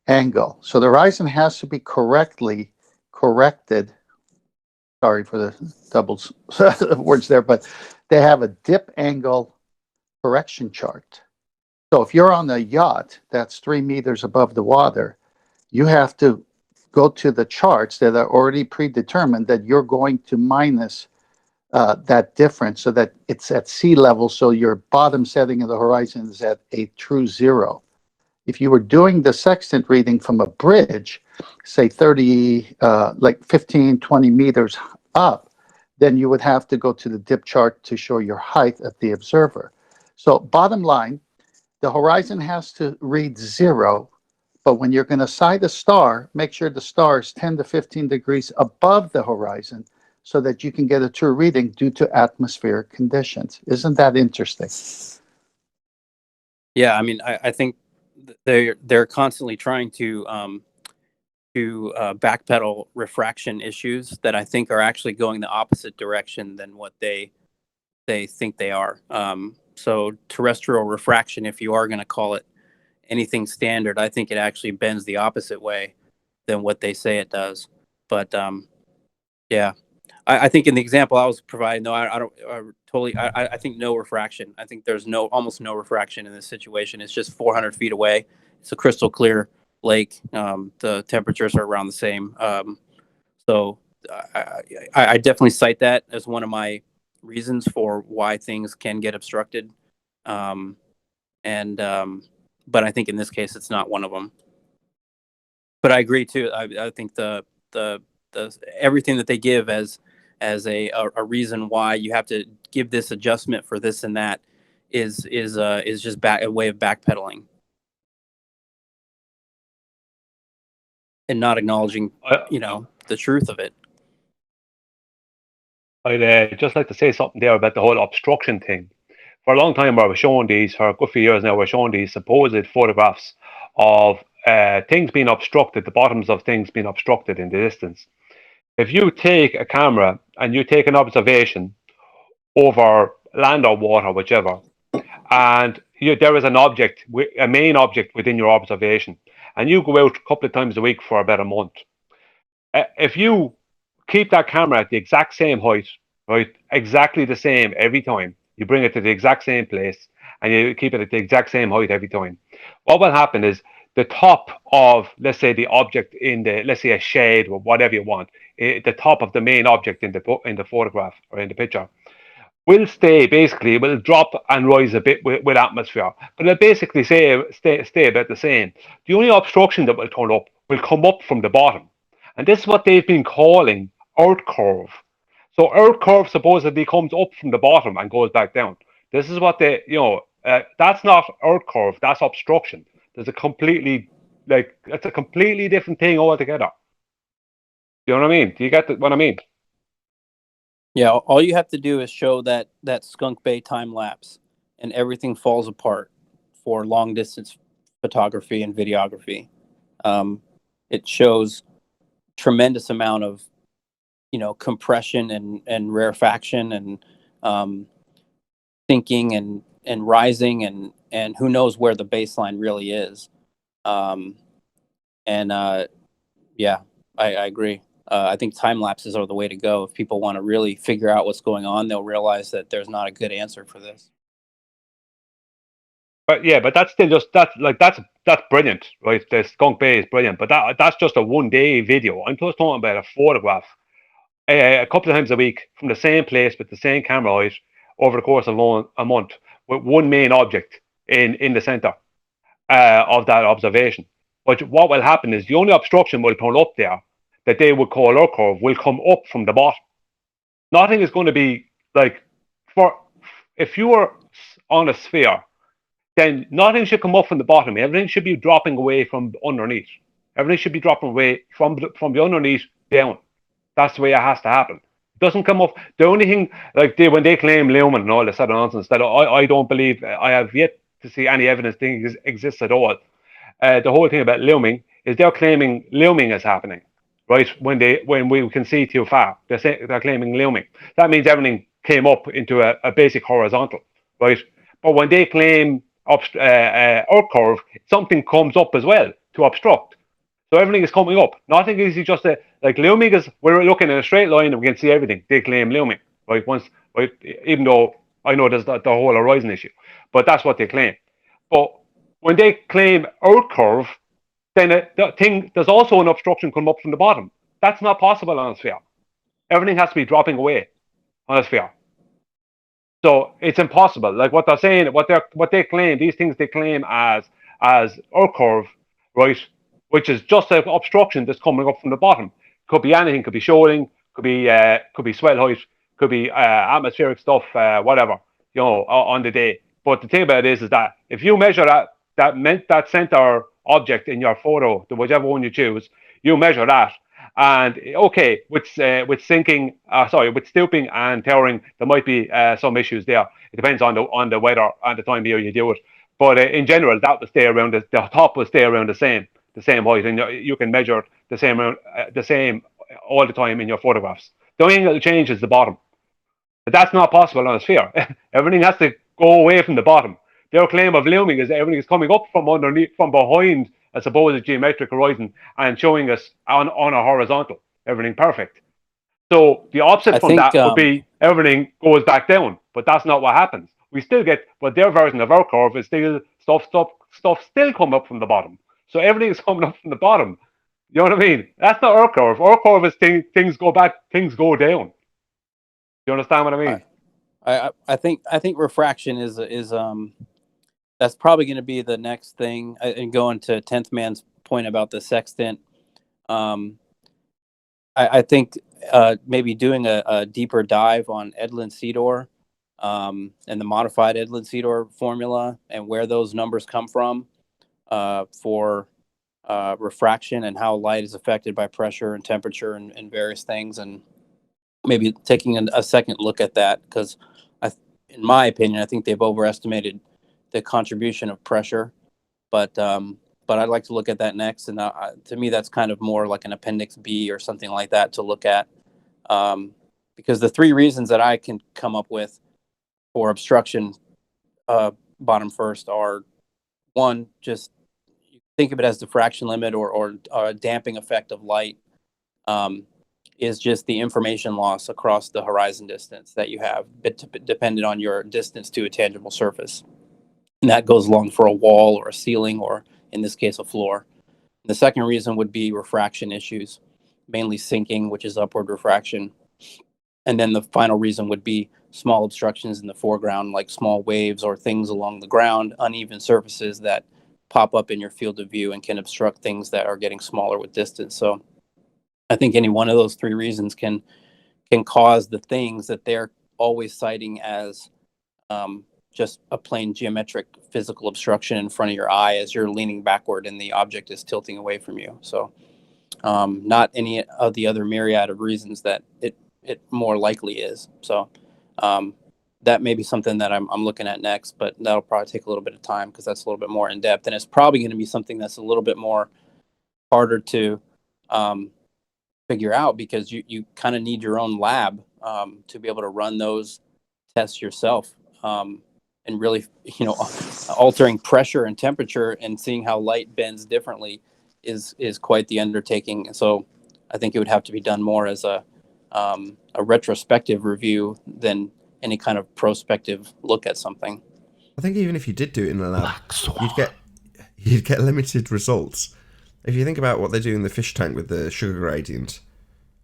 angle. So the horizon has to be correctly corrected. Sorry for the double words there, but they have a dip angle correction chart. So if you're on a yacht that's 3 meters above the water, you have to go to the charts that are already predetermined that you're going to minus that difference so that it's at sea level, so your bottom setting of the horizon is at a true 0. If you were doing the sextant reading from a bridge, say 30, like 15, 20 meters up, then you would have to go to the dip chart to show your height at the observer. So bottom line, the horizon has to read 0, but when you're going to sight a star, make sure the star is 10 to 15 degrees above the horizon so that you can get a true reading due to atmospheric conditions. Isn't that interesting? Yeah, I mean, I think they're constantly trying to backpedal refraction issues that I think are actually going the opposite direction than what they think they are. So terrestrial refraction, if you are going to call it anything standard, I think it actually bends the opposite way than what they say it does. But yeah, I think in the example I was providing, though, I don't totally. I think no refraction. I think there's almost no refraction in this situation. It's just 400 feet away. It's a crystal clear lake. The temperatures are around the same. So I definitely cite that as one of my reasons for why things can get obstructed. But I think in this case, it's not one of them. But I agree too. I think the everything that they give as a reason why you have to give this adjustment for this and that is just a way of backpedaling and not acknowledging the truth of it. I'd just like to say something there about the whole obstruction thing. For a long time, I was showing these, for a good few years now, we're showing these supposed photographs of things being obstructed, the bottoms of things being obstructed in the distance. If you take a camera and you take an observation over land or water, whichever, and there is an object, a main object within your observation, and you go out a couple of times a week for about a month, if you keep that camera at the exact same height, right, exactly the same every time, you bring it to the exact same place, and you keep it at the exact same height every time, what will happen is the top of, let's say, the object in the, let's say, a shade or whatever you want, the top of the main object in the photograph or in the picture will stay, basically, it will drop and rise a bit with atmosphere, but it'll basically stay about the same. The only obstruction that will turn up will come up from the bottom. And this is what they've been calling Earth curve. So Earth curve supposedly comes up from the bottom and goes back down. This is what they, that's not Earth curve, that's obstruction. There's it's a completely different thing altogether. You know what I mean? Do you get what I mean? Yeah, all you have to do is show that Skunk Bay time lapse, and everything falls apart for long distance photography and videography. It shows tremendous amount of compression and rarefaction and sinking and rising and who knows where the baseline really is. Yeah, I agree. I think time lapses are the way to go. If people want to really figure out what's going on, they'll realize that there's not a good answer for this. But yeah, but that's still just that's brilliant, right? The Skunk Bay is brilliant, but that's just a 1 day video. I'm just talking about a photograph, a couple of times a week from the same place with the same camera height over the course of a month with one main object in the center of that observation. But what will happen is the only obstruction will turn up there that they would call Earth curve will come up from the bottom. Nothing is going to be if you were on a sphere, then nothing should come up from the bottom. Everything should be dropping away from underneath. Everything should be dropping away from the underneath down. That's the way it has to happen. It doesn't come up. The only thing, when they claim lumen and all this other nonsense, that I don't believe, I have yet to see any evidence things exists at all. the whole thing about looming is they're claiming looming is happening, right? When we can see too far, they're claiming looming. That means everything came up into a basic horizontal, right? But when they claim Earth curve, something comes up as well to obstruct. So everything is coming up. Nothing is just like looming is we're looking in a straight line and we can see everything. They claim looming, right? Right, even though I know there's the whole horizon issue, but that's what they claim. But when they claim Earth curve, then there's also an obstruction coming up from the bottom. That's not possible on a sphere. Everything has to be dropping away on a sphere. So it's impossible. Like what they're saying, what they claim, these things they claim as Earth curve, right? Which is just an obstruction that's coming up from the bottom. Could be anything. Could be shoaling. Could be swell height. Could be atmospheric stuff. Whatever, on the day. But the thing about it is that if you measure that center object in your photo, whichever one you choose, you measure that. And okay, with sinking, with stooping and towering, there might be some issues there. It depends on the weather and the time of year you do it. But in general, that will stay around. The top will stay around the same height, and you can measure the same all the time in your photographs. The only thing that will change is the bottom. But that's not possible on a sphere. Everything has to go away from the bottom. Their claim of looming is that everything is coming up from underneath, from behind a supposed geometric horizon and showing us on a horizontal. Everything perfect. So the opposite from that would be everything goes back down, but that's not what happens. We still get, but their version of our curve is still stuff still come up from the bottom. So everything is coming up from the bottom. You know what I mean? That's not our curve. Our curve is things go back, things go down. You understand what I mean? I think refraction is that's probably going to be the next thing. And going to 10th Man's point about the sextant, I think maybe doing a deeper dive on Edlin-Sedor and the modified Edlin-Sedor formula and where those numbers come from for refraction and how light is affected by pressure and temperature and various things, and maybe taking a second look at that, because in my opinion, I think they've overestimated the contribution of pressure, but I'd like to look at that next. And to me, that's kind of more like an Appendix B or something like that to look at, because the three reasons that I can come up with for obstruction, bottom first, are one, just think of it as diffraction limit or a damping effect of light, is just the information loss across the horizon distance that you have, dependent on your distance to a tangible surface. And that goes along for a wall or a ceiling, or in this case, a floor. And the second reason would be refraction issues, mainly sinking, which is upward refraction. And then the final reason would be small obstructions in the foreground, like small waves or things along the ground, uneven surfaces that pop up in your field of view and can obstruct things that are getting smaller with distance. So I think any one of those three reasons can cause the things that they're always citing as just a plain geometric physical obstruction in front of your eye as you're leaning backward and the object is tilting away from you. So not any of the other myriad of reasons that it more likely is. So that may be something that I'm looking at next, but that'll probably take a little bit of time because that's a little bit more in depth, and it's probably going to be something that's a little bit more harder to figure out, because you kind of need your own lab to be able to run those tests yourself, and really, altering pressure and temperature and seeing how light bends differently is quite the undertaking. So I think it would have to be done more as a retrospective review than any kind of prospective look at something. I think even if you did do it in a lab, you'd get limited results. If you think about what they do in the fish tank with the sugar gradient,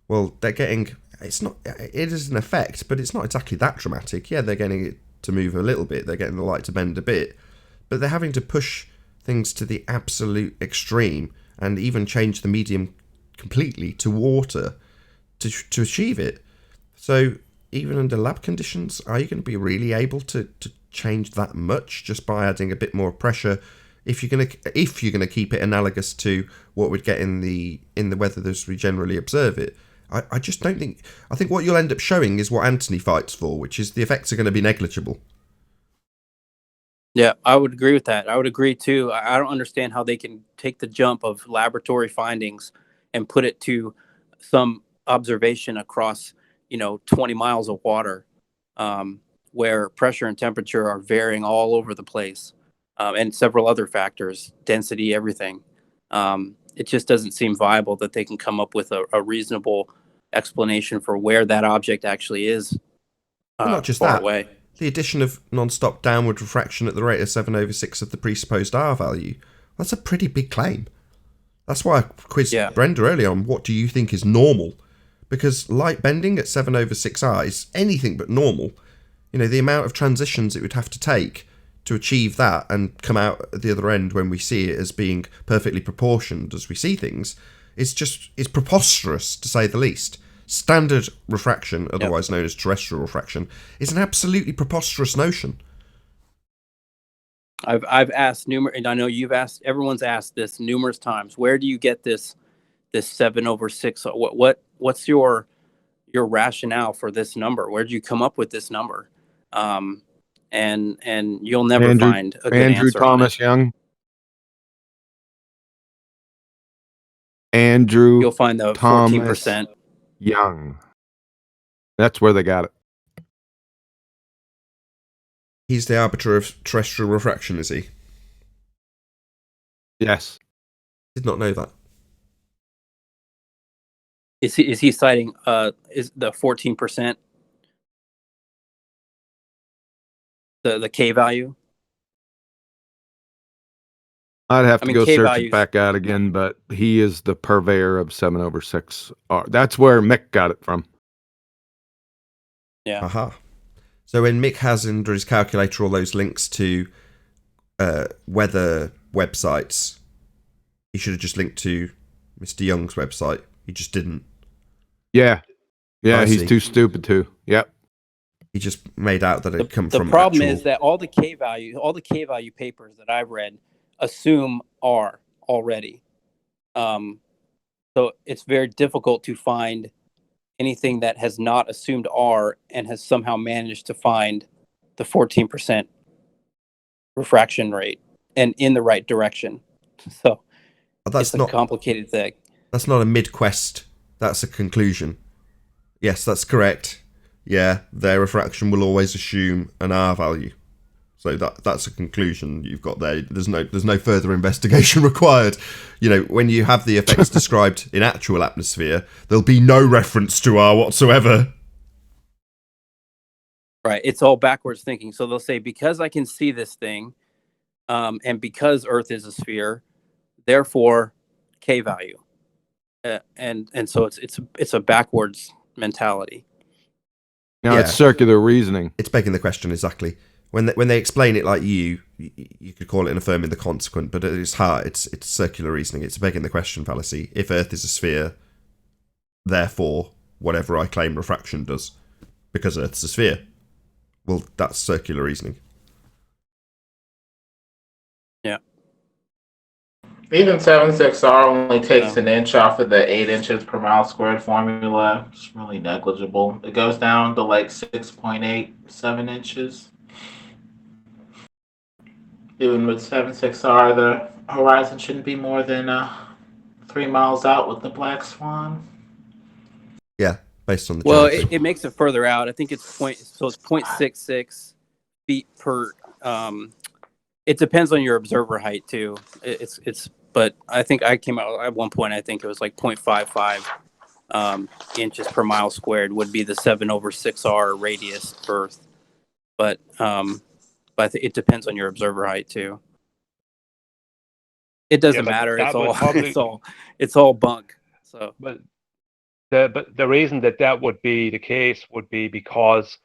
well, they're getting, it is an effect, but it's not exactly that dramatic. Yeah, they're getting it to move a little bit, they're getting the light to bend a bit, but they're having to push things to the absolute extreme and even change the medium completely to water to achieve it. So even under lab conditions, are you going to be really able to change that much just by adding a bit more pressure if you're going to keep it analogous to what we'd get in the weather as we generally observe it? I just don't think. I think what you'll end up showing is what Anthony fights for, which is the effects are going to be negligible. Yeah, I would agree with that. I would agree too. I don't understand how they can take the jump of laboratory findings and put it to some observation across, 20 miles of water, where pressure and temperature are varying all over the place, and several other factors, density, everything. It just doesn't seem viable that they can come up with a reasonable explanation for where that object actually is, Well, not just far that. away. The addition of non-stop downward refraction at the rate of 7/6 of the presupposed R value, that's a pretty big claim. That's why I quizzed Brenda earlier on what do you think is normal? Because light bending at 7/6 R is anything but normal. The amount of transitions it would have to take to achieve that and come out at the other end when we see it as being perfectly proportioned as we see things, it's preposterous to say the least. Standard refraction, otherwise known as terrestrial refraction, is an absolutely preposterous notion. I've asked numerous, and I know you've asked. Everyone's asked this numerous times. Where do you get this 7/6? What's your rationale for this number? Where did you come up with this number? And you'll never find a good Andrew answer Thomas on it. Young. Andrew. You'll find the 14%. Young. That's where they got it. He's the arbiter of terrestrial refraction, is he? Yes. Did not know that. Is he citing is the 14%? The K value? I'd have to go K search values, it back out again, but he is the purveyor of 7/6. That's where Mick got it from. Yeah. Aha. So when Mick has under his calculator all those links to weather websites, he should have just linked to Mr. Young's website. He just didn't. Yeah. Yeah, I he's see. too stupid to. Yep. He just made out that it come from the problem actual... is that all the K value papers that I've read assume R already. So it's very difficult to find anything that has not assumed R and has somehow managed to find the 14% refraction rate and in the right direction. So that's it's a complicated thing. That's not a mid-quest. That's a conclusion. Yes, that's correct. Yeah, their refraction will always assume an R value. So that's a conclusion you've got there. There's no further investigation required. When you have the effects described in actual atmosphere, there'll be no reference to R whatsoever. Right. It's all backwards thinking. So they'll say, because I can see this thing, and because Earth is a sphere, therefore K value. And so it's a backwards mentality. No, it's circular reasoning. It's begging the question, exactly. When they explain it like you could call it an affirming the consequent, but it's hard. It's circular reasoning. It's begging the question fallacy. If Earth is a sphere, therefore whatever I claim refraction does, because Earth's a sphere. Well, that's circular reasoning. Yeah. Even 7/6R only takes an inch off of the 8 inches per mile squared formula. It's really negligible. It goes down to like 6.87 inches. Even with 7/6R, the horizon shouldn't be more than 3 miles out with the black swan. Yeah, based on the Well, geometry. it makes it further out. I think it's 0.66 feet per. It depends on your observer height too. But I think I came out at one point. I think it was like 0.55 inches per mile squared would be the 7/6R radius of Earth. But it depends on your observer height too. It doesn't matter. It's all bunk. So, but the reason that would be the case would be because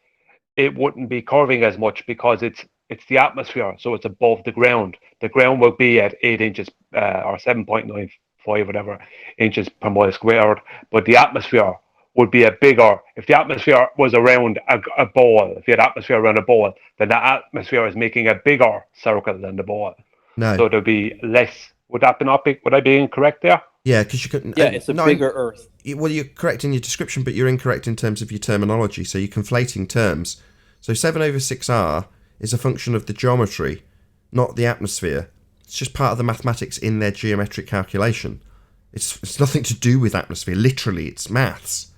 it wouldn't be curving as much because it's the atmosphere, so it's above the ground. The ground will be at 8 inches or 7.95 whatever inches per mile squared, but the atmosphere would be a bigger. If the atmosphere was around a ball, if you had atmosphere around a ball, then the atmosphere is making a bigger circle than the ball. No. So there'd be less. Would that be not big? Would I be incorrect there? Yeah, because you couldn't. Yeah, it's a bigger Earth. Well, you're correct in your description, but you're incorrect in terms of your terminology. So you're conflating terms. So 7/6R is a function of the geometry, not the atmosphere. It's just part of the mathematics in their geometric calculation. It's nothing to do with atmosphere. Literally, it's maths.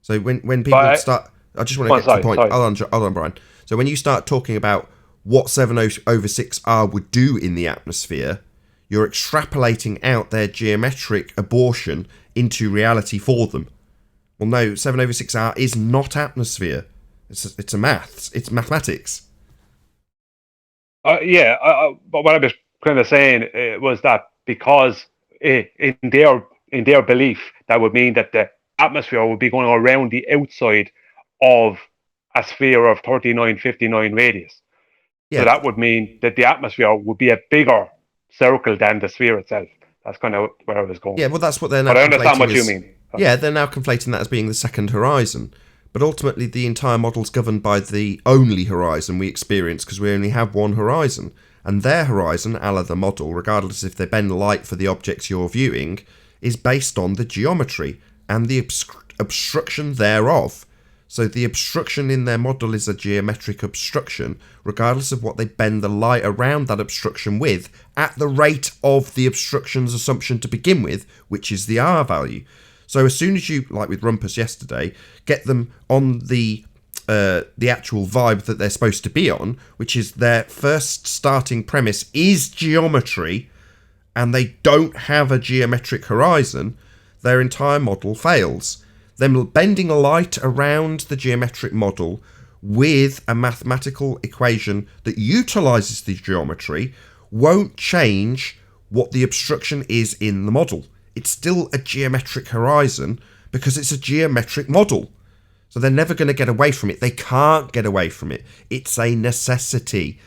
So when people start... I just want to get to the point. Hold on, Brian. So when you start talking about what 7/6R would do in the atmosphere, you're extrapolating out their geometric abortion into reality for them. Well, no, 7/6R is not atmosphere. It's mathematics. But what I was kind of saying was that because in their belief, that would mean that the atmosphere would be going around the outside of a sphere of 3959 radius. Yeah. So that would mean that the atmosphere would be a bigger circle than the sphere itself. That's kind of where I was going. Yeah, well, that's what they're now. But I understand what you mean. Yeah, they're now conflating that as being the second horizon. But ultimately, the entire model's governed by the only horizon we experience because we only have one horizon. And their horizon, a la the model, regardless if they bend light for the objects you're viewing, is based on the geometry and the obstruction thereof. So the obstruction in their model is a geometric obstruction, regardless of what they bend the light around that obstruction with, at the rate of the obstruction's assumption to begin with, which is the R value. So as soon as you, like with Rumpus yesterday, get them on the actual vibe that they're supposed to be on, which is their first starting premise is geometry, and they don't have a geometric horizon, their entire model fails. Them bending a light around the geometric model with a mathematical equation that utilises the geometry won't change what the obstruction is in the model. It's still a geometric horizon because it's a geometric model. So they're never going to get away from it. They can't get away from it. It's a necessity.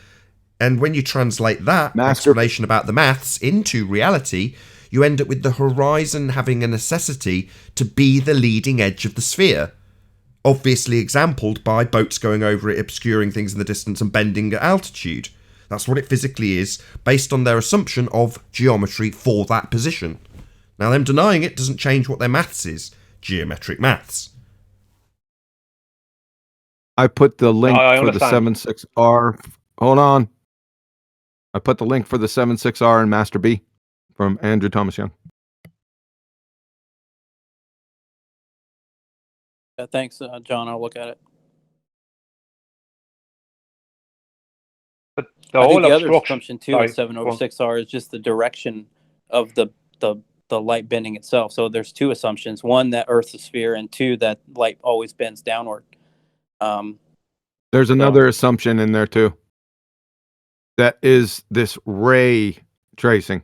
And when you translate that explanation about the maths into reality, you end up with the horizon having a necessity to be the leading edge of the sphere. Obviously exampled by boats going over it, obscuring things in the distance and bending at altitude. That's what it physically is, based on their assumption of geometry for that position. Now, them denying it doesn't change what their maths is. Geometric maths. I put the link for the 7/6R. Hold on. I put the link for the 7/6R in Master B from Andrew Thomas Young. Thanks, John. I'll look at it. But I think the other assumption too in 7/6R is just the direction of the light bending itself. So there's two assumptions: one, that Earth's a sphere, and two, that light always bends downward. There's another assumption in there too. That is this ray tracing.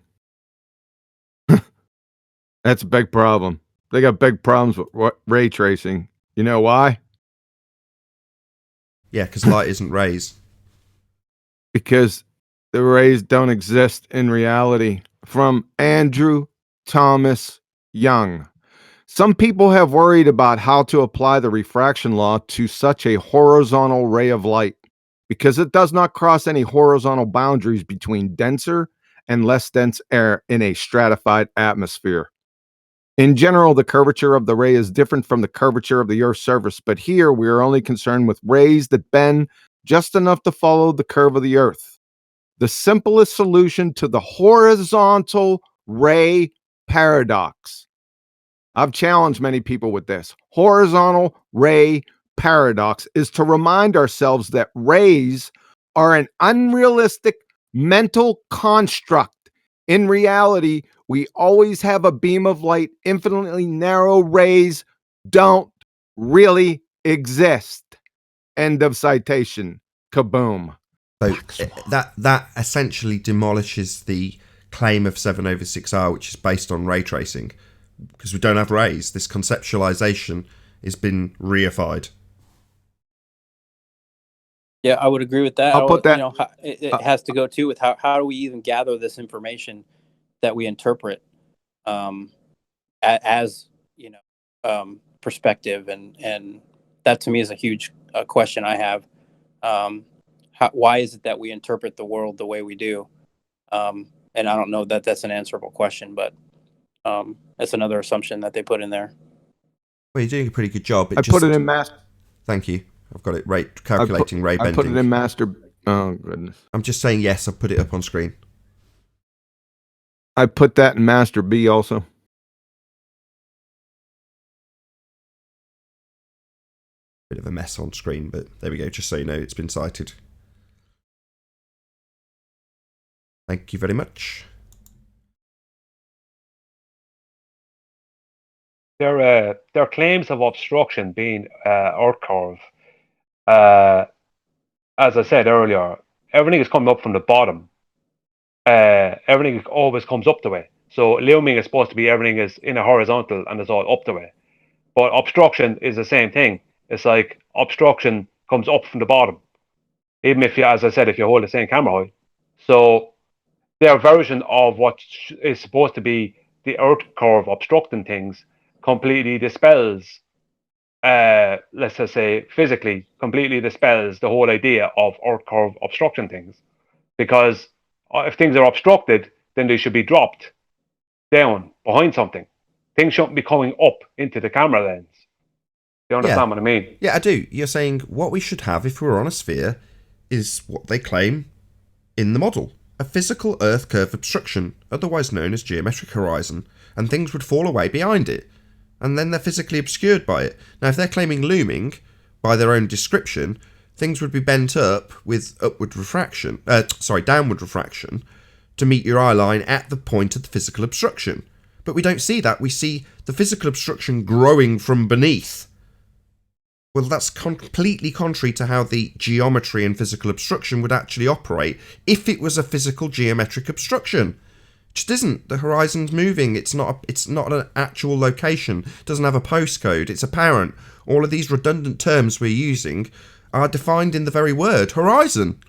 That's a big problem. They got big problems with ray tracing. You know why? Yeah, because light isn't rays. Because the rays don't exist in reality. From Andrew Thomas Young. Some people have worried about how to apply the refraction law to such a horizontal ray of light because it does not cross any horizontal boundaries between denser and less dense air in a stratified atmosphere. In general, the curvature of the ray is different from the curvature of the Earth's surface, but here we are only concerned with rays that bend just enough to follow the curve of the Earth. The simplest solution to the horizontal ray paradox. I've challenged many people with this. Horizontal ray paradox is to remind ourselves that rays are an unrealistic mental construct. In reality, we always have a beam of light. Infinitely narrow rays don't really exist. End of citation. Kaboom. So that essentially demolishes the claim of 7/6R, which is based on ray tracing, because we don't have rays. This conceptualization has been reified. Yeah, I would agree with that. I'll put that. You know, it has to go too with how do we even gather this information that we interpret as perspective, and that to me is a huge question I have. Why is it that we interpret the world the way we do? And I don't know that that's an answerable question, but that's another assumption that they put in there. Well, you're doing a pretty good job. I put it in master. Thank you. I've got it. Calculating ray bending. I put it in master. Oh, goodness. I'm just saying yes, I've put it up on screen. I put that in Master B also. Bit of a mess on screen, but there we go, just so you know it's been cited. Thank you very much. There are claims of obstruction being Earth curve. As I said earlier, everything is coming up from the bottom. Everything always comes up the way. So looming is supposed to be everything is in a horizontal and it's all up the way. But obstruction is the same thing. It's like obstruction comes up from the bottom. Even if you, as I said, if you hold the same camera height. So their version of what is supposed to be the Earth curve obstructing things completely dispels, let's just say physically, completely dispels the whole idea of Earth curve obstructing things. Because if things are obstructed, then they should be dropped down behind something. Things shouldn't be coming up into the camera lens. Do you understand what I mean? Yeah, I do. You're saying what we should have if we were on a sphere is what they claim in the model. A physical Earth curve obstruction, otherwise known as geometric horizon, and things would fall away behind it. And then they're physically obscured by it. Now, if they're claiming looming, by their own description, things would be bent up with downward refraction, to meet your eye line at the point of the physical obstruction. But we don't see that. We see the physical obstruction growing from beneath. Well, that's completely contrary to how the geometry and physical obstruction would actually operate if it was a physical geometric obstruction. It just isn't. The horizon's moving. It's not an actual location. It doesn't have a postcode. It's apparent. All of these redundant terms we're using are defined in the very word horizon.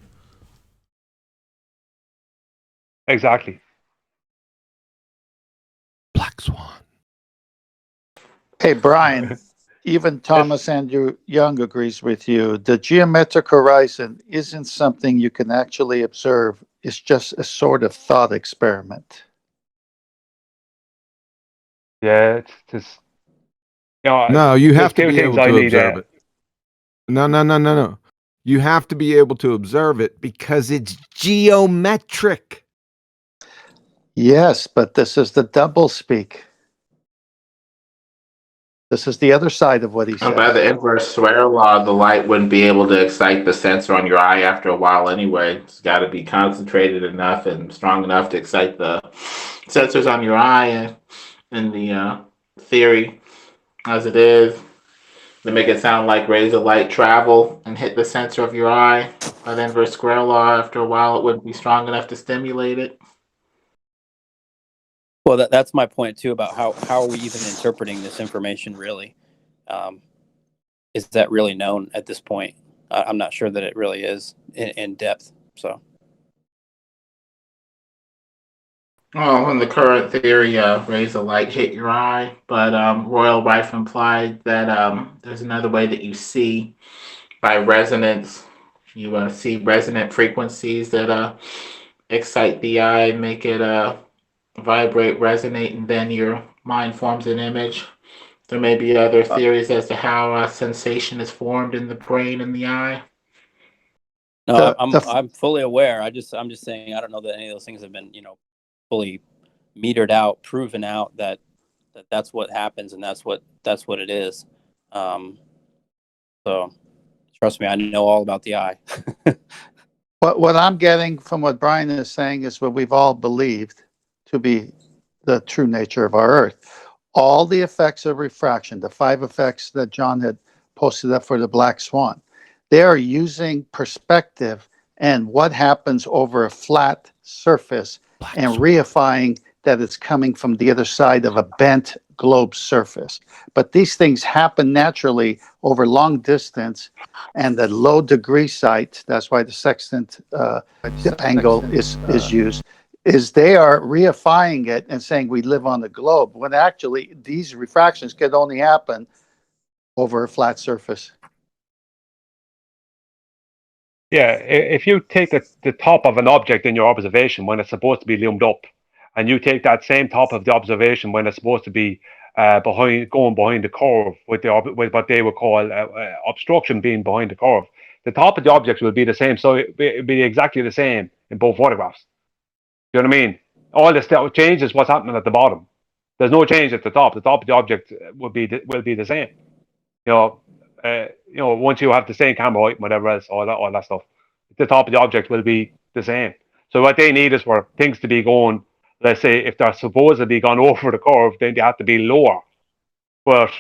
Exactly. Black Swan. Hey, Brian, even Thomas Andrew Young agrees with you. The geometric horizon isn't something you can actually observe. It's just a sort of thought experiment. Yeah, it's just... No, you have to be able to observe it. No. You have to be able to observe it because it's geometric. Yes, but this is the double speak. This is the other side of what he says. By the inverse square law, the light wouldn't be able to excite the sensor on your eye after a while anyway. It's got to be concentrated enough and strong enough to excite the sensors on your eye in the theory as it is. They make it sound like rays of light travel and hit the sensor of your eye. By the inverse square law, after a while, it wouldn't be strong enough to stimulate it. Well, that's my point too about how are we even interpreting this information really? Is that really known at this point? I'm not sure that it really is in depth. So. Well, in the current theory, rays of light hit your eye, but Royal Rife implied that there's another way that you see by resonance. You see resonant frequencies that excite the eye, make it vibrate, resonate, and then your mind forms an image. There may be other theories as to how sensation is formed in the brain and the eye. No, I'm fully aware. I'm just saying I don't know that any of those things have been fully metered out, proven out that that's what happens and that's what it is. So trust me, I know all about the eye. What I'm getting from what Brian is saying is what we've all believed to be the true nature of our Earth. All the effects of refraction, the 5 effects that John had posted up for the Black Swan, they are using perspective and what happens over a flat surface and reifying that it's coming from the other side of a bent globe surface. But these things happen naturally over long distance, and the low degree sight, that's why the sextant angle is used, is they are reifying it and saying we live on the globe, when actually these refractions could only happen over a flat surface. Yeah, if you take the top of an object in your observation when it's supposed to be loomed up, and you take that same top of the observation when it's supposed to be going behind the curve, with what they would call obstruction being behind the curve, the top of the object will be the same. So it'll be exactly the same in both photographs. You know what I mean? All the stuff changes what's happening at the bottom. There's no change at the top. The top of the object will be the same. You know, once you have the same camera height, whatever else, all that stuff, the top of the object will be the same. So what they need is for things to be going. Let's say if they're supposedly gone over the curve, then they have to be lower. But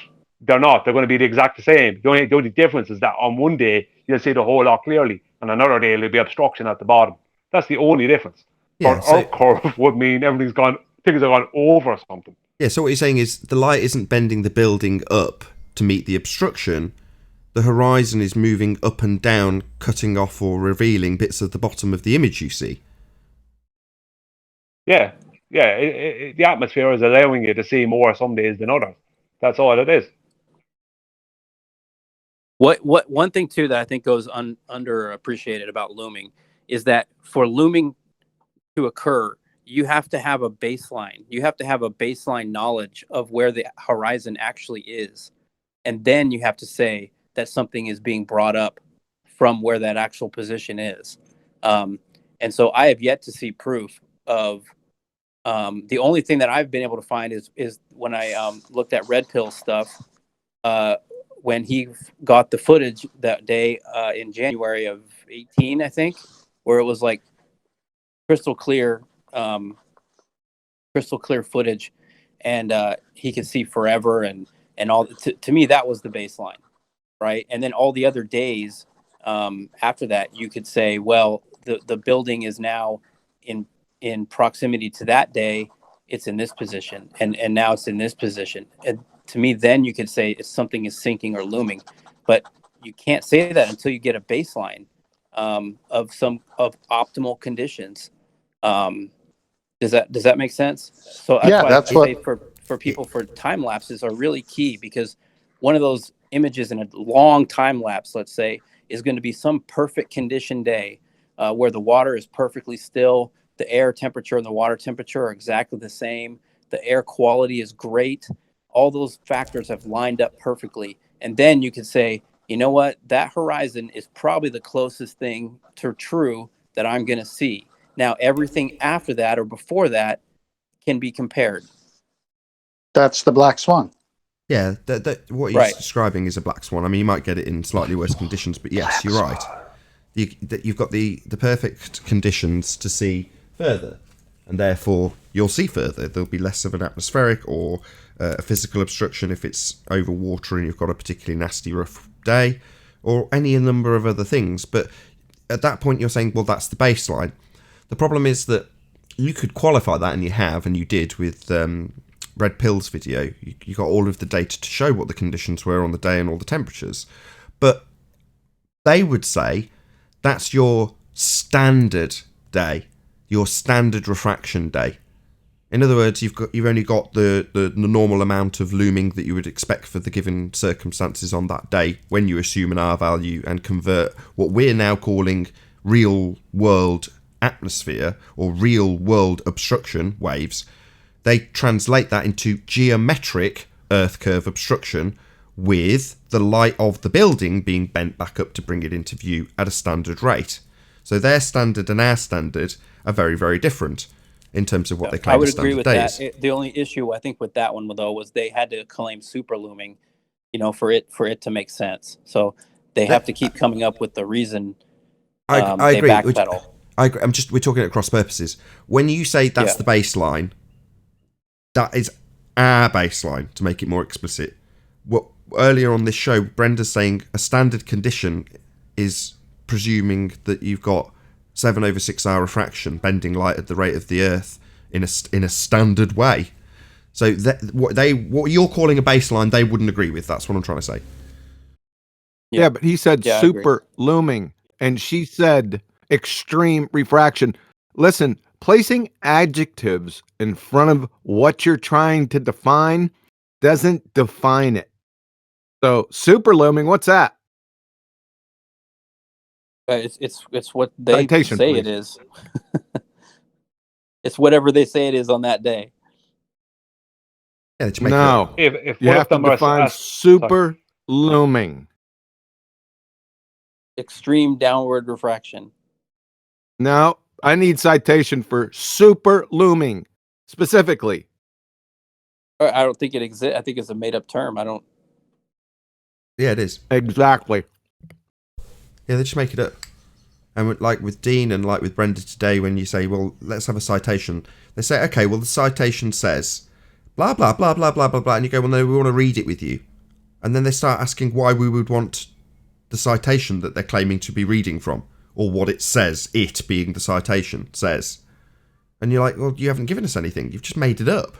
they're not. They're going to be the exact same. The only difference is that on one day you'll see the whole lot clearly, and another day there'll be obstruction at the bottom. That's the only difference. Yeah, For our curve would mean things have gone over something. Yeah, so what you're saying is the light isn't bending the building up to meet the obstruction. The horizon is moving up and down, cutting off or revealing bits of the bottom of the image you see. Yeah. The atmosphere is allowing you to see more some days than others. That's all it is. One thing too that I think goes underappreciated about looming is that for looming to occur, you have to have a baseline. You have to have a baseline knowledge of where the horizon actually is, and then you have to say that something is being brought up from where that actual position is. And so I have yet to see proof of. The only thing that I've been able to find is when I looked at Red Pill stuff. When he got the footage that day in January of 18, I think, where it was like crystal clear footage, and he could see forever and all. To me, that was the baseline, right? And then all the other days after that, you could say, well, the building is now in proximity to that day. It's in this position, and now it's in this position. And to me, then you could say if something is sinking or looming, but you can't say that until you get a baseline of optimal conditions. Does that make sense? So that's why I say for people, for time lapses are really key, because one of those images in a long time lapse, let's say, is going to be some perfect condition day where the water is perfectly still, the air temperature and the water temperature are exactly the same, the air quality is great. All those factors have lined up perfectly. And then you could say, you know what, that horizon is probably the closest thing to true that I'm going to see. Now, everything after that or before that can be compared. That's the black swan. Yeah, what he's describing is a black swan. I mean, you might get it in slightly worse conditions, but yes, you're right. You've got the perfect conditions to see further, and therefore you'll see further. There'll be less of an atmospheric or a physical obstruction if it's over water and you've got a particularly nasty rough day, or any number of other things. But at that point you're saying, well, that's the baseline. The problem is that you could qualify that, and you have, and you did with Red Pill's video. You got all of the data to show what the conditions were on the day and all the temperatures, but they would say that's your standard day, your standard refraction day. In other words, you've only got the normal amount of looming that you would expect for the given circumstances on that day when you assume an R value and convert what we're now calling real world atmosphere or real world obstruction waves. They translate that into geometric Earth curve obstruction with the light of the building being bent back up to bring it into view at a standard rate. So their standard and our standard are very, very different in terms of what they claim. I would the agree with day that. is. The only issue I think with that one though was they had to claim super looming, for it to make sense. So they have to keep coming up with the reason. I agree. They backpedal. We're talking at cross purposes. When you say that's the baseline, that is our baseline, to make it more explicit. What earlier on this show, Brenda's saying a standard condition is presuming that you've got 7/6 hour refraction, bending light at the rate of the Earth in a standard way. So what you're calling a baseline, they wouldn't agree with. That's what I'm trying to say. Yeah, but he said super looming, and she said extreme refraction. Listen, placing adjectives in front of what you're trying to define doesn't define it. So super looming, what's that? It's what they Citation, say please. it is. It's whatever they say it is on that day. Yeah, to make no, if you one have of them to define super looming. extreme downward refraction. No, I need citation for super looming specifically. I don't think it exists. I think it's a made-up term. I don't. Yeah, it is. Exactly. Yeah, they just make it up. And like with Dean and like with Brenda today, when you say, well, let's have a citation, they say, okay, well, the citation says blah, blah, blah, blah, blah, blah, blah. And you go, well, no, we want to read it with you. And then they start asking why we would want the citation that they're claiming to be reading from, or what it says, it being the citation, says. And you're like, well, you haven't given us anything. You've just made it up.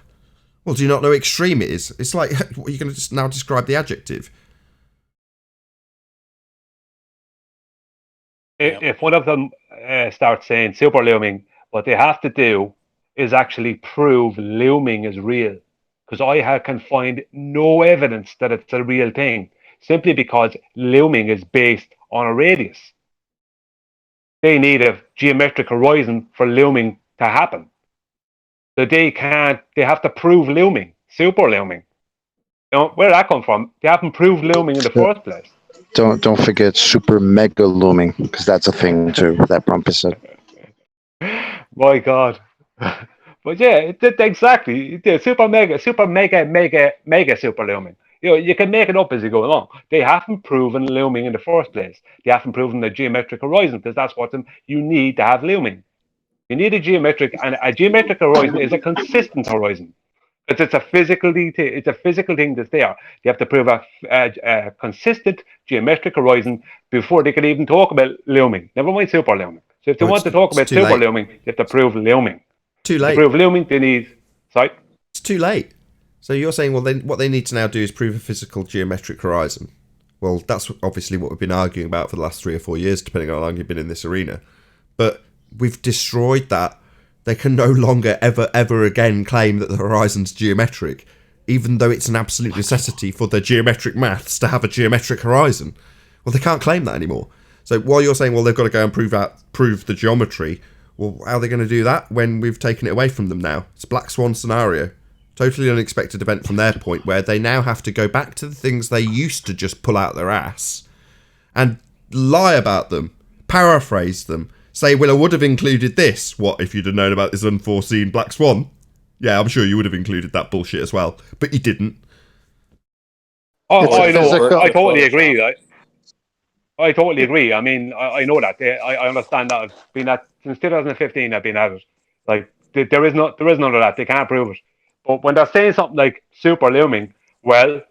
Well, do you not know how extreme it is? It's like, what, are you going to just now describe the adjective? If one of them starts saying super looming, what they have to do is actually prove looming is real. Because can find no evidence that it's a real thing, simply because looming is based on a radius. They need a geometric horizon for looming to happen. So they have to prove looming, super looming. You know, where that come from? They haven't proved looming in the first place. Don't forget super mega looming, because that's a thing too that Brumpus said. My God. But yeah, exactly. The super mega super looming. You know, you can make it up as you go along. They haven't proven looming in the first place. They haven't proven the geometric horizon, because that's what you need to have looming. You need a geometric horizon is a consistent horizon. It's a physical thing. It's a physical thing that's there. You have to prove a consistent geometric horizon before they can even talk about looming. Never mind super looming. So if they want to talk about super looming, they have to prove looming. Too late. To prove looming, they need. Sorry. It's too late. So you're saying, well, then what they need to now do is prove a physical geometric horizon. Well, that's obviously what we've been arguing about for the last 3 or 4 years, depending on how long you've been in this arena. But we've destroyed that. They can no longer ever again claim that the horizon's geometric, even though it's an absolute necessity for the geometric maths to have a geometric horizon. Well, they can't claim that anymore. So while you're saying, well, they've got to go and prove the geometry, well, how are they going to do that when we've taken it away from them now? It's a black swan scenario. Totally unexpected event from their point, where they now have to go back to the things they used to just pull out their ass and lie about them, paraphrase them, say, well, I would have included this. What, if you'd have known about this unforeseen black swan? Yeah, I'm sure you would have included that bullshit as well, but you didn't. Oh, I know. I totally agree. I totally agree. I mean, I know that. I understand that. I've been at since 2015. I've been at it. Like there is none of that. They can't prove it. But when they're saying something like super looming, well,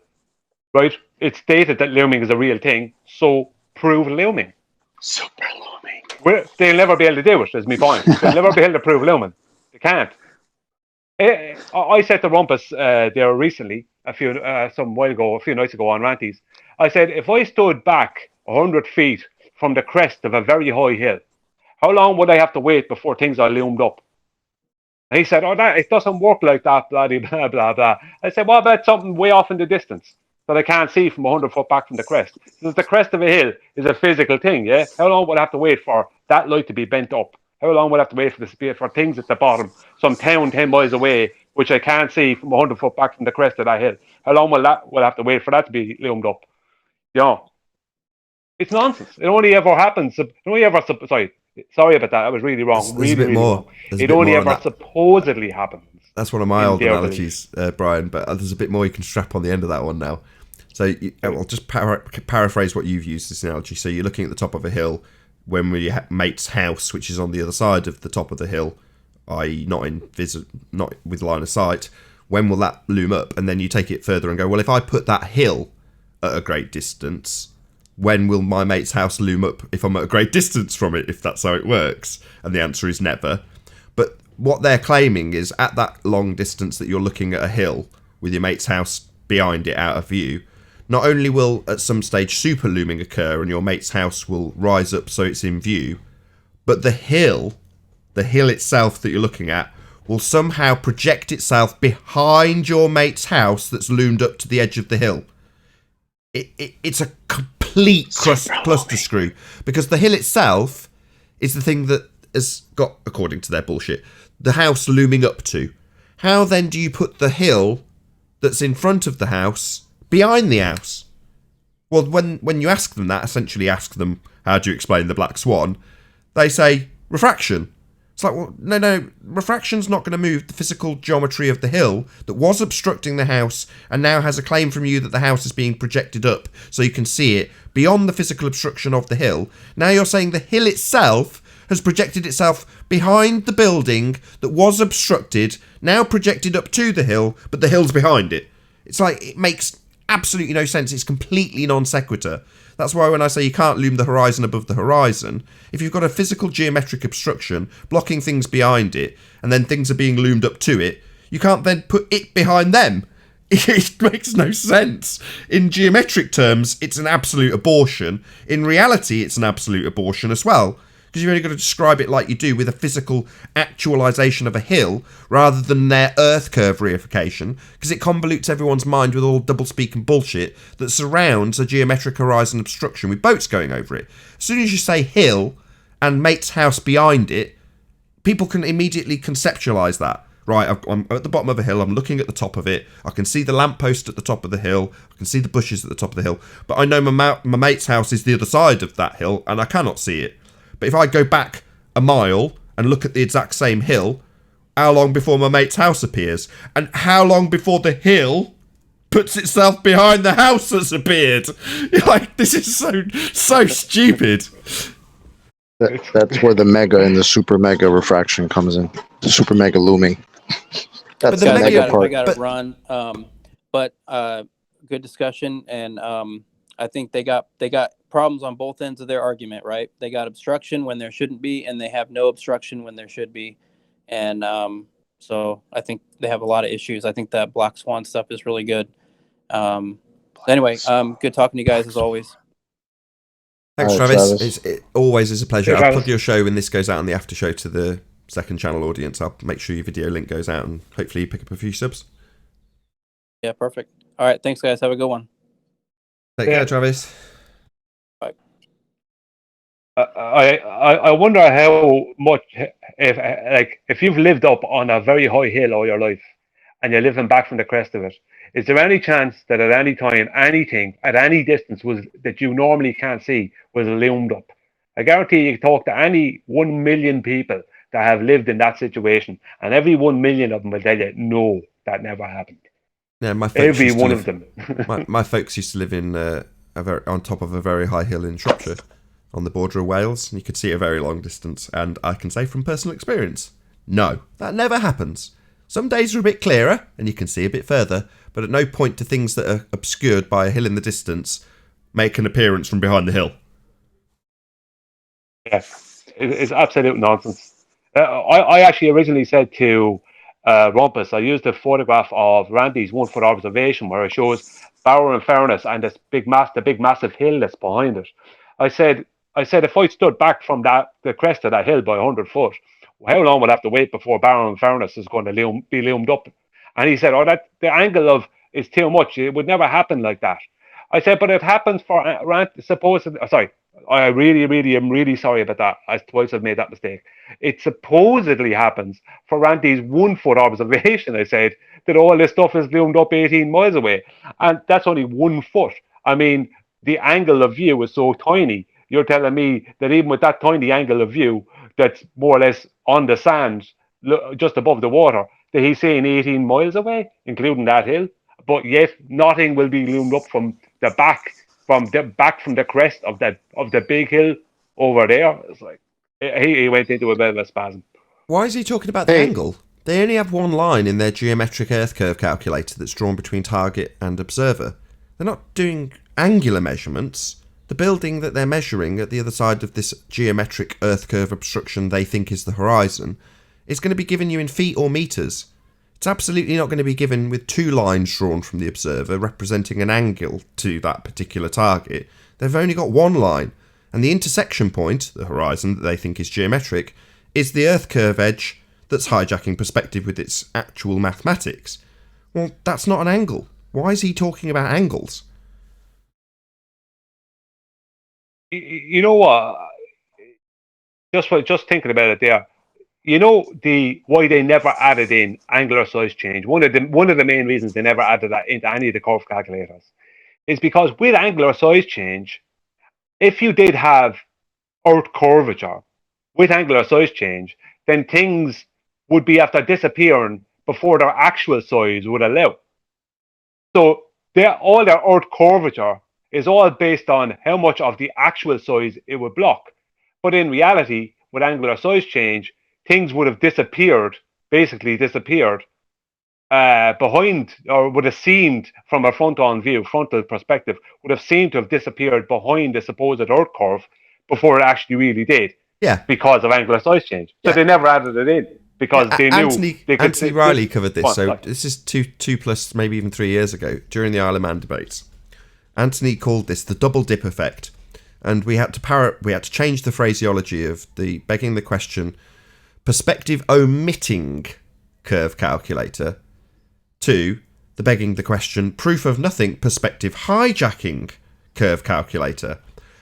right, it's stated that looming is a real thing. So prove looming. Super looming. They'll never be able to do it. Is my point. They'll never be able to prove looming. They can't. I said to Rumpus there recently, a few nights ago on Ranties. I said, if I stood back 100 feet from the crest of a very high hill, how long would I have to wait before things are loomed up? And he said, it doesn't work like that, blah, blah, blah, blah. I said, what about something way off in the distance that I can't see from 100 foot back from the crest? Since the crest of a hill is a physical thing, yeah? How long would I have to wait for that light to be bent up? How long would I have to wait for things at the bottom, some town 10 miles away, which I can't see from 100 foot back from the crest of that hill? How long will I have to wait for that to be loomed up? You know, it's nonsense. It only ever happens. Sorry about that. I was really wrong. There's a bit more. It only ever supposedly happens. That's one of my old analogies, Brian, but there's a bit more you can strap on the end of that one now. So I'll just paraphrase what you've used this analogy. So you're looking at the top of a hill when your mate's house, which is on the other side of the top of the hill, i.e. not with line of sight. When will that loom up? And then you take it further and go, well, if I put that hill at a great distance, when will my mate's house loom up if I'm at a great distance from it, if that's how it works? And the answer is never. But what they're claiming is at that long distance that you're looking at a hill with your mate's house behind it out of view, not only will at some stage super looming occur and your mate's house will rise up so it's in view, but the hill itself that you're looking at will somehow project itself behind your mate's house that's loomed up to the edge of the hill. It's a complete cluster screw, because the hill itself is the thing that has got, according to their bullshit, the house looming up to. How then do you put the hill that's in front of the house behind the house? Well, when you ask them that, essentially ask them, how do you explain the black swan? They say, refraction. It's like, well, no, refraction's not going to move the physical geometry of the hill that was obstructing the house and now has a claim from you that the house is being projected up so you can see it beyond the physical obstruction of the hill. Now you're saying the hill itself has projected itself behind the building that was obstructed, now projected up to the hill, but the hill's behind it. It's like, it makes absolutely no sense. It's completely non sequitur. That's why when I say you can't loom the horizon above the horizon, if you've got a physical geometric obstruction blocking things behind it, and then things are being loomed up to it, you can't then put it behind them. It makes no sense. In geometric terms, it's an absolute abortion. In reality, it's an absolute abortion as well. Because you've only got to describe it like you do with a physical actualisation of a hill rather than their earth curve reification, because it convolutes everyone's mind with all doublespeak and bullshit that surrounds a geometric horizon obstruction with boats going over it. As soon as you say hill and mate's house behind it, people can immediately conceptualise that. Right, I'm at the bottom of a hill, I'm looking at the top of it, I can see the lamppost at the top of the hill, I can see the bushes at the top of the hill, but I know my mate's house is the other side of that hill and I cannot see it. But if I go back a mile and look at the exact same hill, how long before my mate's house appears? And how long before the hill puts itself behind the house that's appeared? Like, this is so stupid. That's where the mega and the super mega refraction comes in. The super mega looming. That's the mega part. I got to run. But good discussion, and I think they got problems on both ends of their argument, right? They got obstruction when there shouldn't be, and they have no obstruction when there should be. And so I think they have a lot of issues. I think that black swan stuff is really good. Anyway, good talking to you guys as always. Thanks, Travis. It always is a pleasure. I'll plug your show when this goes out on the after show to the second channel audience. I'll make sure your video link goes out and hopefully you pick up a few subs. Yeah, perfect. All right, thanks, guys. Have a good one. Take care, Travis. Bye. I wonder how much if you've lived up on a very high hill all your life and you're living back from the crest of it, is there any chance that at any time anything at any distance was that you normally can't see was loomed up? I guarantee you talk to any 1 million people that have lived in that situation, and every 1 million of them will tell you, no, that never happened. Yeah, my folks every used to one live, of them. my folks used to live in on top of a very high hill in Shropshire, on the border of Wales, and you could see it a very long distance. And I can say from personal experience, no, that never happens. Some days are a bit clearer, and you can see a bit further, but at no point do things that are obscured by a hill in the distance make an appearance from behind the hill. Yes, it's absolute nonsense. I actually originally said to Rumpus, I used a photograph of Randy's 1 foot observation where it shows Barrow and Furness and this the big massive hill that's behind it. I said if I stood back from the crest of that hill by 100 foot, how long would I have to wait before Barrow and Furness is going to be loomed up? And he said, the angle of is too much. It would never happen like that. I said, but it happens for sorry. I really am really sorry about that. I twice have made that mistake. It supposedly happens for Randy's 1 foot observation. I said that all this stuff is loomed up 18 miles away, and that's only 1 foot. I mean, the angle of view is so tiny. You're telling me that even with that tiny angle of view, that's more or less on the sand, just above the water, that he's saying 18 miles away, including that hill. But yet nothing will be loomed up from the back. From the crest of the big hill over there. It's like he went into a bit of a spasm. Why is he talking about the angle? They only have one line in their geometric earth curve calculator that's drawn between target and observer. They're not doing angular measurements. The building that they're measuring at the other side of this geometric earth curve obstruction they think is the horizon is going to be given you in feet or meters. It's absolutely not going to be given with 2 lines drawn from the observer representing an angle to that particular target. They've only got 1 line, and the intersection point, the horizon that they think is geometric, is the earth curve edge that's hijacking perspective with its actual mathematics. Well, that's not an angle. Why is he talking about angles? You know what? Just thinking about it there. You know why they never added in angular size change. One of the main reasons they never added that into any of the curve calculators is because with angular size change, if you did have Earth curvature with angular size change, then things would be after disappearing before their actual size would allow. So all their Earth curvature is all based on how much of the actual size it would block. But in reality, with angular size change, things would have basically disappeared behind, or would have seemed from a frontal perspective, would have seemed to have disappeared behind the supposed Earth curve before it actually really did. Yeah. Because of angular size change. So they never added it in because they knew Anthony Riley covered this. So this is two plus, maybe even 3 years ago during the Isle of Man debates. Anthony called this the double dip effect, and we had to change the phraseology of the begging the question perspective omitting curve calculator to the begging the question proof of nothing perspective hijacking curve calculator,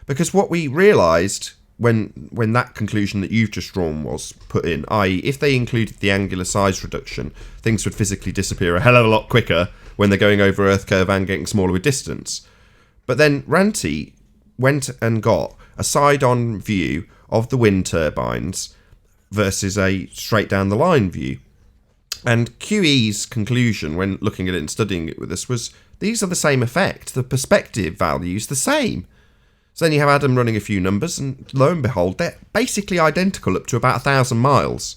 because what we realised when that conclusion that you've just drawn was put in, i.e. if they included the angular size reduction, things would physically disappear a hell of a lot quicker when they're going over Earth curve and getting smaller with distance. But then Ranty went and got a side-on view of the wind turbines versus a straight down the line view. And QE's conclusion when looking at it and studying it with us was these are the same effect. The perspective value's the same. So then you have Adam running a few numbers, and lo and behold, they're basically identical up to about 1,000 miles.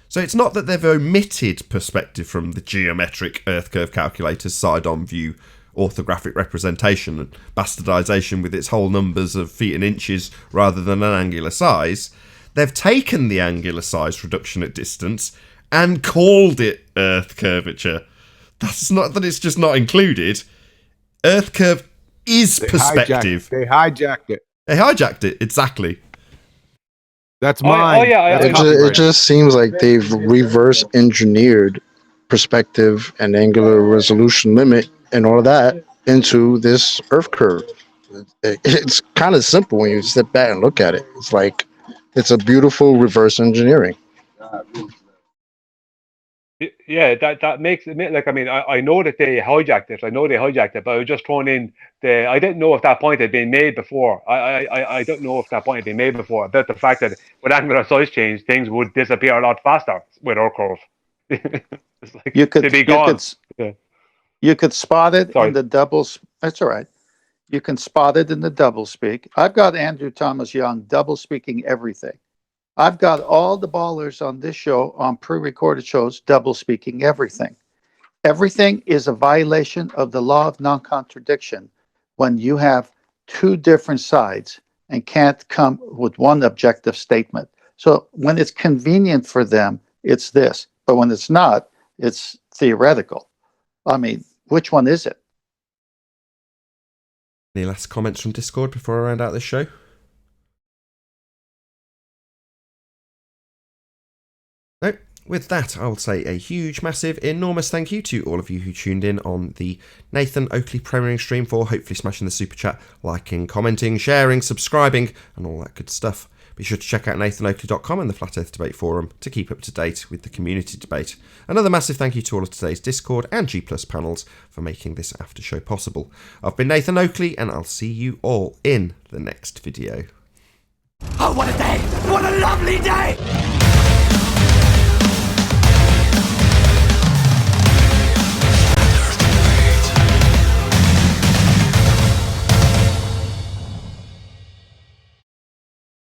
So it's not that they've omitted perspective from the geometric Earth curve calculator's side-on view orthographic representation and bastardization with its whole numbers of feet and inches rather than an angular size. They've taken the angular size reduction at distance and called it Earth curvature. That's not that it's just not included. Earth curve is perspective. They hijacked it. They hijacked it, exactly. That's mine. It just seems like they've reverse engineered perspective and angular resolution limit and all of that into this Earth curve. It's kind of simple when you sit back and look at it. It's like it's a beautiful reverse engineering. Yeah, that makes it like, I mean, I know that they hijacked it. But I was just throwing in I didn't know if that point had been made before. I don't know if that point had been made before about the fact that with angular size change, things would disappear a lot faster with our curve. It's like You could spot it Sorry. in the doubles. That's all right. You can spot it in the double speak. I've got Andrew Thomas Young double speaking everything. I've got all the ballers on this show, on pre-recorded shows, double speaking everything. Everything is a violation of the law of non-contradiction when you have two different sides and can't come with one objective statement. So when it's convenient for them, it's this. But when it's not, it's theoretical. I mean, which one is it? Any last comments from Discord before I round out this show? No. With that, I will say a huge, massive, enormous thank you to all of you who tuned in on the Nathan Oakley premiering stream for hopefully smashing the super chat, liking, commenting, sharing, subscribing, and all that good stuff. Be sure to check out nathanoakley.com and the Flat Earth Debate Forum to keep up to date with the community debate. Another massive thank you to all of today's Discord and G Plus panels for making this after show possible. I've been Nathan Oakley, and I'll see you all in the next video. Oh, what a day! What a lovely day!